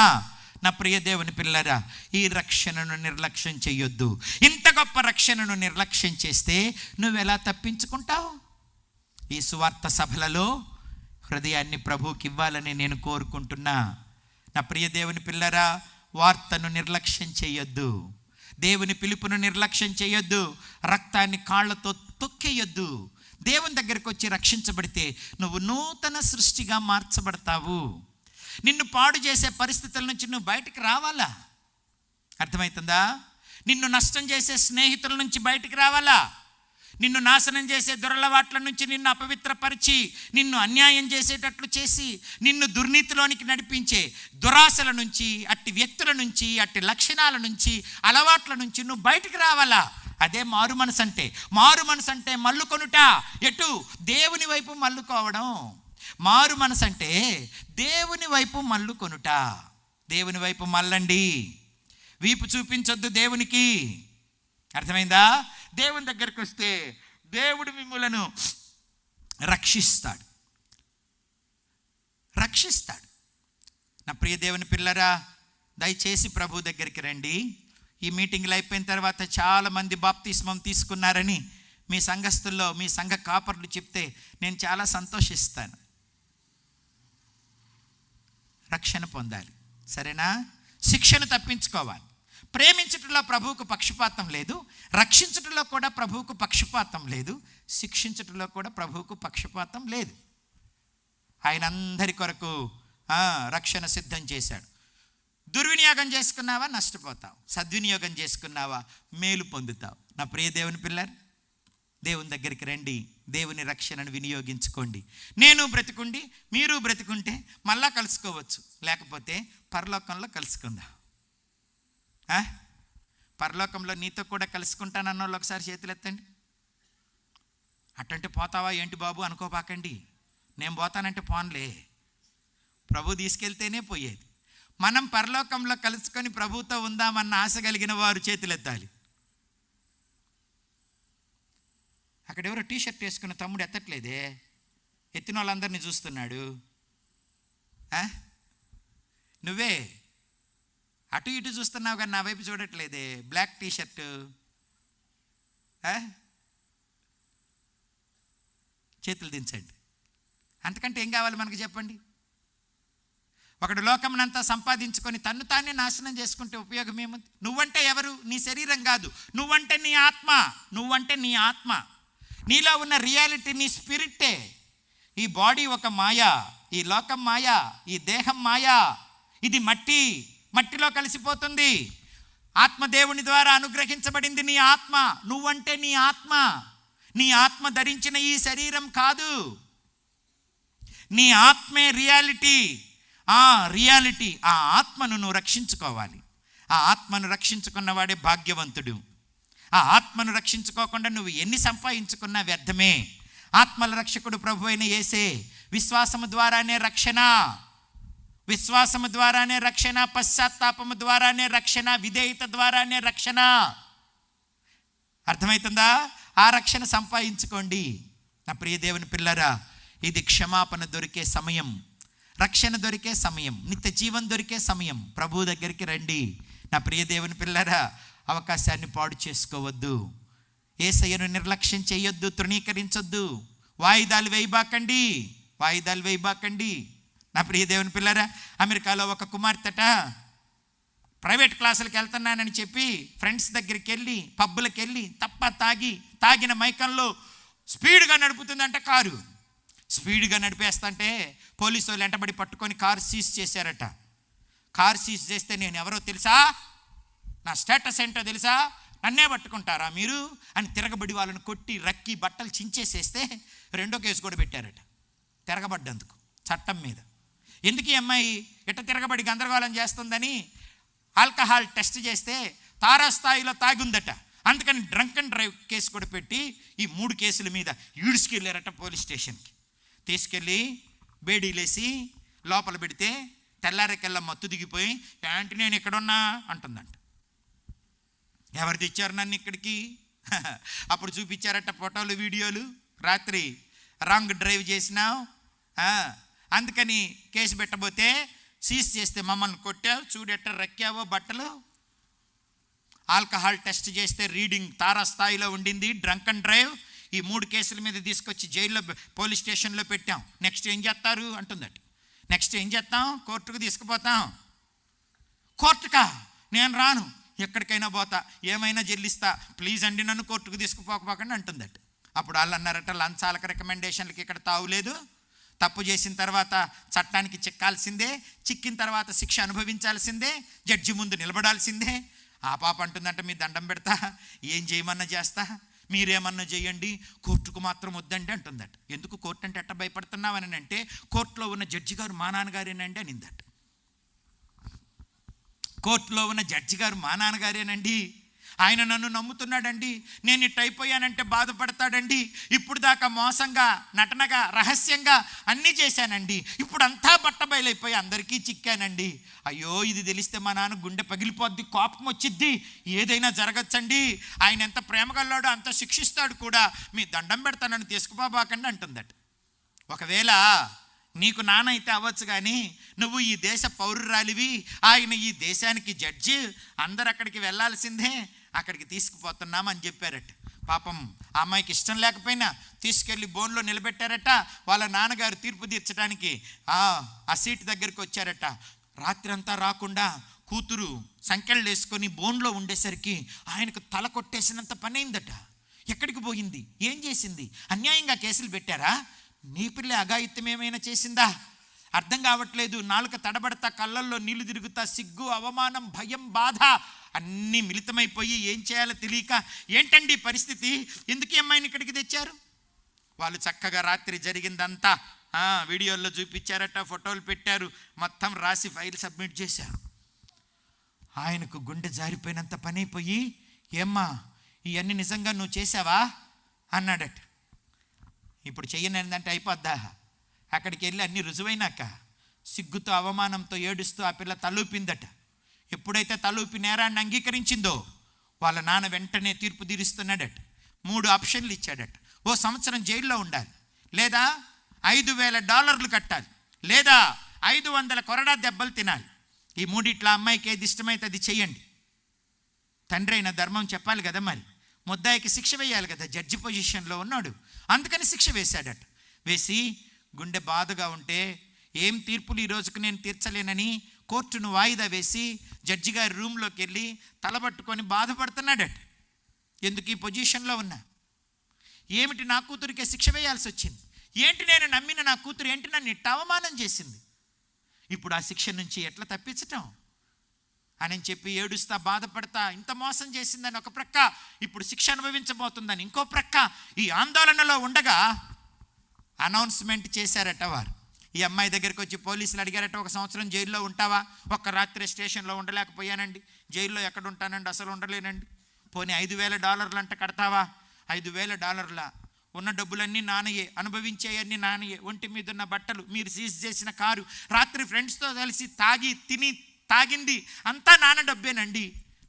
నా ప్రియ దేవుని పిల్లరా, ఈ రక్షణను నిర్లక్ష్యం చేయొద్దు. ఇంత గొప్ప రక్షణను నిర్లక్ష్యం చేస్తే నువ్వెలా తప్పించుకుంటావు? ఈ సువార్త సభలలో హృదయాన్ని ప్రభువుకి ఇవ్వాలని నేను కోరుకుంటున్నా. నా ప్రియ దేవుని పిల్లరా, వార్తను నిర్లక్ష్యం చేయొద్దు. దేవుని పిలుపును నిర్లక్ష్యం చేయొద్దు. రక్తాన్ని కాళ్ళతో తొక్కేయొద్దు. దేవుని దగ్గరికి వచ్చి రక్షించబడితే నువ్వు నూతన సృష్టిగా మార్చబడతావు. నిన్ను పాడు చేసే పరిస్థితుల నుంచి నువ్వు బయటికి రావాలా? అర్థమవుతుందా? నిన్ను నష్టం చేసే స్నేహితుల నుంచి బయటికి రావాలా? నిన్ను నాశనం చేసే దురలవాట్ల నుంచి నిన్ను అపవిత్రపరిచి, నిన్ను అన్యాయం చేసేటట్లు చేసి, నిన్ను దుర్నీతిలోనికి నడిపించే దురాశల నుంచి, అట్టి వ్యక్తుల నుంచి, అట్టి లక్షణాల నుంచి, అలవాట్ల నుంచి నువ్వు బయటికి రావాలా? అదే మారు మనసు అంటే. మారు మనసు అంటే మల్లుకొనుట. ఎటు? దేవుని వైపు మల్లుకోవడం. మారు మనసు అంటే దేవుని వైపు మల్లుకొనుట. దేవుని వైపు మల్లండి. వీపు చూపించొద్దు దేవునికి. అర్థమైందా? దేవుని దగ్గరికి వస్తే దేవుడు మిమ్ములను రక్షిస్తాడు. నా ప్రియ దేవుని పిల్లరా, దయచేసి ప్రభు దగ్గరికి రండి. ఈ మీటింగ్లు అయిపోయిన తర్వాత చాలామంది బాప్తిస్మం తీసుకున్నారని మీ సంఘస్థుల్లో, మీ సంఘ కాపర్లు చెప్తే నేను చాలా సంతోషిస్తాను. రక్షణ పొందాలి, సరేనా? శిక్షను తప్పించుకోవాలి. ప్రేమించటంలో ప్రభువుకు పక్షపాతం లేదు, రక్షించటంలో కూడా ప్రభువుకు పక్షపాతం లేదు, శిక్షించటంలో కూడా ప్రభువుకు పక్షపాతం లేదు. ఆయన అందరి కొరకు రక్షణ సిద్ధం చేశాడు. దుర్వినియోగం చేసుకున్నావా నష్టపోతావు, సద్వినియోగం చేసుకున్నావా మేలు పొందుతావు. నా ప్రియ దేవుని పిల్లలు, దేవుని దగ్గరికి రండి. దేవుని రక్షణను వినియోగించుకోండి. నేను బ్రతికుండి మీరు బ్రతికుంటే మళ్ళా కలుసుకోవచ్చు, లేకపోతే పరలోకంలో కలుసుకుందాం. పరలోకంలో నీతో కూడా కలుసుకుంటానన్న వాళ్ళు ఒకసారి చేతులు ఎత్తండి. అట్టంటే పోతావా ఏంటి బాబు అనుకోపాకండి. నేను పోతానంటే పోన్లే, ప్రభు తీసుకెళ్తేనే పోయేది. మనం పరలోకంలో కలుసుకొని ప్రభుతో ఉందామన్న ఆశ కలిగిన వారు చేతులు ఎత్తాలి. అక్కడ ఎవరో టీషర్ట్ వేసుకున్న తమ్ముడు ఎత్తట్లేదే, ఎత్తిన వాళ్ళందరినీ చూస్తున్నాడు. నువ్వే అటు ఇటు చూస్తున్నావు కానీ నా వైపు చూడట్లేదే. బ్లాక్ టీషర్టు, చేతులు దించండి. అంతకంటే ఏం కావాలి మనకు చెప్పండి? ఒకడు లోకమునంతా సంపాదించుకొని తన్ను తానే నాశనం చేసుకుంటే ఉపయోగం ఏముంది? నువ్వంటే ఎవరు? నీ శరీరం కాదు, నువ్వంటే నీ ఆత్మ. నువ్వంటే నీ ఆత్మ, నీలో ఉన్న రియాలిటీ నీ స్పిరిట్టే. ఈ బాడీ ఒక మాయా, ఈ లోకం మాయా, ఈ దేహం మాయా. ఇది మట్టిలో కలిసిపోతుంది. ఆత్మ దేవుని ద్వారా అనుగ్రహించబడింది నీ ఆత్మ. నువ్వంటే నీ ఆత్మ. నీ ఆత్మ ధరించిన ఈ శరీరం కాదు. నీ ఆత్మే రియాలిటీ. ఆ రియాలిటీ, ఆ ఆత్మను నువ్వు రక్షించుకోవాలి. ఆ ఆత్మను రక్షించుకున్నవాడే భాగ్యవంతుడు. ఆ ఆత్మను రక్షించుకోకుండా నువ్వు ఎన్ని సంపాదించుకున్నా వ్యర్థమే. ఆత్మల రక్షకుడు ప్రభు అయిన యేసే. విశ్వాసము ద్వారానే రక్షణ, విశ్వాసము ద్వారానే రక్షణ, పశ్చాత్తాపము ద్వారానే రక్షణ, విధేయత ద్వారానే రక్షణ. అర్థమవుతుందా? ఆ రక్షణ సంపాదించుకోండి నా ప్రియ దేవుని పిల్లరా. ఇది క్షమాపణ దొరికే సమయం, రక్షణ దొరికే సమయం, నిత్య జీవం దొరికే సమయం. ప్రభు దగ్గరికి రండి నా ప్రియ దేవుని పిల్లరా. అవకాశాన్ని పాడు చేసుకోవద్దు. యేసయ్యను నిర్లక్ష్యం చేయొద్దు, తృణీకరించొద్దు. వాయిదాలు వేయబాకండి నా ప్రియ దేవుని పిల్లరా. అమెరికాలో ఒక కుమార్తెట ప్రైవేట్ క్లాసులకు వెళ్తున్నానని చెప్పి ఫ్రెండ్స్ దగ్గరికి వెళ్ళి పబ్బులకు వెళ్ళి తాగిన మైకంలో స్పీడ్గా నడుపుతుందంట కారు. స్పీడ్గా నడిపేస్తుంటే పోలీసు వాళ్ళు వెంటబడి పట్టుకొని కారు సీజ్ చేశారట. కారు సీజ్ చేస్తే నేను ఎవరో తెలుసా, నా స్టేటస్ ఏంటో తెలుసా, నన్నే పట్టుకుంటారా మీరు అని తిరగబడి వాళ్ళని కొట్టి రక్కి బట్టలు చించేసేస్తే 2వ కేసు కూడా పెట్టారట తిరగబడ్డందుకు చట్టం మీద. ఎందుకు ఈ అమ్మాయి ఎట్ట తిరగబడి గందరగోళం చేస్తుందని ఆల్కహాల్ టెస్ట్ చేస్తే తారాస్థాయిలో తాగుందట. అందుకని డ్రంక్ అండ్ డ్రైవ్ కేసు కూడా పెట్టి ఈ 3 కేసుల మీద ఈడ్చుకెళ్ళారట పోలీస్ స్టేషన్కి. తీసుకెళ్ళి బేడీలేసి లోపల పెడితే తెల్లారికెల్లా మత్తు దిగిపోయి ఏంటి నేను ఇక్కడున్నా అంటుందంట. ఎవరు తెచ్చారు నన్ను ఇక్కడికి? అప్పుడు చూపించారట ఫోటోలు వీడియోలు. రాత్రి రాంగ్ డ్రైవ్ చేసినావు, అందుకని కేసు పెట్టబోతే సీజ్ చేస్తే మమ్మల్ని కొట్టావు, చూడెట్ట రక్కావో బట్టలు. ఆల్కహాల్ టెస్ట్ చేస్తే రీడింగ్ తారాస్థాయిలో ఉండింది, డ్రంక్ అండ్ డ్రైవ్. ఈ 3 కేసుల మీద తీసుకొచ్చి జైల్లో పోలీస్ స్టేషన్లో పెట్టాం. నెక్స్ట్ ఏం చేస్తారు అంటుందట. నెక్స్ట్ ఏం చేస్తాం? కోర్టుకు తీసుకుపోతాం. కోర్టుకా? నేను రాను, ఎక్కడికైనా పోతా, ఏమైనా చెల్లిస్తా, ప్లీజ్ అండి నన్ను కోర్టుకు తీసుకుపోకపోకండి అంటుందట. అప్పుడు వాళ్ళు అన్నారట, లంచాలకు రికమెండేషన్లకి ఇక్కడ తావులేదు. తప్పు చేసిన తర్వాత చట్టానికి చిక్కాల్సిందే, చిక్కిన తర్వాత శిక్ష అనుభవించాల్సిందే, జడ్జి ముందు నిలబడాల్సిందే. ఆ పాప అంటుందంట, మీ దండం పెడతా, ఏం చేయమన్నా చేస్తా, మీరేమన్నా చేయండి, కోర్టుకు మాత్రం వద్దండి అంటుందట. ఎందుకు కోర్టు అంటే ఎట్ట భయపడుతున్నావని అంటే, కోర్టులో ఉన్న జడ్జి గారు మా నాన్నగారేనండి అనిందట. కోర్టులో ఉన్న జడ్జి గారు మా నాన్నగారేనండి, ఆయన నన్ను నమ్ముతున్నాడండి, నేను ఇట్టు అయిపోయానంటే బాధపడతాడండి, ఇప్పుడు దాకా మోసంగా నటనగా రహస్యంగా అన్నీ చేశానండి, ఇప్పుడు అంతా బట్టబయలైపోయి అందరికీ చిక్కానండి, అయ్యో ఇది తెలిస్తే మా నాన్న గుండె పగిలిపోద్ది, కోపం వచ్చిద్ది, ఏదైనా జరగచ్చండి, ఆయన ఎంత ప్రేమగల్లాడో అంత శిక్షిస్తాడు కూడా, మీ దండం పెడతా నన్ను తీసుకుపోబాకండి అంటుందట. ఒకవేళ నీకు నాన్న అయితే అవ్వచ్చు, కానీ నువ్వు ఈ దేశ పౌరురాలివి, ఆయన ఈ దేశానికి జడ్జి, అందరు అక్కడికి వెళ్ళాల్సిందే, అక్కడికి తీసుకుపోతున్నామని చెప్పారట. పాపం ఆ అమ్మాయికి ఇష్టం లేకపోయినా తీసుకెళ్ళి బోన్లో నిలబెట్టారట. వాళ్ళ నాన్నగారు తీర్పు తీర్చడానికి ఆ సీట్ దగ్గరికి వచ్చారట. రాత్రి అంతా రాకుండా కూతురు సంకెళ్ళు వేసుకొని బోన్లో ఉండేసరికి ఆయనకు తల కొట్టేసినంత పని అయిందట. ఎక్కడికి పోయింది, ఏం చేసింది, అన్యాయంగా కేసులు పెట్టారా, నీ పిల్ల అఘాయిత్యం ఏమైనా చేసిందా, అర్థం కావట్లేదు, నాలుక తడబడతా, కళ్ళల్లో నీళ్లు తిరుగుతా, సిగ్గు అవమానం భయం బాధ అన్నీ మిళితమైపోయి ఏం చేయాలో తెలియక, ఏంటండి పరిస్థితి, ఎందుకు ఈ అమ్మాయిని ఇక్కడికి తెచ్చారు? వాళ్ళు చక్కగా రాత్రి జరిగిందంతా వీడియోల్లో చూపించారట, ఫోటోలు పెట్టారు, మొత్తం రాసి ఫైల్ సబ్మిట్ చేశారు. ఆయనకు గుండె జారిపోయినంత పని అయిపోయి, ఏమ్మా ఇవన్నీ నిజంగా నువ్వు చేసావా అన్నాడట. ఇప్పుడు చెయ్యనందంటే అయిపోద్దా? అక్కడికి వెళ్ళి అన్నీ రుజువైనాక సిగ్గుతో అవమానంతో ఏడుస్తూ ఆ పిల్ల తలూపిందట. ఎప్పుడైతే తలూపి నేరాన్ని అంగీకరించిందో వాళ్ళ నాన్న వెంటనే తీర్పు తీరుస్తున్నాడట. 3 ఆప్షన్లు ఇచ్చాడట. ఓ సంవత్సరం జైల్లో ఉండాలి, లేదా $5,000 కట్టాలి, లేదా 500 కొరడా దెబ్బలు తినాలి. ఈ 3 అమ్మాయికి ఏది ఇష్టమైతే అది చెయ్యండి. తండ్రి అయిన ధర్మం చెప్పాలి కదా, మరి ముద్దాయికి శిక్ష వేయాలి కదా, జడ్జి పొజిషన్లో ఉన్నాడు, అందుకని శిక్ష వేశాడట. వేసి గుండె బాధగా ఉంటే ఏం తీర్పులు ఈ రోజుకు నేను తీర్చలేనని కోర్టును వాయిదా వేసి జడ్జి గారి రూమ్లోకి వెళ్ళి తలబట్టుకొని బాధపడుతున్నాడట. ఎందుకు ఈ పొజిషన్లో ఉన్నా, ఏమిటి నా కూతురికే శిక్ష వేయాల్సి వచ్చింది, ఏంటి నేను నమ్మిన నా కూతురు ఏంటి నన్ను ఇట్ట అవమానం చేసింది, ఇప్పుడు ఆ శిక్ష నుంచి ఎట్లా తప్పించటం అని చెప్పి ఏడుస్తా బాధపడతా, ఇంత మోసం చేసిందని ఒక ప్రక్క, ఇప్పుడు శిక్ష అనుభవించబోతుందని ఇంకో ప్రక్క ఈ ఆందోళనలో ఉండగా అనౌన్స్మెంట్ చేశారట వారు. ఈ అమ్మాయి దగ్గరికి వచ్చి పోలీసులు అడిగారట, 1 సంవత్సరం జైల్లో ఉంటావా? ఒక్క రాత్రి స్టేషన్లో ఉండలేకపోయానండి. జైల్లో ఎక్కడ ఉంటానండి, అసలు ఉండలేనండి. పోనీ $5,000 అంట కడతావా? $5,000 ఉన్న డబ్బులన్నీ నానయే, అనుభవించేయన్నీ నానయే, ఒంటి మీద ఉన్న బట్టలు, మీరు సీజ్ చేసిన కారు, రాత్రి ఫ్రెండ్స్తో కలిసి తాగింది అంతా నాన్న డబ్బేనండి.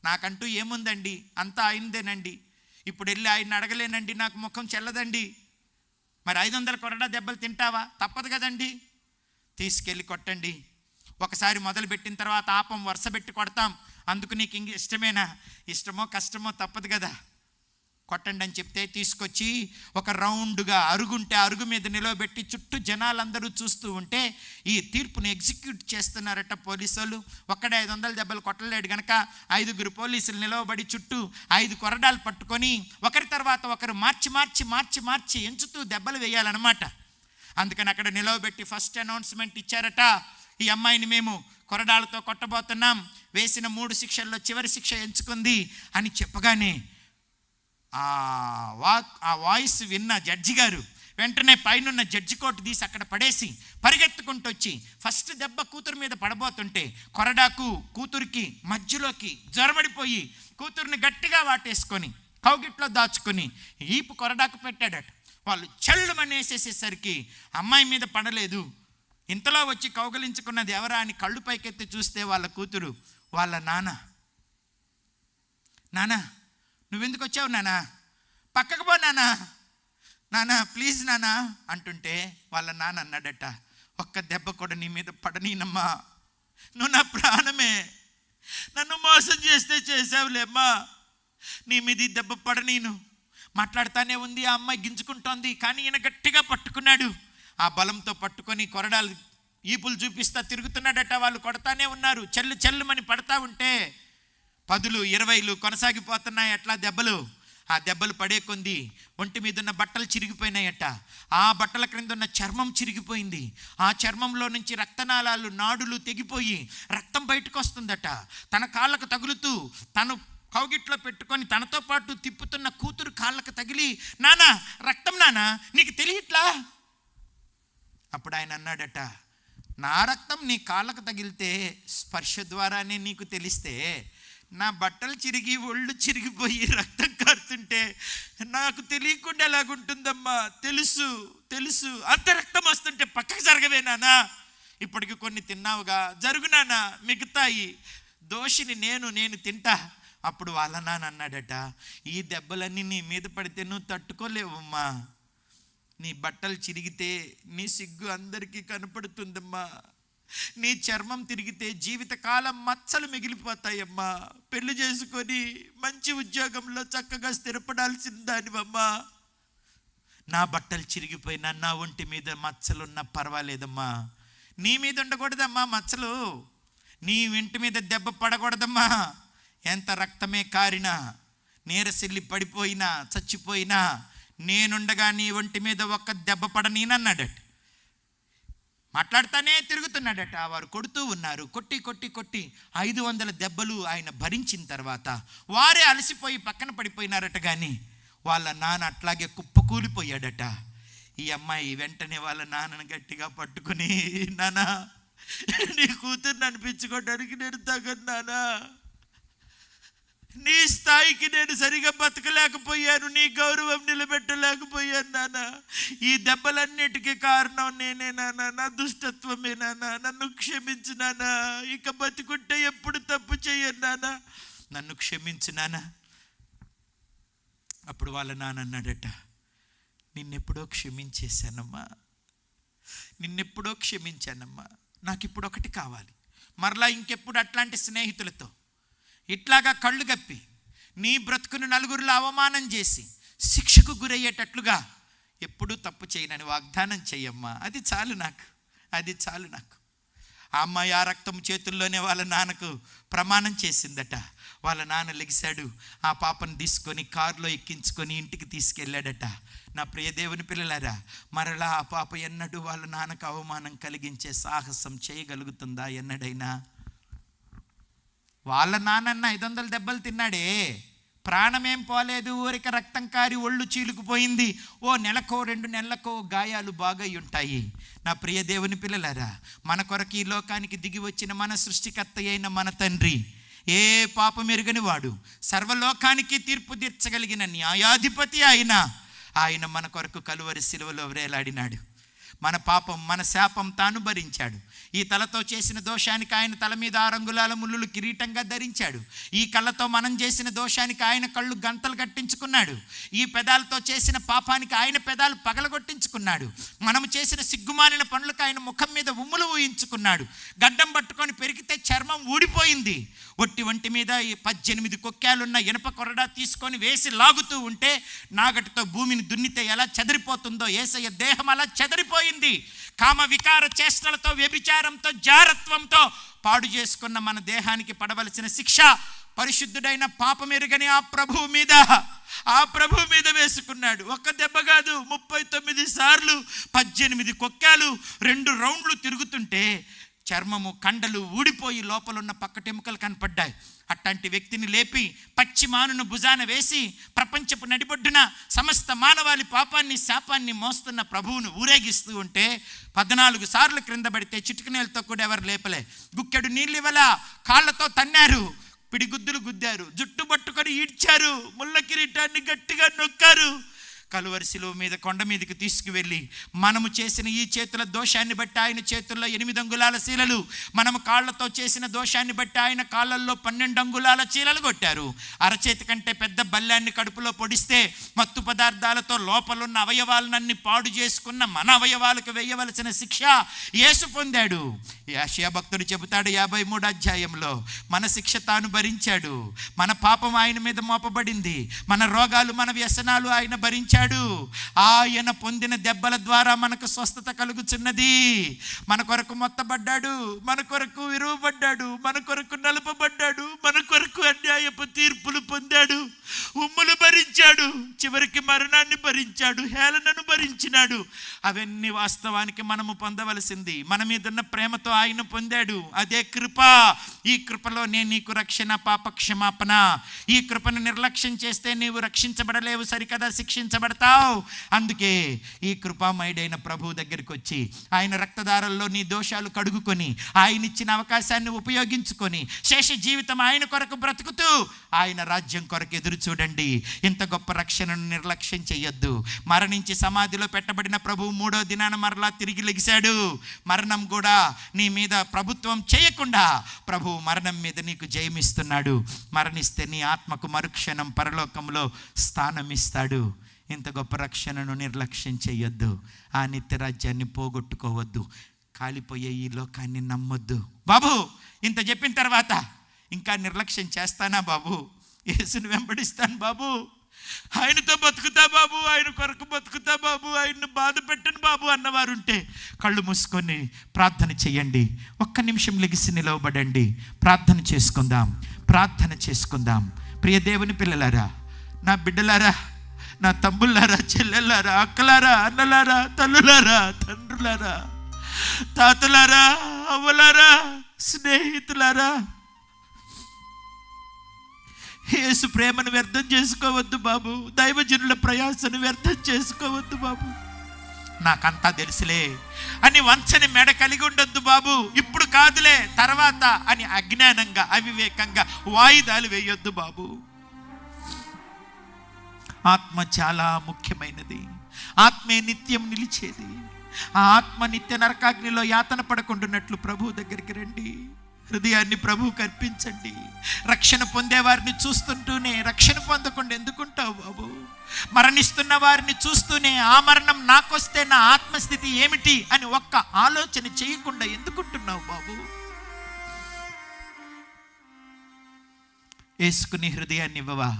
నాకంటూ ఏముందండి, అంతా అయిందేనండి. ఇప్పుడు వెళ్ళి ఆయన్ని అడగలేనండి, నాకు ముఖం చెల్లదండి. మరి 500 కొరడా దెబ్బలు తింటావా? తప్పదు కదండి. తీసుకెళ్ళి కొట్టండి. ఒకసారి మొదలుపెట్టిన తర్వాత ఆపం, వరుస పెట్టి కొడతాం. అందుకు నీకు ఇష్టమేనా? ఇష్టమో కష్టమో తప్పదు కదా, కొట్టండి అని చెప్తే తీసుకొచ్చి ఒక రౌండ్గా అరుగుంటే అరుగు మీద నిలవబెట్టి చుట్టూ జనాలందరూ చూస్తూ ఉంటే ఈ తీర్పుని ఎగ్జిక్యూట్ చేస్తున్నారట పోలీసులు. ఒక్కడే 500 దెబ్బలు కొట్టలేడు గనక 5 పోలీసులు నిలవబడి చుట్టూ 5 కొరడాలు పట్టుకొని ఒకరి తర్వాత ఒకరు మార్చి ఎంచుతూ దెబ్బలు వేయాలన్నమాట. అందుకని అక్కడ నిలవబెట్టి ఫస్ట్ అనౌన్స్మెంట్ ఇచ్చారట, ఈ అమ్మాయిని మేము కొరడాలతో కొట్టబోతున్నాం, వేసిన 3 శిక్షల్లో చివరి శిక్ష ఎంచుకుంది అని చెప్పగానే ఆ వాయిస్ విన్న జడ్జి గారు వెంటనే పైనున్న జడ్జి కోట్ తీసి అక్కడ పడేసి పరిగెత్తుకుంటూ వచ్చి ఫస్ట్ దెబ్బ కూతురు మీద పడబోతుంటే కొరడాకు కూతురికి మధ్యలోకి జ్వరబడిపోయి కూతుర్ని గట్టిగా వాటేసుకొని కౌగిట్లో దాచుకొని ఈపు కొరడాకు పెట్టాడట. వాళ్ళు చెల్లుమనేసేసేసరికి అమ్మాయి మీద పడలేదు. ఇంతలో వచ్చి కౌగలించుకున్నది ఎవరా అని కళ్ళు పైకెత్తి చూస్తే వాళ్ళ కూతురు, వాళ్ళ నాన్న నువ్వెందుకు వచ్చావు నాన్న, పక్కకు పో నాన్న ప్లీజ్ నాన్న అంటుంటే వాళ్ళ నాన్న అన్నాడట, ఒక్క దెబ్బ కూడా నీ మీద పడనీనమ్మా, నువ్వు నా ప్రాణమే, నన్ను మోసం చేస్తే చేసావులేమ్మా, నీ మీద ఈ దెబ్బ పడనీను. మాట్లాడుతానే ఉంది, ఆ అమ్మాయి గింజుకుంటోంది, కానీ ఈయన గట్టిగా పట్టుకున్నాడు. ఆ బలంతో పట్టుకొని కొరడాలు ఈపులు చూపిస్తా తిరుగుతున్నాడట. వాళ్ళు కొడతానే ఉన్నారు, చెల్లుమని పడతా ఉంటే 10, 20 కొనసాగిపోతున్నాయి అట్లా దెబ్బలు. ఆ దెబ్బలు పడే కొంది ఒంటి మీద ఉన్న బట్టలు చిరిగిపోయినాయట. ఆ బట్టల క్రింద ఉన్న చర్మం చిరిగిపోయింది. ఆ చర్మంలో నుంచి రక్తనాళాలు, నాడులు తెగిపోయి రక్తం బయటకు వస్తుందట. తన కాళ్ళకు తగులుతూ తను కౌగిట్లో పెట్టుకొని తనతో పాటు తిప్పుతున్న కూతురు కాళ్ళకు తగిలి, నానా రక్తం నానా నీకు తెలియట్లా? అప్పుడు ఆయన అన్నాడట, నా రక్తం నీ కాళ్ళకు తగిలితే స్పర్శ ద్వారానే నీకు తెలిస్తే, నా బట్టలు చిరిగి ఒళ్ళు చిరిగిపోయి రక్తం కారుతుంటే నాకు తెలియకుండా ఎలాగుంటుందమ్మా? తెలుసు అంత రక్తం వస్తుంటే పక్కకు జరగవే నానా, ఇప్పటికి కొన్ని తిన్నావుగా, జరుగునానా మిగతాయి, దోషిని నేను తింటా. అప్పుడు వాళ్ళ నాన్న అన్నాడట, ఈ దెబ్బలన్నీ నీ మీద పడితే నువ్వు తట్టుకోలేవమ్మా, నీ బట్టలు చిరిగితే నీ సిగ్గు అందరికీ కనపడుతుందమ్మా, నీ చర్మం తిరిగితే జీవితకాలం మచ్చలు మిగిలిపోతాయమ్మా, పెళ్లి చేసుకొని మంచి ఉద్యోగంలో చక్కగా స్థిరపడాల్సిన దానివమ్మా, నా బట్టలు చిరిగిపోయినా నా ఒంటి మీద మచ్చలున్నా పర్వాలేదమ్మా, నీ మీద ఉండకూడదమ్మా మచ్చలు, నీ ఇంటి మీద దెబ్బ పడకూడదమ్మా, ఎంత రక్తమే కారినా, నీరసిల్లి పడిపోయినా చచ్చిపోయినా నేనుండగా నీ ఒంటి మీద ఒక్క దెబ్బ పడనీనన్నాడట. మాట్లాడుతానే తిరుగుతున్నాడట. వారు కొడుతూ ఉన్నారు, కొట్టి 500 దెబ్బలు ఆయన భరించిన తర్వాత వారే అలసిపోయి పక్కన పడిపోయినారట. కానీ వాళ్ళ నాన్న అట్లాగే కుప్పకూలిపోయాడట. ఈ అమ్మాయి వెంటనే వాళ్ళ నాన్నను గట్టిగా పట్టుకుని, నాన్న నీ కూతుర్ని అనిపించుకోవడానికి నేను తగను నాన్న, నీ స్థాయికి నేను సరిగా బతకలేకపోయాను, నీ గౌరవం నిలబెట్టలేకపోయాను నాన్న, ఈ దెబ్బలన్నిటికీ కారణం నేనే నాన్న, నా దుష్టత్వమే నాన్న, నన్ను క్షమించు నాన్న, ఇక బతుకుంటే ఎప్పుడు తప్పు చేయను నాన్న, నన్ను క్షమించు నాన్న. అప్పుడు వాళ్ళ నాన్న అన్నాడట, నిన్నెప్పుడో క్షమించానమ్మా, నాకు ఇప్పుడు ఒకటి కావాలి, మరలా ఇంకెప్పుడు అట్లాంటి స్నేహితులతో ఇట్లాగా కళ్ళు గప్పి నీ బ్రతుకును నలుగురిలో అవమానం చేసి శిక్షకు గురయ్యేటట్లుగా ఎప్పుడూ తప్పు చేయనని వాగ్దానం చెయ్యమ్మా, అది చాలు నాకు. ఆ అమ్మాయి ఆ రక్తం చేతుల్లోనే వాళ్ళ నాన్నకు ప్రమాణం చేసిందట. వాళ్ళ నాన్న లెగిశాడు, ఆ పాపను తీసుకొని కారులో ఎక్కించుకొని ఇంటికి తీసుకెళ్ళాడట. నా ప్రియ దేవుని పిల్లలారా, మరలా ఆ పాప ఎన్నడూ వాళ్ళ నాన్నకు అవమానం కలిగించే సాహసం చేయగలుగుతుందా ఎన్నడైనా? వాళ్ళ నాన్న 500 దెబ్బలు తిన్నాడే, ప్రాణమేం పోలేదు, ఊరిక రక్తం కారి ఒళ్ళు చీలుకుపోయింది. ఓ నెలకో 2 నెలలకో గాయాలు బాగై ఉంటాయి. నా ప్రియ దేవుని పిల్లలారా, మన కొరకు ఈ లోకానికి దిగి వచ్చిన మన సృష్టికర్త అయిన మన తండ్రి, ఏ పాపం ఎరుగని వాడు, సర్వలోకానికి తీర్పు తీర్చగలిగిన న్యాయాధిపతి ఆయన మన కొరకు కలువరి శిలువలో వేలాడినాడు. మన పాపం, మన శాపం తాను భరించాడు. ఈ తలతో చేసిన దోషానికి ఆయన తల మీద 6 అంగుళాల ముళ్ళులు కిరీటంగా ధరించాడు. ఈ కళ్ళతో మనం చేసిన దోషానికి ఆయన కళ్ళు గంతలు కట్టించుకున్నాడు. ఈ పెదాలతో చేసిన పాపానికి ఆయన పెదాలు పగలగొట్టించుకున్నాడు. మనము చేసిన సిగ్గుమాలిన పనులకు ఆయన ముఖం మీద ఉమ్ములు ఊహించుకున్నాడు. గడ్డం పట్టుకొని పెరిగితే చర్మం ఊడిపోయింది. ఒంటి మీద 18 కొక్కాలున్న ఇనప కొరడా తీసుకొని వేసి లాగుతూ ఉంటే నాగటితో భూమిని దున్నితే ఎలా చెదిరిపోతుందో యేసయ్య దేహం అలా చెదిరిపోయింది. కామ వికార చేష్టలతో, వ్యభిచారంతో, జారత్వంతో పాడు చేసుకున్న మన దేహానికి పడవలసిన శిక్ష పరిశుద్ధుడైన పాపమెరుగని ఆ ప్రభువు మీద వేసుకున్నాడు. ఒక్క దెబ్బ కాదు, 39 సార్లు 18 కొక్కాలు 2 రౌండ్లు తిరుగుతుంటే చర్మము, కండలు ఊడిపోయి లోపలున్న పక్కటెముకలు కనపడ్డాయి. అట్లాంటి వ్యక్తిని లేపి పచ్చి మానును భుజాన వేసి ప్రపంచపు నడిబొడ్డున సమస్త మానవాళి పాపాన్ని, శాపాన్ని మోస్తున్న ప్రభువును ఊరేగిస్తూ ఉంటే 14 సార్లు క్రింద పడితే చిటికనేలతో కూడా ఎవరు లేపలే. గుక్కెడు నీళ్ళు ఇవ్వలా, కాళ్ళతో తన్నారు, పిడిగుద్దులు గుద్దారు, జుట్టు పట్టుకొని ఈడ్చారు, ముళ్ళ కిరీటాన్ని గట్టిగా నొక్కారు. కలువరి శిలువ మీద కొండ మీదకి తీసుకువెళ్ళి మనము చేసిన ఈ చేతుల దోషాన్ని బట్టి ఆయన చేతుల్లో 8 అంగుళాల చీలలు, మనము కాళ్ళతో చేసిన దోషాన్ని బట్టి ఆయన కాళ్ళల్లో 12 అంగుళాల చీలలు కొట్టారు. అరచేతి కంటే పెద్ద బల్లాన్ని కడుపులో పొడిస్తే మత్తు పదార్థాలతో లోపలున్న అవయవాలనన్ని పాడు చేసుకున్న మన అవయవాలకు వేయవలసిన శిక్ష యేసు పొందాడు. యెషయా భక్తుడు చెబుతాడు 53వ అధ్యాయంలో, మన శిక్ష తాను భరించాడు, మన పాపం ఆయన మీద మోపబడింది, మన రోగాలు, మన వ్యసనాలు ఆయన భరించాడు. ఆయన పొందిన దెబ్బల ద్వారా మనకు స్వస్థత కలుగుచున్నది. మన కొరకు మొత్తబడ్డాడు, మన కొరకు విరువబడ్డాడు, మన కొరకు నలుపబడ్డాడు, మన కొరకు అన్యాయపు తీర్పులు పొందాడు, ఉమ్ములు భరించాడు, చివరికి మరణాన్ని భరించాడు, హేళనను భరించినాడు. అవన్నీ వాస్తవానికి మనము పొందవలసింది. మన మీదున్న ప్రేమతో ఆయన పొందాడు. అదే కృప. ఈ కృపలోనే నీకు రక్షణ, పాప క్షమాపణ. ఈ కృపను నిర్లక్ష్యం చేస్తే నీవు రక్షించబడలేవు, సరికదా శిక్షించబడతావు. అందుకే ఈ కృపామయుడైన ప్రభు దగ్గరికి వచ్చి ఆయన రక్తధారల్లో నీ దోషాలు కడుగుకొని ఆయన ఇచ్చిన అవకాశాన్ని ఉపయోగించుకొని శేష జీవితం ఆయన కొరకు బ్రతుకుతూ ఆయన రాజ్యం కొరకు ఎదురు చూడండి. ఇంత గొప్ప రక్షణను నిర్లక్ష్యం చెయ్యొద్దు. మరణించి సమాధిలో పెట్టబడిన ప్రభు 3వ దినాన మరలా తిరిగి లెగిశాడు. మరణం కూడా నీ మీద ప్రభుత్వం చేయకుండా ప్రభు మరణం మీద నీకు జయమిస్తున్నాడు. మరణిస్తే నీ ఆత్మకు మరుక్షణం పరలోకంలో స్థానం ఇస్తాడు. ఇంత గొప్ప రక్షణను నిర్లక్ష్యం చేయొద్దు. ఆ నిత్యరాజ్యాన్ని పోగొట్టుకోవద్దు. కాలిపోయే ఈ లోకాన్ని నమ్మొద్దు. బాబు, ఇంత చెప్పిన తర్వాత ఇంకా నిర్లక్ష్యం చేస్తానా బాబు? యేసుని వెంబడిస్తాను బాబు, ఆయనతో బతుకుతా బాబు, ఆయన కొరకు బతుకుతా బాబు, ఆయన్ని బాధ పెట్టను బాబు అన్నవారుంటే కళ్ళు మూసుకొని ప్రార్థన చేయండి. ఒక్క నిమిషం లెగిసి నిలవబడండి. ప్రార్థన చేసుకుందాం. ప్రియ దేవుని పిల్లలారా, నా బిడ్డలారా, నా తమ్ముళ్ళారా, చెల్లెల్లారా, అక్కలారా, అన్నలారా, తల్లులారా, తండ్రులారా, తాతలారా, అవ్వలారా, స్నేహితులారా, యేసు ప్రేమను వ్యర్థం చేసుకోవద్దు బాబు. దైవజనుల ప్రయాసను వ్యర్థం చేసుకోవద్దు బాబు. నాకంతా తెలుసులే అని వంచని మెడ కలిగి ఉండొద్దు బాబు. ఇప్పుడు కాదులే, తర్వాత అని అజ్ఞానంగా, అవివేకంగా వాయిదాలు వేయొద్దు బాబు. ఆత్మ చాలా ముఖ్యమైనది. ఆత్మే నిత్యం నిలిచేది. ఆ ఆత్మ నిత్య నరకాగ్నిలో యాతన పడకుండాన్నట్లు ప్రభు దగ్గరికి రండి. హృదయాన్ని ప్రభువుకి అర్పించండి. రక్షణ పొందే వారిని చూస్తుంటూనే రక్షణ పొందకుండా ఎందుకుంటావు బాబు? మరణిస్తున్న వారిని చూస్తూనే ఆ మరణం నాకొస్తే నా ఆత్మస్థితి ఏమిటి అని ఒక్క ఆలోచన చేయకుండా ఎందుకుంటున్నావు బాబు? యేసుకుని హృదయాన్ని ఇవ్వవా?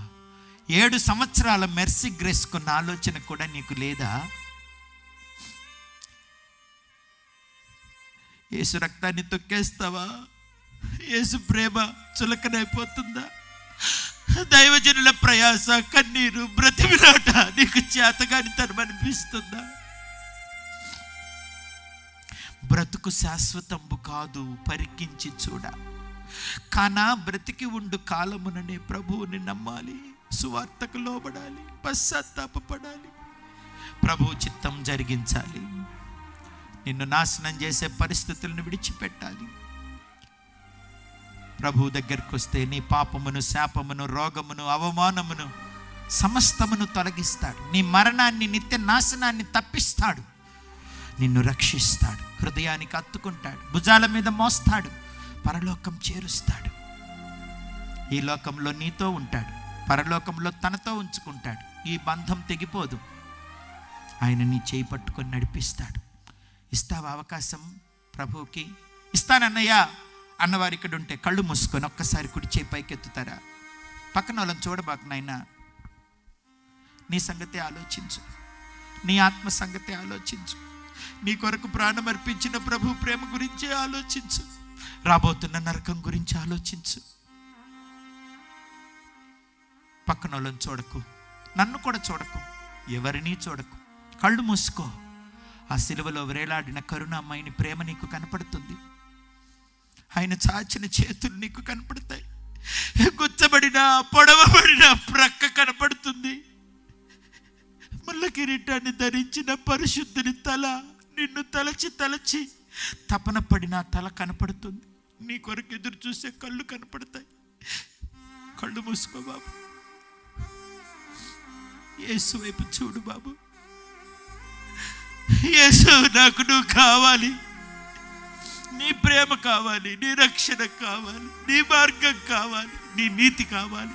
7 సంవత్సరాల మెర్సీ గ్రేస్ కొన్న ఆలోచన కూడా నీకు లేదా? యేసు రక్తాన్ని తొక్కేస్తావా? యేసు ప్రేమ చులకనైపోతుందా? దైవజనుల ప్రయాస, కన్నీరు, బ్రతిమిలాట నీకు చేతగాని తనం అనిపిస్తుందా? బ్రతుకు శాశ్వతంబు కాదు, పరికించి చూడ. కానా బ్రతికి ఉండు కాలముననే ప్రభువుని నమ్మాలి. సువార్తకు లోబడాలి, పశ్చాత్తాపపడాలి, ప్రభు చిత్తం జరిగించాలి. నిన్ను నాశనం చేసే పరిస్థితులను విడిచిపెట్టాలి. ప్రభు దగ్గరికి వస్తే నీ పాపమును, శాపమును, రోగమును, అవమానమును సమస్తమును తొలగిస్తాడు. నీ మరణాన్ని, నిత్య నాశనాన్ని తప్పిస్తాడు. నిన్ను రక్షిస్తాడు, హృదయానికి అత్తుకుంటాడు, భుజాల మీద మోస్తాడు, పరలోకం చేరుస్తాడు. ఈ లోకంలో నీతో ఉంటాడు, పరలోకంలో తనతో ఉంచుకుంటాడు. ఈ బంధం తెగిపోదు. ఆయన నీ చేయి పట్టుకొని నడిపిస్తాడు. ఇస్తావా అవకాశం ప్రభువుకి? ఇస్తానన్నయ్యా అన్నవారు ఇక్కడ ఉంటే కళ్ళు మూసుకొని ఒక్కసారి కుడి చేయి పైకెత్తుతారా? పక్కన వాళ్ళని చూడబాకు నాయనా. నీ సంగతి ఆలోచించు, నీ ఆత్మ సంగతి ఆలోచించు, నీ కొరకు ప్రాణం అర్పించిన ప్రభు ప్రేమ గురించే ఆలోచించు, రాబోతున్న నరకం గురించి ఆలోచించు. పక్కన వాళ్ళని చూడకు, నన్ను కూడా చూడకు, ఎవరినీ చూడకు. కళ్ళు మూసుకో. ఆ సిలువలో వేలాడిన కరుణామయుని ప్రేమ నీకు కనపడుతుంది. ఆయన చాచిన చేతులు నీకు కనపడతాయి. గుచ్చబడిన, పొడవబడిన ప్రక్క కనపడుతుంది. ముళ్ళ కిరీటాన్ని ధరించిన పరిశుద్ధుని తల, నిన్ను తలచి తలచి తపన పడిన తల కనపడుతుంది. నీ కొరకు ఎదురు చూసే కళ్ళు కనపడతాయి. కళ్ళు మూసుకో బాబు. యేసు వైపు చూడు బాబు. యేసు, నాకు నువ్వు కావాలి, నీ ప్రేమ కావాలి, నీ రక్షణ కావాలి, నీ మార్గం కావాలి, నీ నీతి కావాలి,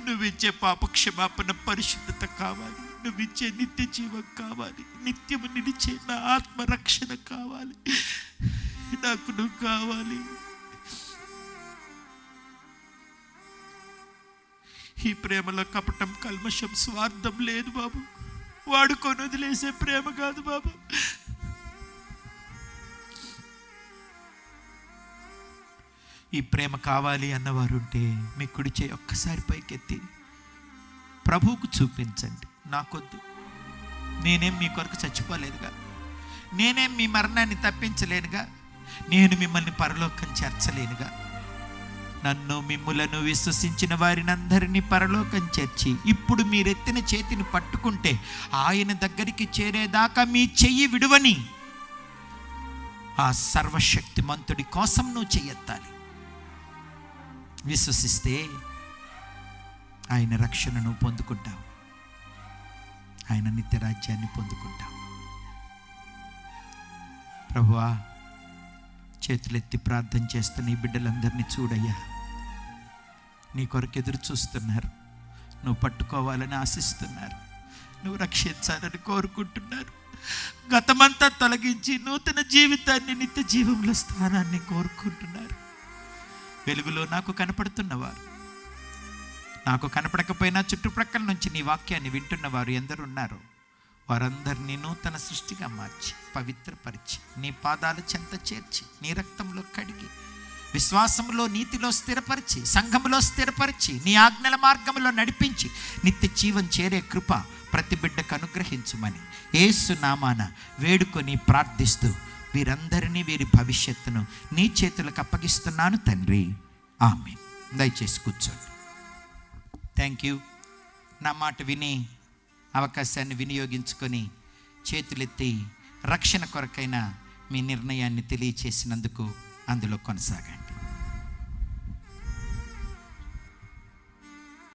నువ్విచ్చే పాపక్షమాపణ పరిశుద్ధత కావాలి, నువ్విచ్చే నిత్య జీవం కావాలి, నిత్యము నిలిచే నా ఆత్మరక్షణ కావాలి. నాకు నువ్వు కావాలి. ఈ ప్రేమలో కపటం, కల్మషం, స్వార్థం లేదు బాబు. వాడుకొని వదిలేసే ప్రేమ కాదు బాబు. ఈ ప్రేమ కావాలి అన్నవారు ఉంటే మీ కుడి చేయి ఒక్కసారి పైకెత్తి ప్రభువుకు చూపించండి. నాకొద్దు, నేనేం మీ కొరకు చచ్చిపోలేదుగా, నేనేం మీ మరణాన్ని తప్పించలేనుగా, నేను మిమ్మల్ని పరలోకం చేర్చలేనుగా. నన్ను, మిమ్ములను విశ్వసించిన వారిని అందరినీ పరలోకం చేర్చి ఇప్పుడు మీరెత్తిన చేతిని పట్టుకుంటే ఆయన దగ్గరికి చేరేదాకా మీ చెయ్యి విడువని ఆ సర్వశక్తిమంతుడి కోసం నువ్వు చెయ్యెత్తాలి. విశ్వసిస్తే ఆయన రక్షణను పొందుకుంటావు, ఆయన నిత్య రాజ్యాన్ని పొందుకుంటావు. ప్రభువా, చేతులెత్తి ప్రార్థన చేస్తున్న ఈ బిడ్డలందరినీ చూడయ్యా. నీ కొరకు ఎదురు చూస్తున్నారు, నువ్వు పట్టుకోవాలని ఆశిస్తున్నారు, నువ్వు రక్షించాలని కోరుకుంటున్నారు. గతమంతా తొలగించి నూతన జీవితాన్ని, నిత్య జీవంలో స్థానాన్ని కోరుకుంటున్నారు. వెలుగులో నాకు కనపడుతున్నవారు, నాకు కనపడకపోయినా చుట్టుప్రక్కల నుంచి నీ వాక్యాన్ని వింటున్నవారు ఎందరున్నారు, వారందరినీ నూతన సృష్టిగా మార్చి, పవిత్రపరిచి, నీ పాదాల చెంత చేర్చి, నీ రక్తంలో కడిగి, విశ్వాసంలో, నీతిలో స్థిరపరిచి, సంఘములో స్థిరపరిచి, నీ ఆజ్ఞల మార్గంలో నడిపించి నిత్య జీవం చేరే కృప ప్రతి బిడ్డకు అనుగ్రహించుమని యేసు నామాన వేడుకొని ప్రార్థిస్తూ వీరందరినీ, వీరి భవిష్యత్తును నీ చేతులకు అప్పగిస్తున్నాను తండ్రి. ఆమేన్. దయచేసి కూర్చోండి. Thank you. నా మాట విని అవకాశాన్ని వినియోగించుకొని చేతులెత్తి రక్షణ కొరకైన మీ నిర్ణయాన్ని తెలియచేసినందుకు అందులో కొనసాగండి.